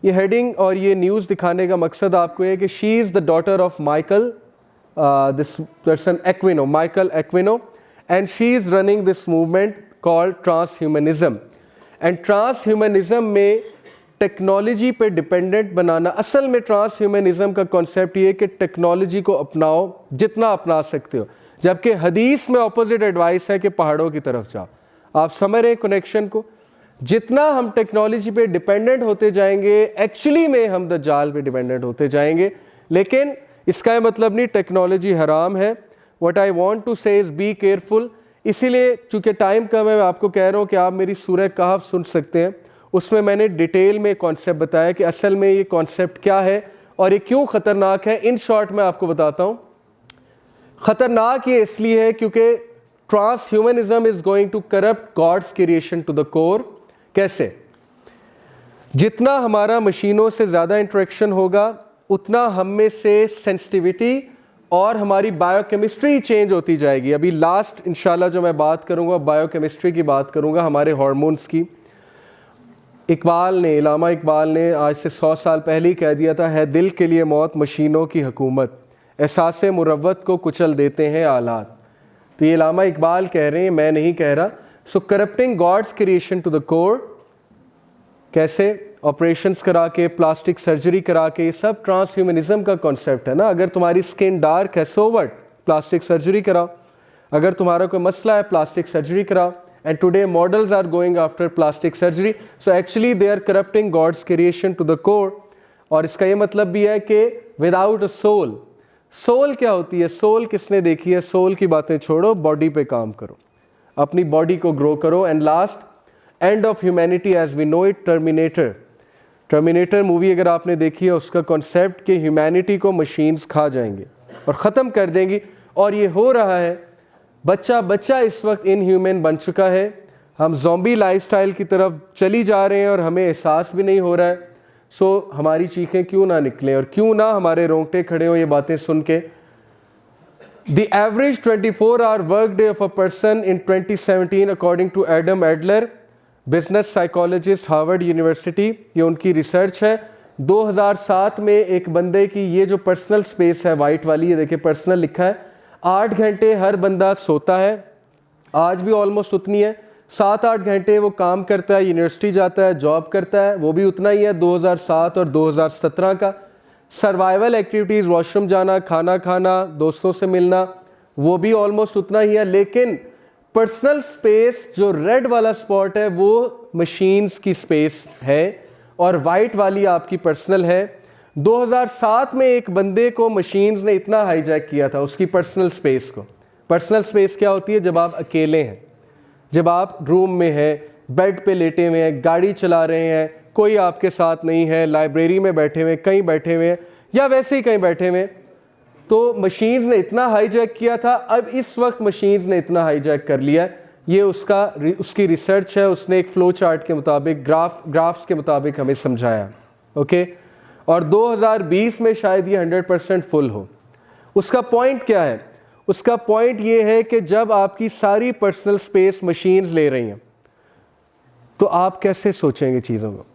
ये heading और ये news दिखाने का मकसद आपको है कि she is the daughter of Michael, this person Aquino, Michael Aquino. And she is running this movement called transhumanism. And transhumanism में टेक्नोलॉजी पे डिपेंडेंट बनाना, असल में ट्रांसह्यूमनिज्म का कॉन्सेप्ट ये है कि टेक्नोलॉजी को अपनाओ जितना अपना सकते हो, जबकि हदीस में ऑपोजिट एडवाइस है कि पहाड़ों की तरफ जाओ। आप समझ रहे हैं कनेक्शन को? जितना हम टेक्नोलॉजी पे डिपेंडेंट होते जाएंगे, एक्चुअली में हम दज्जाल पे डिपेंडेंट होते जाएंगे। लेकिन इसका ये मतलब नहीं टेक्नोलॉजी हराम है। What I want to say is be careful। इसीलिए चूँकि टाइम कम है, मैं आपको कह रहा हूँ कि आप मेरी सूरह कहफ सुन सकते हैं, उसमें मैंने डिटेल में कॉन्सेप्ट बताया कि असल में ये कॉन्सेप्ट क्या है और ये क्यों ख़तरनाक है। इन शॉर्ट मैं आपको बताता हूँ। ख़तरनाक ये इसलिए है क्योंकि transhumanism is going to corrupt God's creation to the core. कैसे? जितना हमारा मशीनों से ज़्यादा इंटरेक्शन होगा, उतना हम में से सेंसिटिविटी और हमारी बायोकेमिस्ट्री चेंज होती जाएगी। अभी लास्ट इंशाल्लाह जो मैं बात करूंगा बायोकेमिस्ट्री की बात करूंगा, हमारे हार्मोन्स की। इलामा इकबाल ने आज से 100 साल पहले ही कह दिया था, है दिल के लिए मौत मशीनों की हुकूमत, एहसास मुरव्वत को कुचल देते हैं आलात। तो ये इलामा इकबाल कह रहे हैं, मैं नहीं कह रहा। सो corrupting God's creation to the core, कैसे? ऑपरेशंस करा के, प्लास्टिक सर्जरी करा के, ये सब ट्रांसह्यूमनिज्म का कॉन्सेप्ट है ना। अगर तुम्हारी स्किन डार्क है, सो व्हाट, प्लास्टिक सर्जरी कराओ। अगर तुम्हारा कोई मसला है, प्लास्टिक सर्जरी कराओ। And today models are going after plastic surgery. So actually they are corrupting God's creation to the core. और इसका ये मतलब भी है कि विदाउट अ सोल, सोल क्या होती है, सोल किसने देखी है? सोल की बातें छोड़ो, बॉडी पे काम करो, अपनी बॉडी को ग्रो करो। And last, end of humanity as we know it, Terminator movie अगर आपने देखी है, उसका कॉन्सेप्ट कि ह्यूमैनिटी को मशीन्स खा जाएंगे और ख़त्म कर देंगी। और ये हो रहा है। बच्चा इस वक्त इनह्यूमन बन चुका है। हम ज़ॉम्बी लाइफस्टाइल की तरफ चली जा रहे हैं और हमें एहसास भी नहीं हो रहा है। सो हमारी चीखें क्यों ना निकलें और क्यों ना हमारे रोंगटे खड़े हो ये बातें सुन के। The average 24-hour work day of a person in 2017 according to Adam Adler, business psychologist, Harvard University, ये उनकी रिसर्च है। 2007 में एक बंदे की ये जो पर्सनल स्पेस है वाइट वाली, ये देखिए पर्सनल लिखा है, 8 घंटे हर बंदा सोता है। आज भी ऑलमोस्ट उतनी है। 7-8 घंटे वो काम करता है, यूनिवर्सिटी जाता है, जॉब करता है, वो भी उतना ही है 2007 और 2017 का। सर्वाइवल एक्टिविटीज़, वॉशरूम जाना, खाना खाना, दोस्तों से मिलना, वो भी ऑलमोस्ट उतना ही है। लेकिन पर्सनल स्पेस जो रेड वाला स्पॉट है वो मशीन्स की स्पेस है और वाइट वाली आपकी पर्सनल है। 2007 में एक बंदे को मशीन्स ने इतना हाईजैक किया था, उसकी पर्सनल स्पेस को। पर्सनल स्पेस क्या होती है? जब आप अकेले हैं, जब आप रूम में हैं, बेड पे लेटे हुए हैं, गाड़ी चला रहे हैं, कोई आपके साथ नहीं है, लाइब्रेरी में बैठे हुए, कहीं बैठे हुए हैं या वैसे ही कहीं बैठे हुए, तो मशीन्स ने इतना हाईजैक किया था। अब इस वक्त मशीन्स ने इतना हाईजैक कर लिया। ये उसकी रिसर्च है, उसने एक फ्लो चार्ट के मुताबिक, ग्राफ्स के मुताबिक हमें समझाया। ओके, और 2020 में शायद ये 100% फुल हो। उसका पॉइंट क्या है? उसका पॉइंट ये है कि जब आपकी सारी पर्सनल स्पेस मशीन्स ले रही हैं तो आप कैसे सोचेंगे चीज़ों को?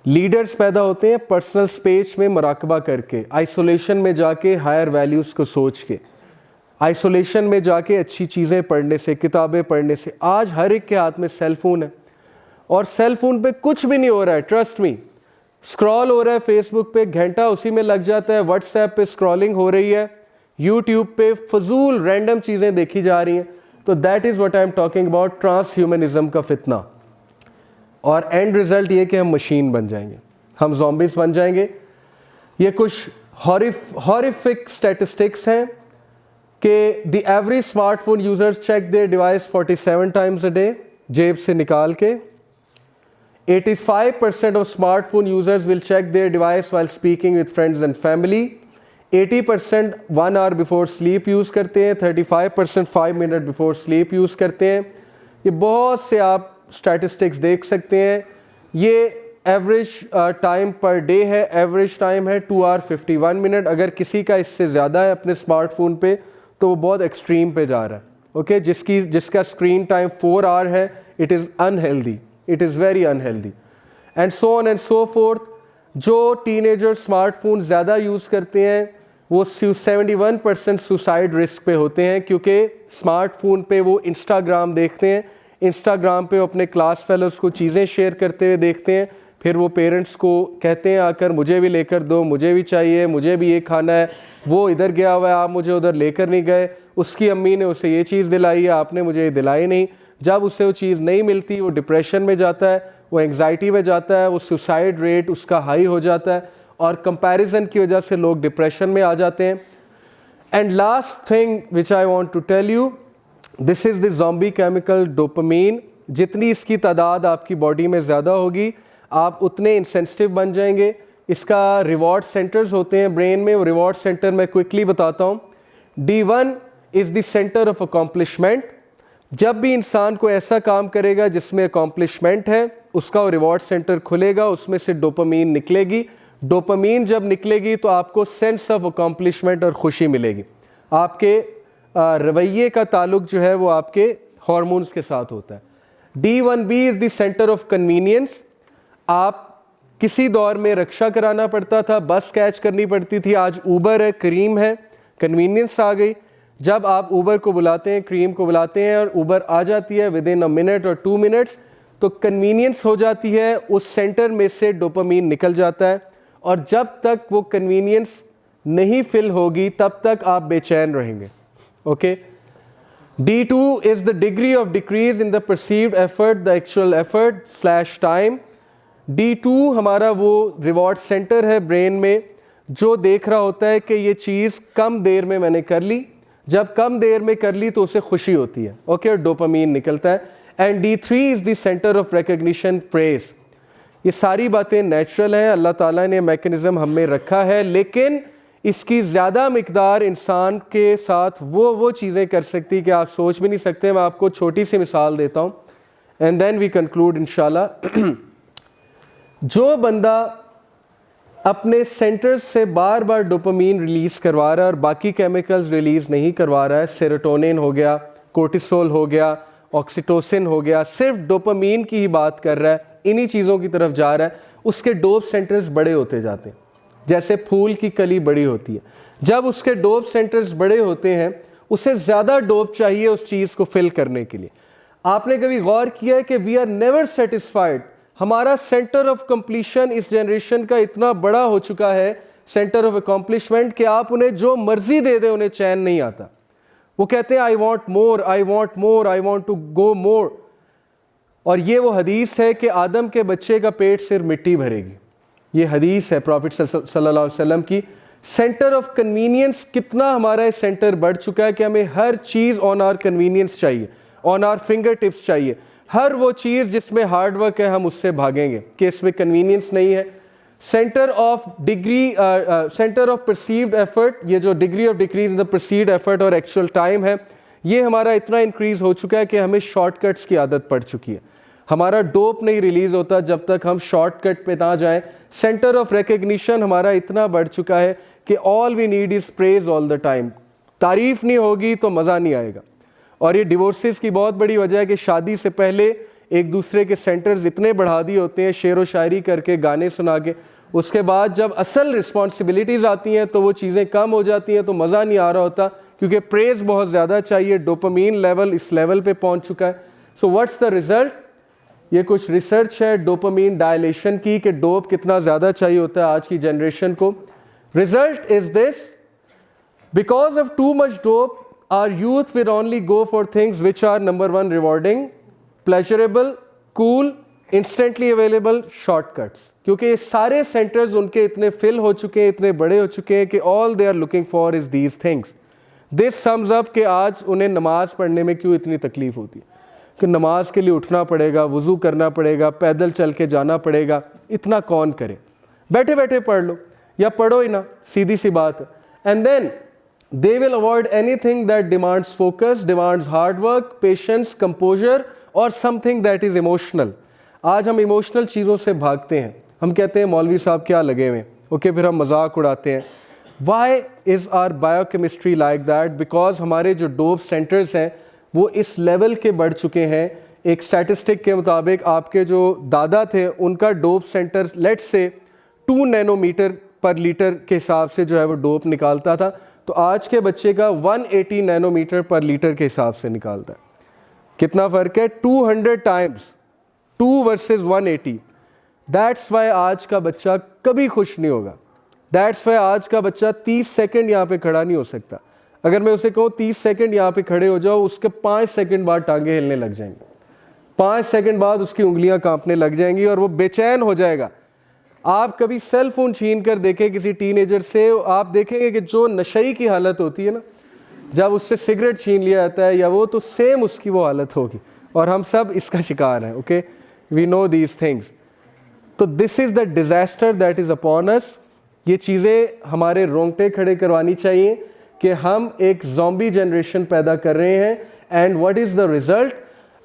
लीडर्स पैदा होते हैं पर्सनल स्पेस में मुराकबा करके, आइसोलेशन में जाके हायर वैल्यूज़ को सोच के, आइसोलेशन में जाके अच्छी चीज़ें पढ़ने से, किताबें पढ़ने से। आज हर एक के हाथ में सेल फोन है और सेल फोन पे कुछ भी नहीं हो रहा है, ट्रस्ट मी। स्क्रॉल हो रहा है फेसबुक पे, घंटा उसी में लग जाता है, व्हाट्सएप पे स्क्रॉलिंग हो रही है, यूट्यूब पे फजूल रैंडम चीज़ें देखी जा रही हैं। तो that is what I am talking about, transhumanism का फितना। और एंड रिजल्ट ये कि हम मशीन बन जाएंगे, हम ज़ॉम्बीज़ बन जाएंगे। ये कुछ हॉरिफिक स्टैटिस्टिक्स हैं कि the average smartphone users check their device 47 times a day, जेब से निकाल के। 85% of smartphone users will check their device while speaking with friends and family. 80% 1 hour before sleep use करते हैं, 35% 5 मिनट बिफोर स्लीप यूज़ करते हैं। ये बहुत से आप स्टैटिस्टिक्स देख सकते हैं। ये एवरेज टाइम पर डे है, एवरेज टाइम है 2 आवर 51 मिनट। अगर किसी का इससे ज़्यादा है अपने स्मार्टफोन पे तो वो बहुत एक्सट्रीम पे जा रहा है। ओके, जिसका स्क्रीन टाइम 4 आवर है, it is unhealthy, it is very unhealthy and so on and so fourth. जो टीनेजर स्मार्टफोन ज़्यादा यूज़ करते हैं वो 71% सुसाइड रिस्क पे होते हैं, क्योंकि स्मार्टफोन पे वो इंस्टाग्राम देखते हैं, इंस्टाग्राम पे अपने क्लास फेलोज़ को चीज़ें शेयर करते हुए देखते हैं, फिर वो पेरेंट्स को कहते हैं आकर मुझे भी लेकर दो, मुझे भी चाहिए, मुझे भी ये खाना है, वो इधर गया हुआ है, आप मुझे उधर लेकर नहीं गए, उसकी अम्मी ने उसे ये चीज़ दिलाई है, आपने मुझे ये दिलाई नहीं। जब उसे वो चीज़ नहीं मिलती वो डिप्रेशन में जाता है, वो एंग्जाइटी में जाता है, वो सुसाइड रेट उसका हाई हो जाता है और कंपैरिजन की वजह से लोग डिप्रेशन में आ जाते हैं। And last thing which I want to tell you, this is the zombie chemical dopamine. जितनी इसकी तादाद आपकी बॉडी में ज़्यादा होगी आप उतने इंसेंसिटिव बन जाएंगे। इसका रिवॉर्ड सेंटर्स होते हैं ब्रेन में, वो रिवॉर्ड सेंटर मैं क्विकली बताता हूँ। D1 is the centre of accomplishment. जब भी इंसान को ऐसा काम करेगा जिसमें अकॉम्प्लिशमेंट है, उसका वो रिवॉर्ड सेंटर खुलेगा, उसमें से डोपामीन निकलेगी। डोपामीन जब निकलेगी तो आपको सेंस ऑफ अकॉम्प्लिशमेंट और खुशी मिलेगी। आपके रवैये का ताल्लुक जो है वो आपके हार्मोन्स के साथ होता है। D1B is the centre of convenience. आप किसी दौर में रिक्शा कराना पड़ता था, बस कैच करनी पड़ती थी, आज ऊबर है, क्रीम है, कन्वीनियंस आ गई। जब आप ऊबर को बुलाते हैं, क्रीम को बुलाते हैं और ऊबर आ जाती है विद इन अ मिनट और 2 मिनट्स, तो कन्वीनियंस हो जाती है, उस सेंटर में से डोपामीन निकल जाता है और जब तक वो कन्वीनियंस नहीं फिल होगी तब तक आप बेचैन रहेंगे। Okay, D2 is the degree of decrease in the perceived effort, the actual effort / time। D2 हमारा वो रिवॉर्ड सेंटर है ब्रेन में जो देख रहा होता है कि ये चीज़ कम देर में मैंने कर ली, जब कम देर में कर ली तो उसे खुशी होती है। ओके, और डोपामीन निकलता है। And D3 is the centre of recognition, praise. ये सारी बातें नेचुरल हैं, अल्लाह ताला ने मैकेनिज़्म हम में रखा है, लेकिन इसकी ज़्यादा मिकदार इंसान के साथ वो चीज़ें कर सकती कि आप सोच भी नहीं सकते। मैं आपको छोटी सी मिसाल देता हूँ एंड देन वी कंक्लूड इंशाल्लाह। जो बंदा अपने सेंटर्स से बार बार डोपामीन रिलीज़ करवा रहा है और बाकी केमिकल्स रिलीज़ नहीं करवा रहा है, सेरोटोनिन हो गया, कोर्टिसोल हो गया, ऑक्सीटोसिन हो गया, सिर्फ डोपामीन की ही बात कर रहा है, इन्हीं चीज़ों की तरफ जा रहा है, उसके डोप सेंटर्स बड़े होते जाते हैं, जैसे फूल की कली बड़ी होती है। जब उसके डोप सेंटर्स बड़े होते हैं उसे ज़्यादा डोप चाहिए उस चीज़ को फिल करने के लिए। आपने कभी गौर किया है कि वी आर नेवर सेटिस्फाइड। हमारा सेंटर ऑफ कंप्लीशन इस जनरेशन का इतना बड़ा हो चुका है, सेंटर ऑफ अकॉम्प्लिशमेंट, कि आप उन्हें जो मर्जी दे दें उन्हें चैन नहीं आता। वो कहते हैं I want more, I want more, I want to go more. और ये वो हदीस है कि आदम के बच्चे का पेट सिर्फ मिट्टी भरेगी। ये हदीस है प्रॉफिट सल्लल्लाहु अलैहि वसल्लम की। सेंटर ऑफ कन्वीनियंस कितना हमारा सेंटर बढ़ चुका है कि हमें हर चीज़ ऑन आवर कन्वीनियंस चाहिए, ऑन आवर फिंगर टिप्स चाहिए। हर वो चीज़ जिसमें हार्ड वर्क है हम उससे भागेंगे कि इसमें कन्वीनियंस नहीं है। Centre of centre of perceived effort, ये जो degree of decrease in the perceived effort और एक्चुअल टाइम है, ये हमारा इतना इंक्रीज हो चुका है कि हमें शॉर्टकट्स की आदत पड़ चुकी है। हमारा डोप नहीं रिलीज होता जब तक हम शॉर्टकट पे ना जाएं। सेंटर ऑफ रिकग्निशन हमारा इतना बढ़ चुका है कि all we need is praise all the time. तारीफ नहीं होगी तो मज़ा नहीं आएगा। और ये डिवोर्सेस की बहुत बड़ी वजह है कि शादी से पहले एक दूसरे के सेंटर्स इतने बढ़ा दिए होते हैं, शेर व शायरी करके, गाने सुना के। उसके बाद जब असल रिस्पॉन्सिबिलिटीज़ आती हैं तो वो चीज़ें कम हो जाती हैं, तो मज़ा नहीं आ रहा होता, क्योंकि प्रेज बहुत ज़्यादा चाहिए। डोपामीन लेवल इस लेवल पे पहुंच चुका है। So what's the result? ये कुछ रिसर्च है डोपामीन डायलेशन की, कि डोप कितना ज़्यादा चाहिए होता है आज की जनरेशन को। Result is this: because of too much dope our youth will only go for things which are number one rewarding, pleasurable, cool, instantly available, shortcuts। क्योंकि ये सारे सेंटर्स उनके इतने फिल हो चुके हैं, इतने बड़े हो चुके हैं कि all they are looking for is these things। This sums up कि आज उन्हें नमाज पढ़ने में क्यों इतनी तकलीफ होती है, कि नमाज के लिए उठना पड़ेगा, वज़ू करना पड़ेगा, पैदल चल के जाना पड़ेगा, इतना कौन करे, बैठे बैठे पढ़ लो या पढ़ो ही ना, सीधी सी बात है। And then they will avoid anything that demands focus, demands hard work, patience, composure or something that is emotional। आज हम इमोशनल चीज़ों से भागते हैं। हम कहते हैं मौलवी साहब क्या लगे हुए, ओके, फिर हम मजाक उड़ाते हैं। Why is our biochemistry like that? Because हमारे जो डोप सेंटर्स हैं वो इस लेवल के बढ़ चुके हैं। एक स्टैटिस्टिक के मुताबिक आपके जो दादा थे उनका dope centre let's say 2 nanometre पर लीटर के हिसाब से जो है वो डोप निकालता था, तो आज के बच्चे का 180 नैनोमीटर पर लीटर के हिसाब से निकालता है। कितना फ़र्क है? 200 टाइम्स, 2 वर्सेस 180। दैट्स वाई आज का बच्चा कभी खुश नहीं होगा। दैट्स वाई आज का बच्चा 30 सेकंड यहाँ पे खड़ा नहीं हो सकता। अगर मैं उसे कहूँ 30 सेकंड यहाँ पे खड़े हो जाओ, उसके 5 सेकंड बाद टांगे हिलने लग जाएंगी, 5 सेकंड बाद उसकी उंगलियाँ कांपने लग जाएंगी और वो बेचैन हो जाएगा। आप कभी सेल फोन छीन कर देखें किसी टीनेजर से, आप देखेंगे कि जो नशई की हालत होती है ना, जब उससे सिगरेट छीन लिया जाता है या वो, तो सेम उसकी वो हालत होगी। और हम सब इसका शिकार हैं। Okay, we know these things. तो this is the disaster that is upon us. ये चीज़ें हमारे रोंगटे खड़े करवानी चाहिए कि हम एक ज़ॉम्बी जनरेशन पैदा कर रहे हैं। And what is the result?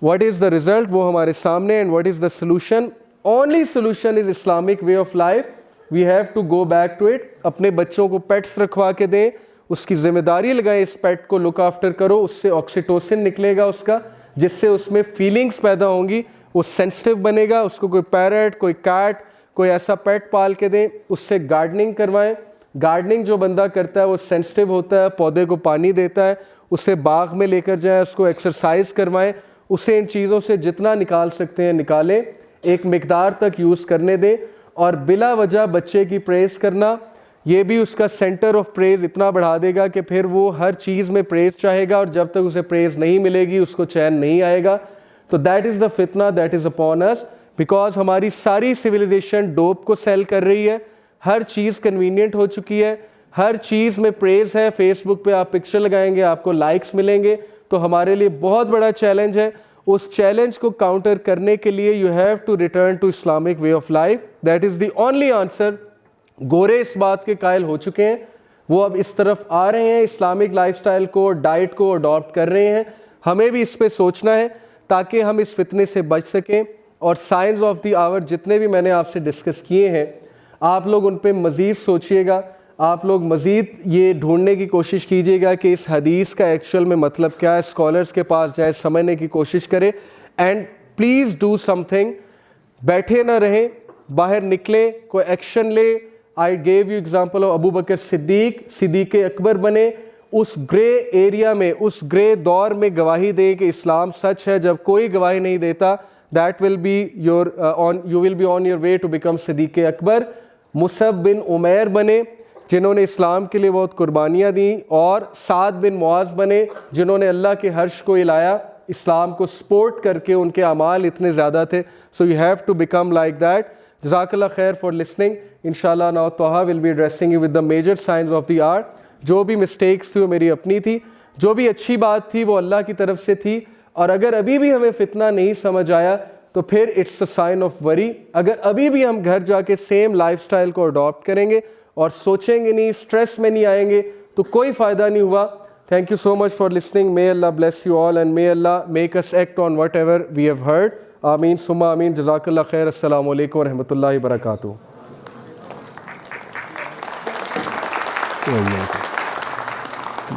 What is the result? वो हमारे सामने। And what is the solution? Only solution is Islamic way of life. We have to go back to it। अपने बच्चों को पेट्स रखवा के दें, उसकी जिम्मेदारी लगाएं, इस पेट को लुक आफ्टर करो, उससे ऑक्सीटोसिन निकलेगा उसका, जिससे उसमें फीलिंग्स पैदा होंगी, वो सेंसिटिव बनेगा। उसको कोई पैरट, कोई कैट, कोई ऐसा पेट पाल के दें। उससे गार्डनिंग करवाएं। गार्डनिंग जो बंदा करता है वो सेंसिटिव होता है, पौधे को पानी देता है, उसे बाग में लेकर जाएं, उसको एक्सरसाइज करवाएं, उसे इन चीज़ों से जितना निकाल सकते हैं निकालें, एक मिकदार तक यूज़ करने दें। और बिला वजह बच्चे की प्रेज़ करना, ये भी उसका सेंटर ऑफ प्रेज़ इतना बढ़ा देगा कि फिर वो हर चीज़ में प्रेज़ चाहेगा, और जब तक उसे प्रेज़ नहीं मिलेगी उसको चैन नहीं आएगा। तो दैट इज़ द फितना that is upon us, because हमारी सारी सिविलाइजेशन डोप को सेल कर रही है। हर चीज़ कन्वीनियंट हो चुकी है, हर चीज़ में प्रेज़ है। फेसबुक पे आप पिक्चर लगाएंगे, आपको लाइक्स मिलेंगे। तो हमारे लिए बहुत बड़ा चैलेंज है। उस चैलेंज को काउंटर करने के लिए you have to return to Islamic way of life. That is the only answer. गोरे इस बात के कायल हो चुके हैं, वो अब इस तरफ आ रहे हैं, इस्लामिक लाइफस्टाइल को, डाइट को अडॉप्ट कर रहे हैं। हमें भी इस पे सोचना है ताकि हम इस फितने से बच सकें। और साइंस ऑफ द आवर जितने भी मैंने आपसे डिस्कस किए हैं, आप लोग उन पे मज़ीद सोचिएगा। आप लोग मज़ीद ये ढूंढने की कोशिश कीजिएगा कि इस हदीस का एक्चुअल में मतलब क्या है। स्कॉलर्स के पास जाए, समझने की कोशिश करें। And please do something. बैठे ना रहें, बाहर निकलें, कोई एक्शन ले। I gave you example of Abu Bakr Siddiq Akbar बने। उस ग्रे एरिया में, उस ग्रे दौर में गवाही दें कि इस्लाम सच है। जब कोई गवाही नहीं देता, that will be your you will be on your way to become Siddiq Akbar. Musab bin Umair बने, जिन्होंने इस्लाम के लिए बहुत कुर्बानियाँ दी। और साद बिन मुआज़ बने, जिन्होंने अल्लाह के हर्श को हिलाया, इस्लाम को सपोर्ट करके उनके अमाल इतने ज़्यादा थे। So you have to become like that. जज़ाकल्लाह खैर फॉर लिसनिंग। इंशाल्लाह now Toha will be addressing you with the major science of the art. जो भी मिस्टेक्स थी वो मेरी अपनी थी, जो भी अच्छी बात थी वो अल्लाह की तरफ से थी। और अगर अभी भी हमें फितना नहीं समझ आया तो फिर it's a sign of worry. अगर अभी भी हम घर जाके सेम लाइफस्टाइल को अडॉप्ट करेंगे और सोचेंगे नहीं, स्ट्रेस में नहीं आएंगे, तो कोई फ़ायदा नहीं हुआ। Thank you so much for listening. May Allah bless you all and may Allah make us act on whatever we have heard. Ameen summa ameen. Jazakallah khair. Assalamu alaikum wa rahmatullahi wa barakatuh.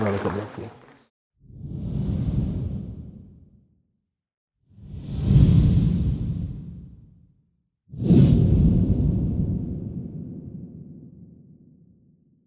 Barakallahu feek.